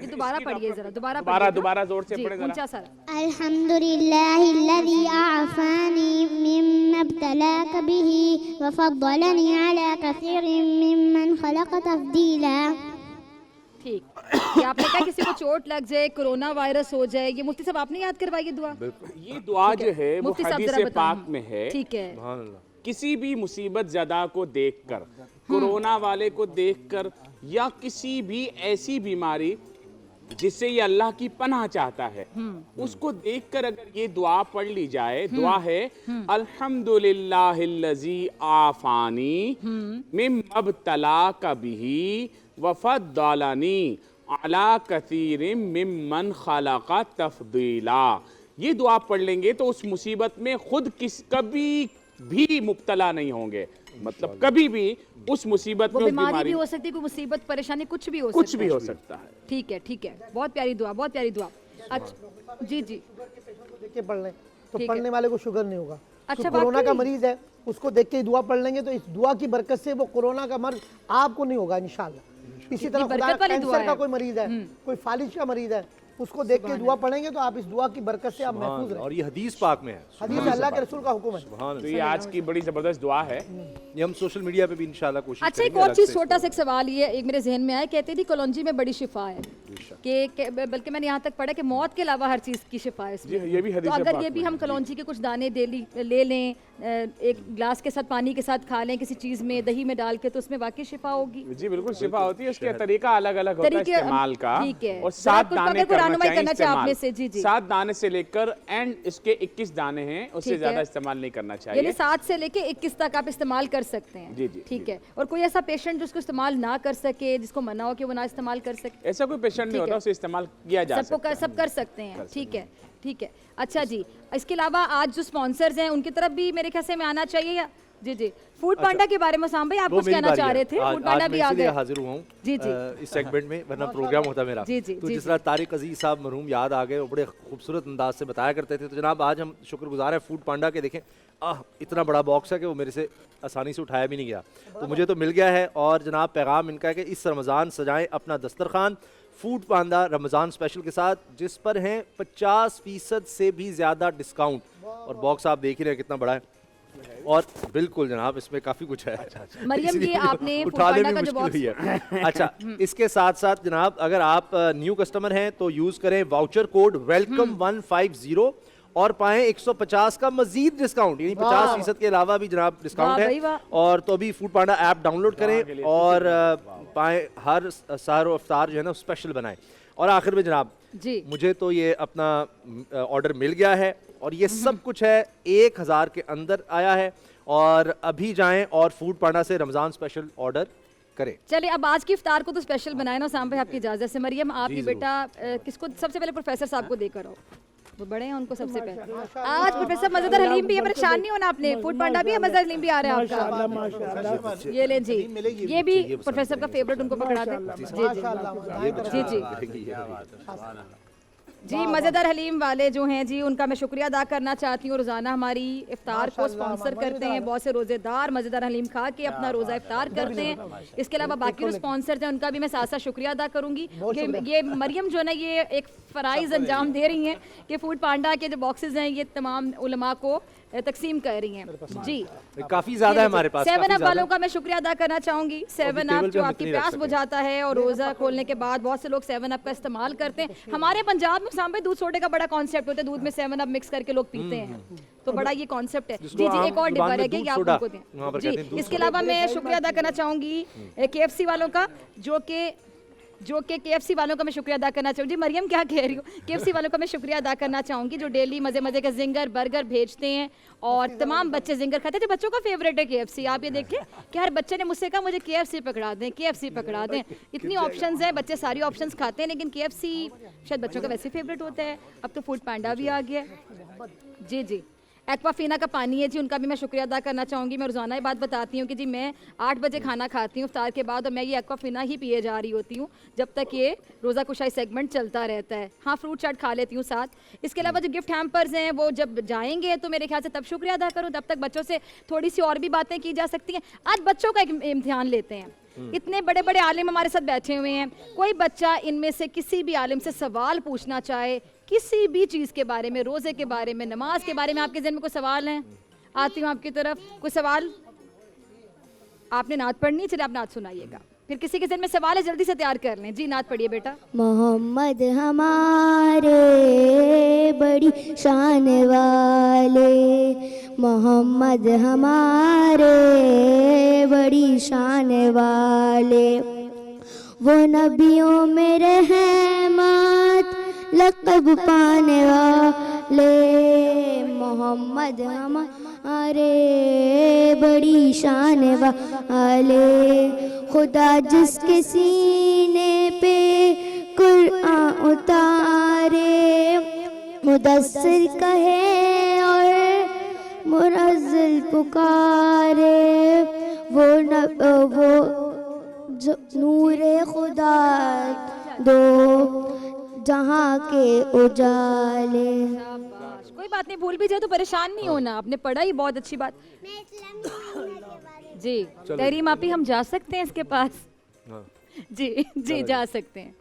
[SPEAKER 14] ये दोबारा पढ़िए जरा, दोबारा
[SPEAKER 15] दोबारा जोर से
[SPEAKER 14] जी,
[SPEAKER 15] पढ़े जरा.
[SPEAKER 14] ऊंचा सारा.
[SPEAKER 2] अल्हम्दुलिल्लाहिल्लज़ी आफ़ानी मिम्मा इब्तलाक बिही वफ़द्दलनी अला कसीरिन मिम्मन खलक़ तफ़दीला.
[SPEAKER 14] ठीक. ये आपने कहा किसी को चोट लग जाए, कोरोना वायरस हो जाए, ये मुफ्ती साहब आपने याद करवाई ये दुआ?
[SPEAKER 15] ये दुआ जो है वो
[SPEAKER 14] मुफ्ती साहब
[SPEAKER 15] हदीस
[SPEAKER 14] जरा बताएं.
[SPEAKER 15] पाक में है.
[SPEAKER 14] ठीक है.
[SPEAKER 15] किसी भी मुसीबत ज़दा को देखकर, कोरोना वाले को देखकर, या किसी भी ऐसी बीमारी जिससे ये अल्लाह की पनाह चाहता है, उसको देखकर अगर ये दुआ पढ़ ली जाए. दुआ है अल्हम्दुलिल्लाहिल्लज़ी आफ़ानी मिम्मा इब्तलाक बिही वफ़द्दलनी अला कसीरिन मिम्मन खलक़ तफ़दीला. ये दुआ पढ़ लेंगे तो उस मुसीबत में खुद कभी भी मुब्तला नहीं होंगे. मतलब कभी भी उस मुसीबत में, उस
[SPEAKER 14] बीमारी भी हो सकती है, कोई मुसीबत परेशानी कुछ भी हो
[SPEAKER 15] सकता है.
[SPEAKER 14] ठीक है, ठीक है. बहुत प्यारी दुआ, बहुत प्यारी दुआ. अच्छा जी जी,
[SPEAKER 8] देख के पढ़ लें तो पढ़ने वाले को शुगर नहीं होगा.
[SPEAKER 14] अच्छा,
[SPEAKER 8] कोरोना का मरीज है, उसको देख के दुआ पढ़ लेंगे तो इस दुआ की बरकत से वो कोरोना का मर्ज आपको नहीं होगा इंशाल्लाह. इसी तरह कैंसर का कोई मरीज है, कोई फालिज का मरीज है, उसको देख के दुआ पढ़ेंगे तो आप इस दुआ की बरकत से आप महफूज रहें.
[SPEAKER 7] और ये हदीस पाक में है,
[SPEAKER 8] हदीस अल्लाह के रसूल का हुक्म है.
[SPEAKER 15] तो ये आज की बड़ी जबरदस्त दुआ है.
[SPEAKER 7] ये हम सोशल मीडिया पे भी इंशाल्लाह कोशिश
[SPEAKER 14] अच्छा, एक और चीज़ छोटा सा एक सवाल ये एक मेरे जहन में आया. कहते थी कलौंजी में बड़ी शिफा है, कि बल्कि मैंने यहाँ तक पढ़ा कि मौत के अलावा हर चीज़ की शिफा है इसमें.
[SPEAKER 15] ये भी हदीस
[SPEAKER 14] तो अगर
[SPEAKER 15] पाक
[SPEAKER 14] ये भी हम कलौंजी के कुछ दाने ले लें, एक गिलास के साथ पानी के साथ खा लें, किसी चीज़ में दही में डाल के, तो उसमें वाकई शिफा होगी.
[SPEAKER 15] जी बिल्कुल शिफा होती है. उसका तरीका अलग अलग होता है इस्तेमाल का.
[SPEAKER 14] ठीक है.
[SPEAKER 15] और 7 दाने करना चाहिए
[SPEAKER 14] आपने से. जी जी,
[SPEAKER 15] 7 दाने से लेकर एंड इसके 21 दाने हैं, उससे ज्यादा इस्तेमाल नहीं करना चाहिए.
[SPEAKER 14] यानी 7 से लेके 21 तक आप इस्तेमाल कर सकते हैं.
[SPEAKER 15] जी जी,
[SPEAKER 14] ठीक है. और कोई ऐसा पेशेंट जिसको इस्तेमाल ना कर सके, जिसको मना हो कि वो ना इस्तेमाल कर सके?
[SPEAKER 15] ऐसा कोई पेशेंट नहीं होता, उसे इस्तेमाल किया जा सकता है.
[SPEAKER 14] सब कर सकते हैं. ठीक है, ठीक है. अच्छा जी, इसके अलावा आज जो स्पॉन्सर्स हैं उनकी तरफ भी मेरे ख्याल से में आना चाहिए. जी जी, फूड पांडा के बारे में साम भाई आप कुछ कहना चाह रहे थे. फूड पांडा भी आ गए.
[SPEAKER 7] हाजिर हुआ हूँ
[SPEAKER 14] जी जी
[SPEAKER 7] इस सेगमेंट में, वरना प्रोग्राम होता मेरा.
[SPEAKER 14] जी जी,
[SPEAKER 7] तो जिस तरह तारिक अजीज साहब मरहूम याद आ गए, वो बड़े खूबसूरत अंदाज से बताया करते थे. तो जनाब आज हम शुक्रगुजार हैं फूड पांडा के. देखें इतना बड़ा बॉक्स है कि वो मेरे से आसानी से उठाया भी नहीं गया, तो मुझे तो मिल गया है. और जनाब पैगाम इनका है कि इस रमज़ान सजाएं अपना दस्तरखान फूड पांडा रमज़ान स्पेशल के साथ, जिस पर हैं 50% से भी ज़्यादा डिस्काउंट. और बॉक्स आप देख ही रहे हैं कितना बड़ा है. और बिल्कुल जनाब इसमें काफ़ी कुछ है.
[SPEAKER 14] मरियम जी, आपने
[SPEAKER 7] उठाने में मुश्किल हुई है. अच्छा, इसके साथ साथ जनाब अगर आप न्यू कस्टमर हैं तो यूज़ करें वाउचर कोड वेलकम 150 और पाएं 150 का मजीद डिस्काउंट. यानी 50% के अलावा भी जनाब डिस्काउंट है. और तो अभी फूड पांडा ऐप डाउनलोड करें और पाएं हर सहर और इफ्तार जो है ना स्पेशल बनाएं. और आखिर में जनाब
[SPEAKER 14] जी,
[SPEAKER 7] मुझे तो ये अपना ऑर्डर मिल गया है और ये सब कुछ है 1000 के अंदर आया है. और अभी जाएं और फूड पांडा से रमज़ान स्पेशल ऑर्डर करें.
[SPEAKER 14] चलिए अब आज की इफ्तार को तो स्पेशल बनाए ना साम भाई, आपकी इजाज़त से. मरियम आप ही बेटा किसको सबसे पहले प्रोफेसर साहब को देकर आओ, वो बड़े हैं उनको सबसे पहले. आज प्रोफेसर मज़ेदार हलीम भी है, परेशान नहीं होना आपने. फूड पांडा भी है, मज़ेदार हलीम भी आ रहा है आपका. ये ले जी, ये भी प्रोफेसर का फेवरेट, उनको पकड़ा दे. जी जी जी जी, मज़ेदार हलीम वाले जो हैं जी, उनका मैं शुक्रिया अदा करना चाहती हूँ. रोज़ाना हमारी इफ्तार को स्पॉन्सर करते हैं. बहुत से रोज़ेदार मज़ेदार हलीम खा के अपना रोज़ा इफ्तार करते हैं. इसके अलावा बाकी जो स्पॉन्सर्स हैं उनका भी मैं साथ साथ शुक्रिया अदा करूँगी कि ये मरियम जो है ना, ये एक फ़राइज़ अंजाम दे रही हैं कि फूड पांडा के जो बॉक्सेस हैं ये तमाम उलमा को तकसीम कर रही हैं. जी
[SPEAKER 7] काफ़ी ज़्यादा है हमारे पास.
[SPEAKER 14] 7 अप वालों का मैं शुक्रिया अदा करना चाहूँगी. 7 अप जो आपकी प्यास बुझाता है और रोज़ा खोलने के बाद बहुत से लोग 7 अप का इस्तेमाल करते हैं. हमारे पंजाब में सामने दूध सोडे का बड़ा कॉन्सेप्ट होता है, दूध में 7 अप मिक्स करके लोग पीते हैं, तो बड़ा ये कॉन्सेप्ट है. जी जी, एक और डिब्बा रह गया कि आप उनको दें. जी, इसके अलावा मैं शुक्रिया अदा करना चाहूँगी KFC वालों का, जो कि KFC वालों का मैं शुक्रिया अदा करना चाहूँगी. मरियम क्या कह रही हो? KFC वालों का मैं शुक्रिया अदा करना चाहूँगी जो डेली मज़े मज़े का जिंगर बर्गर भेजते हैं और तमाम बच्चे जिंगर खाते हैं. बच्चों का फेवरेट है KFC. आप ये देखें कि हर बच्चे ने मुझसे कहा मुझे KFC पकड़ा दें, KFC पकड़ा दें. इतनी ऑप्शंस हैं, बच्चे सारी ऑप्शंस खाते हैं, लेकिन KFC शायद बच्चों का वैसे फेवरेट होता है. अब तो फूड पांडा भी आ गया. जी जी, एक्वाफीना का पानी है जी, उनका भी मैं शुक्रिया अदा करना चाहूँगी। मैं रोज़ाना ये बात बताती हूँ कि जी मैं 8 बजे खाना खाती हूँ इफ्तार के बाद, और मैं ये एक्वाफीना ही पिए जा रही होती हूँ जब तक ये रोज़ा कुशाई सेगमेंट चलता रहता है। हाँ, फ्रूट चाट खा लेती हूँ साथ। इसके अलावा जो गिफ्ट हैम्पर्स हैं वो जब जाएंगे तो मेरे ख्याल से तब शुक्रिया अदा करूँ, तब तक बच्चों से थोड़ी सी और भी बातें की जा सकती हैं। आज बच्चों का एक इम्तिहान लेते हैं। इतने बड़े बड़े आलिम हमारे साथ बैठे हुए हैं, कोई बच्चा इनमें से किसी भी आलिम से सवाल पूछना चाहे किसी भी चीज़ के बारे में, रोज़े के बारे में, नमाज के बारे में, आपके ज़हन में कोई सवाल है? आती हूँ आपकी तरफ। कोई सवाल? आपने नात पढ़नी है, चलिए आप नात सुनाइएगा। फिर किसी के ज़हन में सवाल है जल्दी से तैयार कर लें। जी नात पढ़िए बेटा।
[SPEAKER 2] मोहम्मद हमारे बड़ी शान वाले, मोहम्मद हमारे बड़ी शान वाले, वो नबियों में रहमत लक़ब पाने वाले, मोहम्मद हमारे बड़ी शान वाले, खुदा जिसके सीने पे कुरान उतारे, मुदस्सिर कहे और मुनज़्ज़िल पुकारे, वो नूरे खुदा दो जहाँ के उजाले।
[SPEAKER 14] कोई बात नहीं, भूल भी जाए तो परेशान नहीं होना, आपने पढ़ा ही बहुत अच्छी बात। जी तहरीम आपी, हम जा सकते हैं इसके पास? जी जी जा सकते हैं।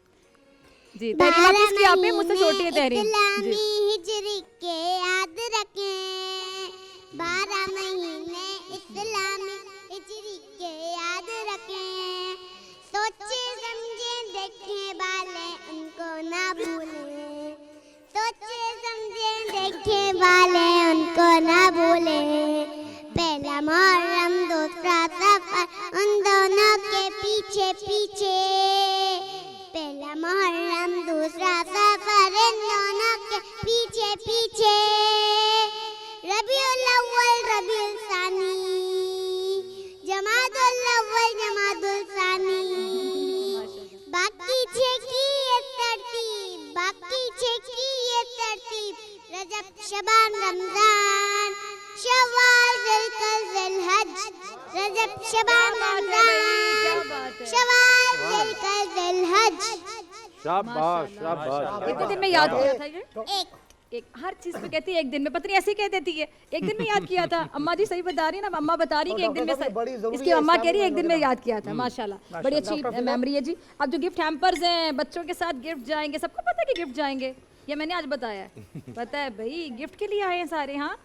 [SPEAKER 14] जी तहरीम आपी, इसकी आप ही मुझसे छोटी है तहरीम। जी
[SPEAKER 2] हिजरी के याद रखें, 12 महीने इस्लामी हिजरी के याद रखें, सोचे समझे देखे वाले उनको ना भूलें, सोचे समझे देखे वाले उनको ना भूलें, पहला मुहर्रम दूसरा सफर उन दोनों के पीछे पीछे, पहला मुहर्रम दूसरा सफर इन दोनों के पीछे पीछे, रबीउल अव्वल रबीउल सानी, जमादुल अव्वल जमादुल सानी, बाकी छे की ये तरतीब, बाकी छे की ये तरतीब, रजब शबान रमजान शव्वाल ज़िलक़द ज़िलहज, रजब शबान रमजान शव्वाल ज़िलक़द ज़िलहज।
[SPEAKER 7] शाबाश शाबाश।
[SPEAKER 14] कितने दिन में याद किया था ये? एक हर चीज पे कहती है एक दिन में, पता नहीं ऐसे ही कह देती है एक दिन में याद किया था। अम्मा जी सही बता रही है ना, अम्मा बता रही है कि एक दिन में, इसकी अम्मा कह रही है एक दिन में याद किया था। माशाल्लाह बड़ी अच्छी मेमोरी है जी। अब जो गिफ्ट हैम्पर्स हैं, बच्चों के साथ गिफ्ट जाएंगे, सबको पता है कि गिफ्ट जाएंगे, ये मैंने आज बताया है। पता है भाई, गिफ्ट के लिए आए हैं सारे। हाँ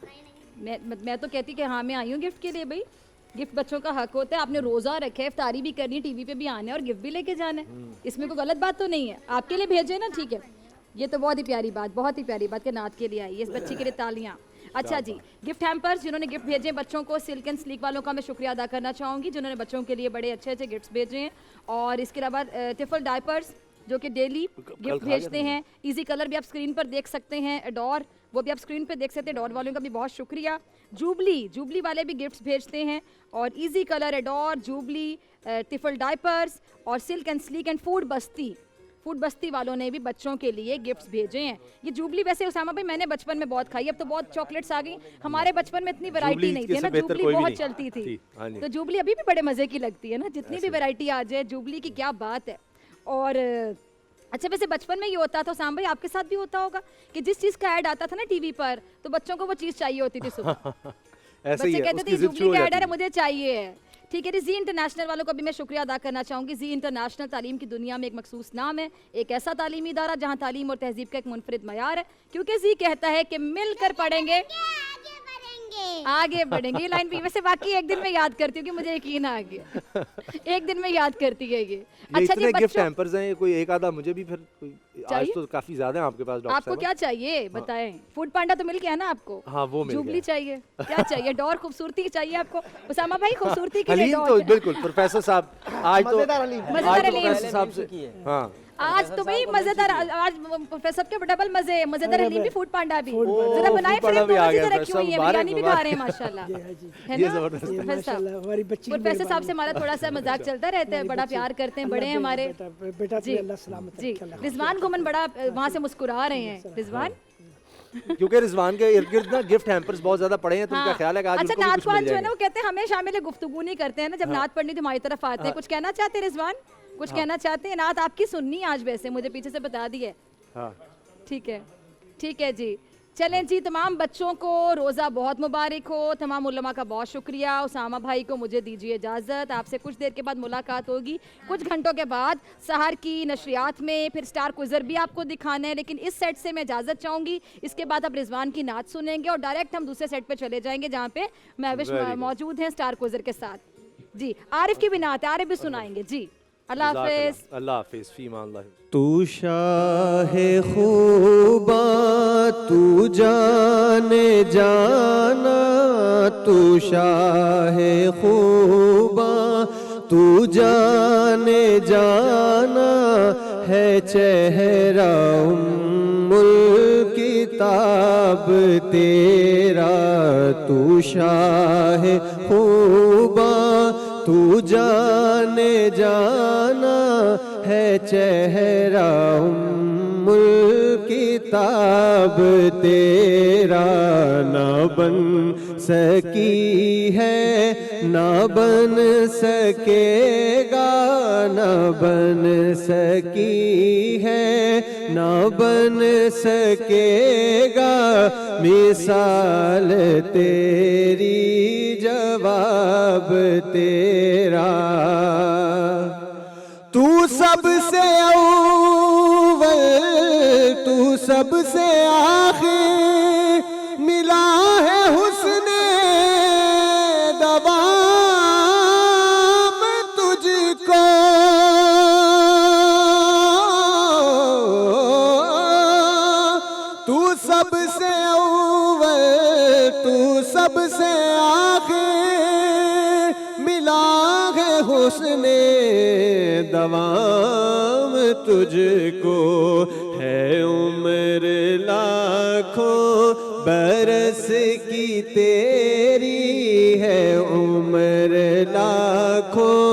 [SPEAKER 14] मैं तो कहती कि हाँ मैं आई हूँ गिफ्ट के लिए। भाई गिफ्ट बच्चों का हक होता है, आपने रोज़ा रखे है, इफ्तारी भी करनी है, टीवी पे भी आना है और गिफ्ट भी लेके जाना है, इसमें कोई गलत बात तो नहीं है। आपके लिए भेजे ना, ठीक है, ये तो बहुत ही प्यारी बात, बहुत ही प्यारी बात के नात के लिए आई है, इस बच्ची के लिए तालियां। अच्छा जी, गिफ्ट हैम्पर्स जिन्होंने गिफ्ट भेजे बच्चों को, सिल्क एंड स्लीक वालों का मैं शुक्रिया अदा करना चाहूँगी जिन्होंने बच्चों के लिए बड़े अच्छे अच्छे गिफ्ट्स भेजे हैं। और इसके अलावा टिफल डायपर्स जो कि डेली गिफ्ट भेजते हैं। इजी कलर भी आप स्क्रीन पर देख सकते हैं, एडोर वो भी आप स्क्रीन पर देख सकते हैं, एडोर वालों का भी बहुत शुक्रिया। जूबली वाले भी गिफ्ट्स भेजते हैं, और इजी कलर, एडोर, जूबली, टिफल डायपर्स और silk and sleek and food बस्ती वालों ने भी बच्चों के लिए गिफ्ट्स भेजे हैं। ये जूबली वैसे उसामा भाई मैंने बचपन में बहुत खाई, अब तो बहुत चॉकलेट्स आ गई। हमारे बचपन में इतनी वैरायटी नहीं थी ना, जूबली बहुत चलती थी, तो जूबली अभी भी बड़े मज़े की लगती है ना, जितनी भी वैरायटी आ जाए जूबली की क्या बात है। और अच्छा वैसे बचपन में ये होता था उसामा भाई, आपके साथ भी होता होगा कि जिस चीज़ का ऐड आता था ना टीवी पर, तो बच्चों को वो चीज़ चाहिए होती थी सुबह। बच्चे कहते थे जूबली का ऐड है मुझे चाहिए है। ठीक है, जी इंटरनेशनल वालों का भी मैं शुक्रिया अदा करना चाहूँगी। जी इंटरनेशनल तालीम की दुनिया में एक मखसूस नाम है, एक ऐसा तालीमी इदारा जहाँ तालीम और तहजीब का एक मुनफरिद मयार है, क्योंकि जी कहता है कि मिलकर पढ़ेंगे आगे बढ़ेंगे। ये लाइन भी वैसे वाकई एक दिन में याद करती हूँ कि मुझे यकीन आ गया, एक दिन में याद करती है ये। अच्छा जी,
[SPEAKER 7] गिफ्ट हैम्पर्स हैं, कोई एक आधा मुझे भी फिर आज तो काफी ज्यादा है आपके पास डॉक्टर
[SPEAKER 14] आपको क्या चाहिए बताएं? फूड पांडा तो मिल गया ना आपको?
[SPEAKER 7] हाँ वो मिल गया।
[SPEAKER 14] जूबली चाहिए, क्या चाहिए? डोर खूबसूरती चाहिए आपको उसामा भाई? खूबसूरती के लिए
[SPEAKER 7] तो बिल्कुल प्रोफेसर साहब आज तो
[SPEAKER 14] प्रोफेसर
[SPEAKER 7] साहब से हाँ
[SPEAKER 14] आज तो भाई मजेदार, आज प्रोफेसर के डबल मजे हलीम भी फूड पांडा भी जरा बनाए, फिर तो मजे रखी हुई है, बिरयानी भी खा रहे हैं माशाल्लाह, है ना प्रोफेसर साहब से हमारा थोड़ा सा मजाक चलता रहता है, बड़ा प्यार करते हैं, बड़े हैं हमारे जी। रिजवान घुमन बड़ा वहाँ से मुस्कुरा रहे हैं। रिजवान
[SPEAKER 7] क्योंकि रिजवान के इर्द गिर्द ना गिफ्ट हैम्पर्स बहुत ज्यादा पड़े हैं, तो उनका ख्याल है कि आज
[SPEAKER 14] अच्छा,
[SPEAKER 7] उनको भी कुछ
[SPEAKER 14] नातवान
[SPEAKER 7] मिल
[SPEAKER 14] जो है ना
[SPEAKER 7] जाएगा।
[SPEAKER 14] वो कहते हैं हमें शामिल गुफ्तगू नहीं करते हैं ना, जब नात पढ़नी तो हमारी तरफ आते हैं। कुछ कहना चाहते हैं रिजवान? कुछ कहना चाहते हैं? नात आपकी सुननी है आज, वैसे मुझे पीछे से बता दी है। ठीक है जी। चलें जी, तमाम बच्चों को रोज़ा बहुत मुबारक हो। तमाम उलमा का बहुत शुक्रिया। उसामा भाई को मुझे दीजिए इजाज़त। आपसे कुछ देर के बाद मुलाकात होगी, कुछ घंटों के बाद सहर की नशरियात में, फिर स्टार क्विज़र भी आपको दिखाना है। लेकिन इस सेट से मैं इजाज़त चाहूँगी। इसके बाद आप रिजवान की नात सुनेंगे और डायरेक्ट हम दूसरे सेट पर चले जाएंगे जहाँ पे महविश मौजूद हैं स्टार क्विज़र के साथ। जी, आरिफ की भी नात है, आरिफ भी सुनाएंगे जी। अल्लाह हाफिज़।
[SPEAKER 7] अल्लाह हाफिज़। फीमान अल्लाह।
[SPEAKER 4] तू शाहे खूबा तू जाने जाना, तू शाहे खूबा तू जाने जाना, है चेहरा उम्मुल किताब तेरा। तू शाहे खूबा तू जाने जाना, है चेहरा उम्मुल किताब तेरा। ना बन सकी है ना बन सकेगा, ना बन सकी है ना बन सकेगा, मिसाल तेरी जवाब तेरा। तू सबसे अव्वल तू सबसे आखिर, मिला है हुस्ने दवाम तुझको। तू सबसे अव्वल तू सबसे आखिर, मिला है हुस्ने दवाम तुझको। है उम्र लाखों बरस की तेरी, है उम्र लाखों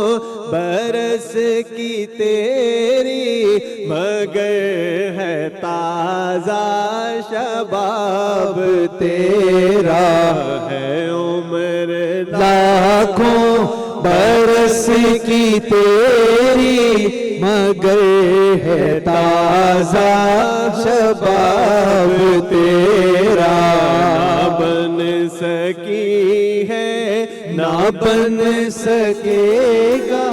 [SPEAKER 4] बरस की तेरी, मगर है ताज़ा शबाब तेरा। है उम्र लाखों बरस की तेरी, मगर है ताज़ा शबाब तेरा। ना बन सकी है ना बन सकेगा।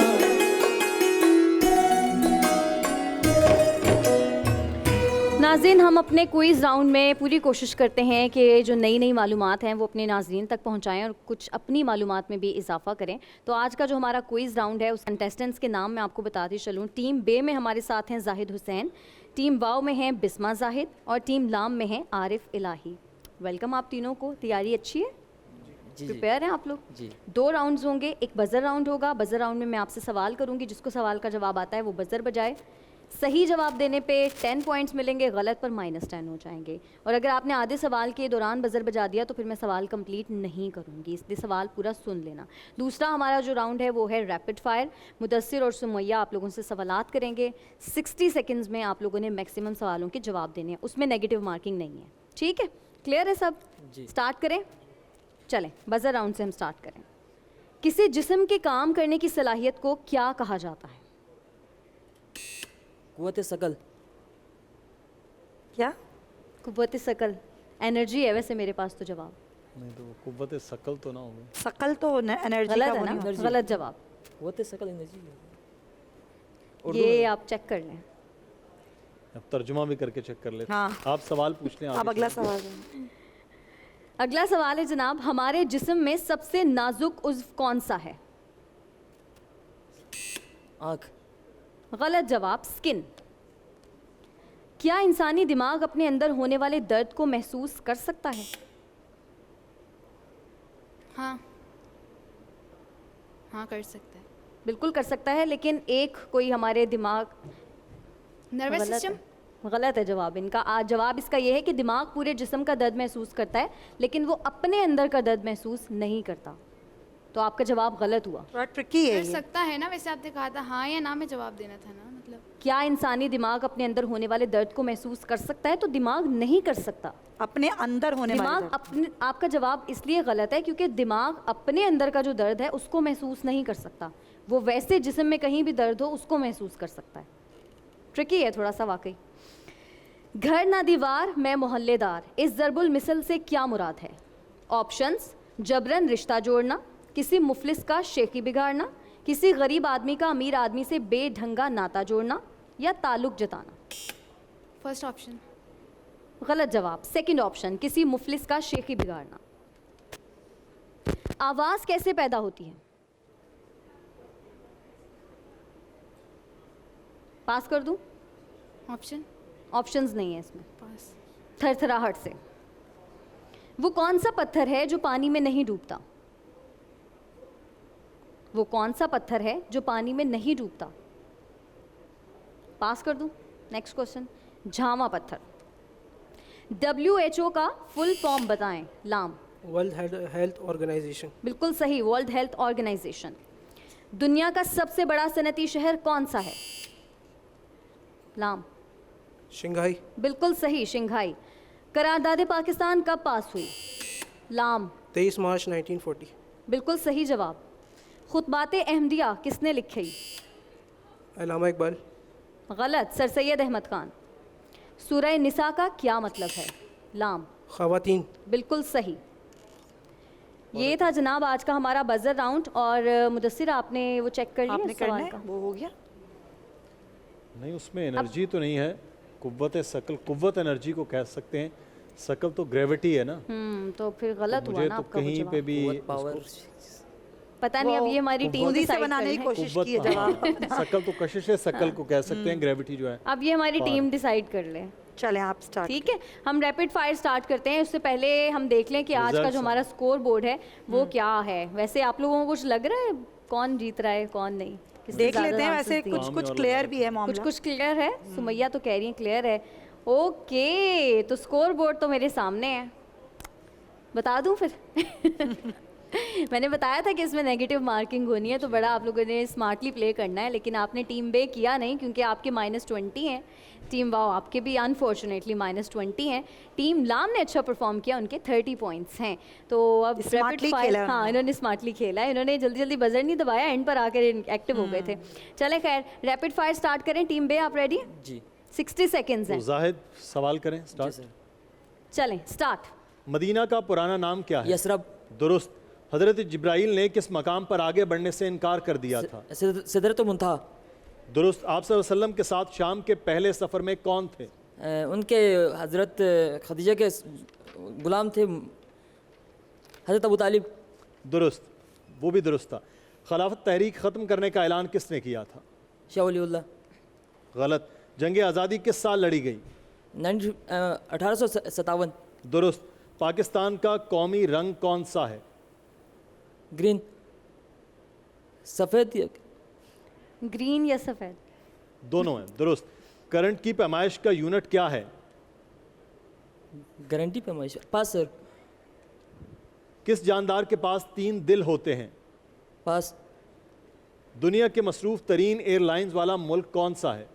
[SPEAKER 9] नाज़रीन, हम अपने क्विज़ राउंड में पूरी कोशिश करते हैं कि जो नई नई मालूमात हैं वो अपने नाज़रीन तक पहुंचाएं और कुछ अपनी मालूमात में भी इजाफा करें। तो आज का जो हमारा क्विज़ राउंड है उस कंटेस्टेंट्स के नाम मैं आपको बताती चलूँ। टीम बे में हमारे साथ हैं जाहिद हुसैन, टीम वाव में हैं बिस्मा जाहिद और टीम लाम में हैं आरिफ इलाही। वेलकम आप तीनों को। तैयारी अच्छी है? प्रिपेयर हैं आप लोग?
[SPEAKER 3] जी।
[SPEAKER 9] 2 राउंड्स होंगे, एक बज़र राउंड होगा। बज़र राउंड में मैं आपसे सवाल करूँगी, जिसको सवाल का जवाब आता है वो बज़र बजाए। सही जवाब देने पे 10 पॉइंट्स मिलेंगे, गलत पर -10 हो जाएंगे। और अगर आपने आधे सवाल के दौरान बज़र बजा दिया तो फिर मैं सवाल कंप्लीट नहीं करूँगी, इसलिए सवाल पूरा सुन लेना। दूसरा हमारा जो राउंड है वो है रैपिड फायर। मुदस्सिर और सुमैया आप लोगों से सवालात करेंगे। 60 सेकेंड्स में आप लोगों ने मैक्सिमम सवालों के जवाब देने हैं, उसमें नेगेटिव मार्किंग नहीं है। ठीक है, क्लियर है सब? स्टार्ट करें? चलें, बज़र राउंड से हम स्टार्ट करें। किसी जिस्म के काम करने की सलाहियत को क्या कहा जाता है?
[SPEAKER 3] कुव्वत सकल।
[SPEAKER 9] क्या? कुव्वत सकल एनर्जी है वैसे मेरे पास तो जवाब।
[SPEAKER 13] नहीं तो कुव्वत सकल तो ना होगा।
[SPEAKER 22] सकल तो एनर्जी
[SPEAKER 9] गलत
[SPEAKER 22] का
[SPEAKER 9] है ना? गलत जवाब।
[SPEAKER 3] कुव्वत सकल एनर्जी।
[SPEAKER 9] ये आप चेक कर लें।
[SPEAKER 13] अब तर्जुमा भी करके चेक कर लेते हैं।
[SPEAKER 9] हाँ।
[SPEAKER 13] आप सवाल पूछ लें।
[SPEAKER 22] अब अगला सवाल।
[SPEAKER 9] अगला सवाल है जनाब, हमारे जिस्म में सबसे नाजुक उज़्व कौन सा है?
[SPEAKER 3] आँख।
[SPEAKER 9] गलत जवाब, स्किन। क्या इंसानी दिमाग अपने अंदर होने वाले दर्द को महसूस कर सकता है?
[SPEAKER 12] हाँ कर सकता है।
[SPEAKER 9] बिल्कुल कर सकता है, लेकिन एक कोई हमारे दिमाग
[SPEAKER 12] नर्वस सिस्टम।
[SPEAKER 9] गलत है जवाब इनका। जवाब इसका ये है कि दिमाग पूरे जिस्म का दर्द महसूस करता है, लेकिन वो अपने अंदर का दर्द महसूस नहीं करता। तो तो आपका जवाब गलत हुआ।
[SPEAKER 5] थोड़ा ट्रिकी है
[SPEAKER 12] कर
[SPEAKER 5] ये।
[SPEAKER 12] सकता है ना, वैसे आपने कहा था हाँ या ना में जवाब देना था ना, मतलब
[SPEAKER 9] क्या इंसानी दिमाग अपने अंदर होने वाले दर्द को महसूस कर सकता है? तो दिमाग नहीं कर सकता।
[SPEAKER 5] अपने अंदर होने वाले
[SPEAKER 9] दिमाग
[SPEAKER 5] दर्द।
[SPEAKER 9] अपने, आपका जवाब इसलिए गलत है क्योंकि दिमाग अपने अंदर का जो दर्द है उसको महसूस नहीं कर सकता। वो वैसे जिस्म में कहीं भी दर्द हो उसको महसूस कर सकता है। ट्रिकी है थोड़ा सा वाकई। घर ना दीवार मैं मोहल्लेदार, इस ज़रबुल मिसल से क्या मुराद है? ऑप्शंस: जबरन रिश्ता जोड़ना, किसी मुफलिस का शेखी बिगाड़ना, किसी गरीब आदमी का अमीर आदमी से बेढंगा नाता जोड़ना, या ताल्लुक जताना।
[SPEAKER 12] First option.
[SPEAKER 9] गलत जवाब, सेकंड ऑप्शन, किसी मुफलिस का शेखी बिगाड़ना। आवाज़ कैसे पैदा होती है? पास कर दूं?
[SPEAKER 12] ऑप्शन?
[SPEAKER 9] ऑप्शंस नहीं है इसमें।
[SPEAKER 12] पास।
[SPEAKER 9] थरथराहट से। वो कौन सा पत्थर है जो पानी में नहीं डूबता? वो कौन सा पत्थर है जो पानी में नहीं डूबता? पास कर दूं? Next question. झामा पत्थर। WHO का फुल फॉर्म बताएं। लाम।
[SPEAKER 22] World health organization.
[SPEAKER 9] बिल्कुल सही, वर्ल्ड हेल्थ ऑर्गेनाइजेशन। दुनिया का सबसे बड़ा सनती शहर कौन सा है? लाम।
[SPEAKER 22] शंघाई।
[SPEAKER 9] बिल्कुल सही, शंघाई। करारदाद पाकिस्तान कब पास हुई? लाम।
[SPEAKER 22] 23 मार्च 1940।
[SPEAKER 9] बिल्कुल सही जवाब। खुतबात अहमदिया किसने लिखी?
[SPEAKER 22] अल्लामा इकबाल।
[SPEAKER 9] गलत, सर सैयद अहमद खान। सूरह निसा का क्या मतलब है? लाम।
[SPEAKER 22] ख़वातीन।
[SPEAKER 9] बिल्कुल सही। ये था जनाब आज का हमारा बजर राउंड। और मुदस्सिर आपने वो चेक कर लिया
[SPEAKER 5] आपने करना
[SPEAKER 9] सवाल
[SPEAKER 5] है?
[SPEAKER 9] का?
[SPEAKER 5] वो हो गया।
[SPEAKER 13] नहीं, उसमें एनर्जी तो नहीं है। कुव्वत शकल, कुव्वत एनर्जी को कह सकते हैं। शकल तो ग्रेविटी है ना।
[SPEAKER 9] तो फिर गलत हुआ
[SPEAKER 13] मुझे
[SPEAKER 9] ना
[SPEAKER 13] तो
[SPEAKER 9] आपका वो
[SPEAKER 13] कहीं
[SPEAKER 9] जवाब।
[SPEAKER 13] पे भी
[SPEAKER 9] पता नहीं, अब ये हमारी टीम
[SPEAKER 5] बूंदी से
[SPEAKER 9] डिसाइड
[SPEAKER 5] बनाने की कोशिश की है जवाब।
[SPEAKER 13] शकल तो कशिश है, शकल को कह सकते हैं, ग्रेविटी जो है।
[SPEAKER 9] अब ये हमारी टीम डिसाइड कर ले।
[SPEAKER 5] चलें आप स्टार्ट।
[SPEAKER 9] ठीक है, हम रैपिड फायर स्टार्ट करते हैं। उससे पहले हम देख लें कि आज का जो हमारा स्कोर बोर्ड है वो क्या है। वैसे आप लोगों को कुछ लग रहा है कौन जीत रहा है कौन नहीं? किसने
[SPEAKER 5] देख
[SPEAKER 9] ज़्यादा
[SPEAKER 5] लेते हैं।
[SPEAKER 9] answers
[SPEAKER 5] वैसे
[SPEAKER 9] दिए?
[SPEAKER 5] कुछ कुछ क्लियर भी है मामला।
[SPEAKER 9] कुछ क्लियर है। सुमैया तो कह रही है क्लियर है। ओके, तो स्कोर बोर्ड तो मेरे सामने है, बता दूं फिर? मैंने बताया था कि इसमें नेगेटिव मार्किंग होनी है, तो बड़ा आप लोगों ने स्मार्टली प्ले करना है। लेकिन आपने टीम बे किया नहीं क्योंकि आपके -20 हैं। टीम वाओ आपके भी अनफॉर्चुनेटली -20 हैं। टीम लाम ने अच्छा परफॉर्म किया, उनके 30 पॉइंट्स हैं। तो अब रैपिड फायर, हाँ इन्होंने स्मार्टली खेला है। इन्होंने जल्दी जल्दी बजर नहीं दबाया, एंड पर आकर एक्टिव हो गए थे। चले खैर, रैपिड फायर स्टार्ट करें। टीम बे आप रेडी?
[SPEAKER 16] जी।
[SPEAKER 9] 60 सेकेंड्स हैं।
[SPEAKER 13] तो जाहिद सवाल करें, स्टार्ट।
[SPEAKER 9] चलें स्टार्ट।
[SPEAKER 13] मदीना का पुराना नाम क्या है?
[SPEAKER 16] यसरब।
[SPEAKER 13] दुरुस्त। हजरत जिब्राइल ने किस मकाम पर आगे बढ़ने से इनकार कर दिया था?
[SPEAKER 16] सिदरतुल मुंतहा।
[SPEAKER 13] दुरुस्त। आप सल्लल्लाहु अलैहि वसल्लम के साथ शाम के पहले सफ़र में कौन थे?
[SPEAKER 16] उनके हजरत खदीजा के गुलाम थे, हजरत अबू तालिब।
[SPEAKER 13] दुरुस्त, वो भी दुरुस्त था। खिलाफत तहरीक ख़त्म करने का ऐलान किसने किया था?
[SPEAKER 16] शाह वलीउल्लाह।
[SPEAKER 13] गलत। जंग आज़ादी किस साल लड़ी गई?
[SPEAKER 16] 1857।
[SPEAKER 13] दुरुस्त। पाकिस्तान का कौमी रंग कौन सा है?
[SPEAKER 16] ग्रीन। सफ़ेद।
[SPEAKER 9] ग्रीन या सफ़ेद?
[SPEAKER 13] दोनों हैं। दुरुस्त। करंट की पैमाइश का यूनिट क्या है?
[SPEAKER 16] गारंटी पैमाइश। पास सर।
[SPEAKER 13] किस जानदार के पास 3 दिल होते हैं?
[SPEAKER 16] पास।
[SPEAKER 13] दुनिया के मसरूफ़ तरीन एयरलाइंस वाला मुल्क कौन सा है?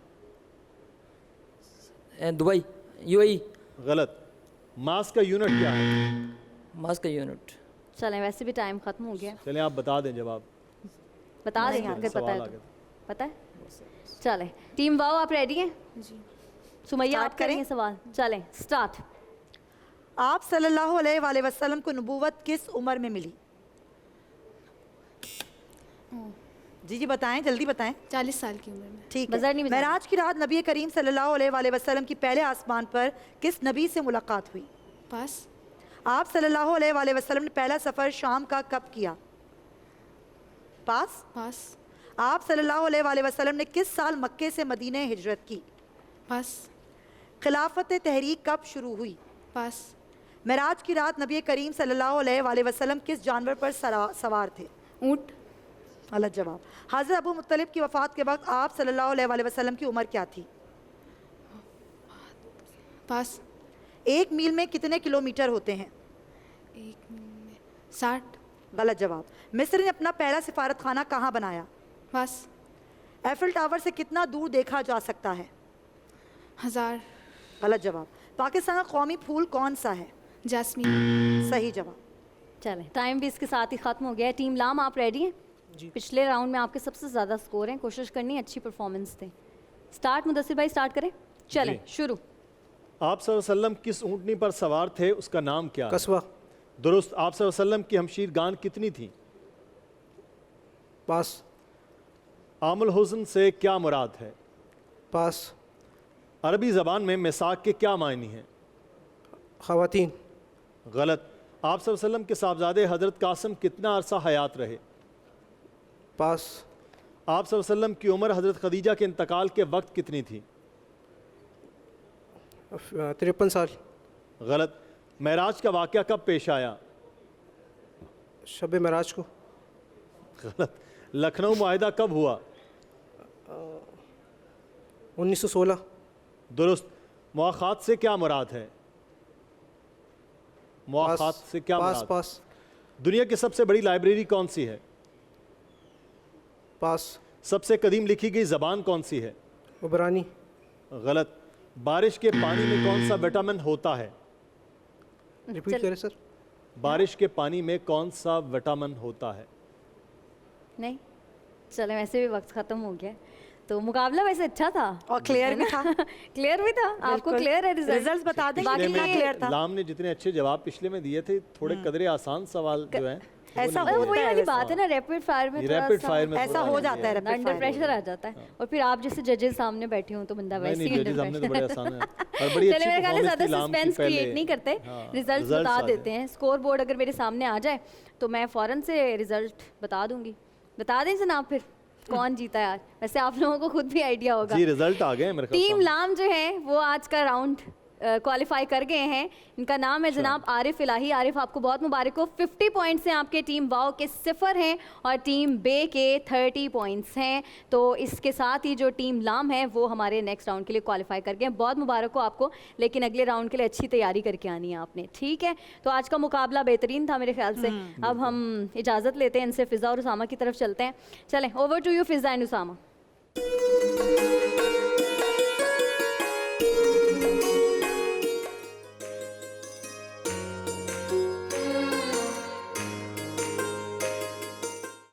[SPEAKER 16] Dubai, UAE।
[SPEAKER 13] गलत। मास का यूनिट क्या है?
[SPEAKER 16] मास का यूनिट।
[SPEAKER 9] चलें, वैसे भी टाइम खत्म हो गया।
[SPEAKER 13] चलें आप बता दें जवाब।
[SPEAKER 9] बता देंगे अगर पता है तो। पता है? चलें, टीम वाओ आप रेडी हैं?
[SPEAKER 12] जी।
[SPEAKER 9] सुमैया आप करेंगे सवाल। चलें स्टार्ट।
[SPEAKER 5] आप सल्लल्लाहु अलैहि वसल्लम को नबूवत किस उम्र में मिली? जी जी बताएं, जल्दी बताएं।
[SPEAKER 12] 40 साल की उम्र में।
[SPEAKER 5] ठीक
[SPEAKER 9] बजर नहीं
[SPEAKER 5] है।
[SPEAKER 9] बजाना।
[SPEAKER 5] मेराज की रात नबी करीम सल्लल्लाहु अलैहि वसल्लम की पहले आसमान पर किस नबी से मुलाकात हुई?
[SPEAKER 12] पास।
[SPEAKER 5] आप सल्लल्लाहु अलैहि वसल्लम ने पहला सफ़र शाम का कब किया? पास।
[SPEAKER 12] पास।
[SPEAKER 5] आप सल्लल्लाहु अलैहि वसल्लम ने किस साल मक्के से मदीने हिजरत की?
[SPEAKER 12] पास।
[SPEAKER 5] खिलाफत तहरीक कब शुरू हुई?
[SPEAKER 12] पास।
[SPEAKER 5] मेराज की रात नबी करीम सल्लल्लाहु अलैहि वसल्लम किस जानवर पर सवार थे?
[SPEAKER 12] ऊँट।
[SPEAKER 5] गलत जवाब। हज़रत अबू मुत्तलिब की वफ़ात के वक्त आप सल्लल्लाहु अलैहि वसल्लम की उम्र क्या थी?
[SPEAKER 12] पास।
[SPEAKER 5] 1 मील में कितने किलोमीटर होते हैं?
[SPEAKER 12] 1 मील में 60।
[SPEAKER 5] गलत जवाब। मिस्र ने अपना पहला सिफारत खाना कहाँ बनाया?
[SPEAKER 12] बस।
[SPEAKER 5] एफिल टावर से कितना दूर देखा जा सकता है?
[SPEAKER 12] 1000।
[SPEAKER 5] गलत जवाब। पाकिस्तान का कौमी फूल कौन सा है?
[SPEAKER 12] जैस्मीन।
[SPEAKER 5] सही जवाब।
[SPEAKER 9] चलें, टाइम भी इसके साथ ही ख़त्म हो गया है। टीम लाम, आप रेडी हैं? जी। पिछले राउंड में आपके सबसे ज़्यादा स्कोर हैं, कोशिश करनी है अच्छी परफॉर्मेंस दें। स्टार्ट मुदस्सिर भाई, स्टार्ट करें। चलें शुरू।
[SPEAKER 13] आप सल्लल्लाहु अलैहि वसल्लम किस ऊँटनी पर सवार थे, उसका नाम क्या?
[SPEAKER 22] कस्बा।
[SPEAKER 13] दुरुस्त। आप सल्लल्लाहु अलैहि वसल्लम की हमशीर गान कितनी थी?
[SPEAKER 22] पास।
[SPEAKER 13] आमुल हुस्न से क्या मुराद है?
[SPEAKER 22] पास।
[SPEAKER 13] अरबी ज़बान में मिसाक के क्या मायने हैं?
[SPEAKER 22] ख़वातीन।
[SPEAKER 13] गलत। आप सल्लल्लाहु अलैहि वसल्लम के साहबजादे हज़रत कासिम कितना अरसा हयात रहे?
[SPEAKER 22] पास।
[SPEAKER 13] आप सल्लल्लाहु अलैहि वसल्लम की उम्र हज़रत खदीजा के इंतकाल के वक्त कितनी थी?
[SPEAKER 22] 53 साल।
[SPEAKER 13] गलत। महराज का वाक़या कब पेश आया?
[SPEAKER 22] शब महराज को।
[SPEAKER 13] गलत। लखनऊ मुआहिदा कब हुआ?
[SPEAKER 22] 1916।
[SPEAKER 13] दुरुस्त। मुआख़ात से क्या मुराद है? मुआख़ात से क्या
[SPEAKER 22] पास।
[SPEAKER 13] मुराद?
[SPEAKER 22] पास।
[SPEAKER 13] दुनिया की सबसे बड़ी लाइब्रेरी कौन सी है?
[SPEAKER 22] पास।
[SPEAKER 13] सबसे कदीम लिखी गई ज़बान कौन सी है?
[SPEAKER 22] उबरानी।
[SPEAKER 13] गलत। बारिश के पानी में कौन सा विटामिन होता है?
[SPEAKER 22] रिपीट करें सर।
[SPEAKER 13] बारिश के पानी में कौन सा विटामिन होता है?
[SPEAKER 9] नहीं, चलें, वैसे भी वक्त ख़त्म हो गया है। तो मुकाबला वैसे अच्छा था
[SPEAKER 5] और क्लियर भी था।
[SPEAKER 9] क्लियर भी था। आपको क्लियर है
[SPEAKER 5] रिजल्ट्स बता दें कितना क्लियर था?
[SPEAKER 13] लाम ने जितने अच्छे जवाब पिछले में दिए थे, थोड़े कदरे आसान सवाल जो हैं
[SPEAKER 9] ऐसा वही वाली बात है ना, रैपिड फायर में
[SPEAKER 13] रैपिड फायर में
[SPEAKER 5] ऐसा हो जाता है,
[SPEAKER 9] अंडर प्रेशर आ जाता है। और फिर आप जैसे जजेस सामने बैठे हो तो बंदा वैसे ही अंडर प्रेशर। चलिए, मेरे ख्याल से ज़्यादा सस्पेंस क्रिएट नहीं करते, रिजल्ट्स बता देते हैं। स्कोर बोर्ड अगर मेरे सामने आ जाए तो मैं फ़ौरन से रिजल्ट बता दूंगी। बता दें जनाब फिर कौन जीता यार? वैसे आप लोगों को खुद भी आइडिया होगा।
[SPEAKER 13] जी, रिजल्ट आ गए मेरे ख्याल।
[SPEAKER 9] टीम लाम जो है वो आज का राउंड क्वालिफाई कर गए हैं। इनका नाम है जनाब आरिफ इलाही। आरिफ, आपको बहुत मुबारक हो। 50 पॉइंट्स हैं आपके। टीम वाओ के 0 हैं और टीम बे के 30 पॉइंट्स हैं। तो इसके साथ ही जो टीम लाम है वो हमारे नेक्स्ट राउंड के लिए क्वालिफाई कर गए हैं। बहुत मुबारक हो आपको, लेकिन अगले राउंड के लिए अच्छी तैयारी करके आनी है आपने, ठीक है? तो आज का मुकाबला बेहतरीन था मेरे ख्याल से। अब हम इजाज़त लेते हैं इनसे, फ़िज़ा और उसामा की तरफ चलते हैं। चलें, over to you Fiza and Usama.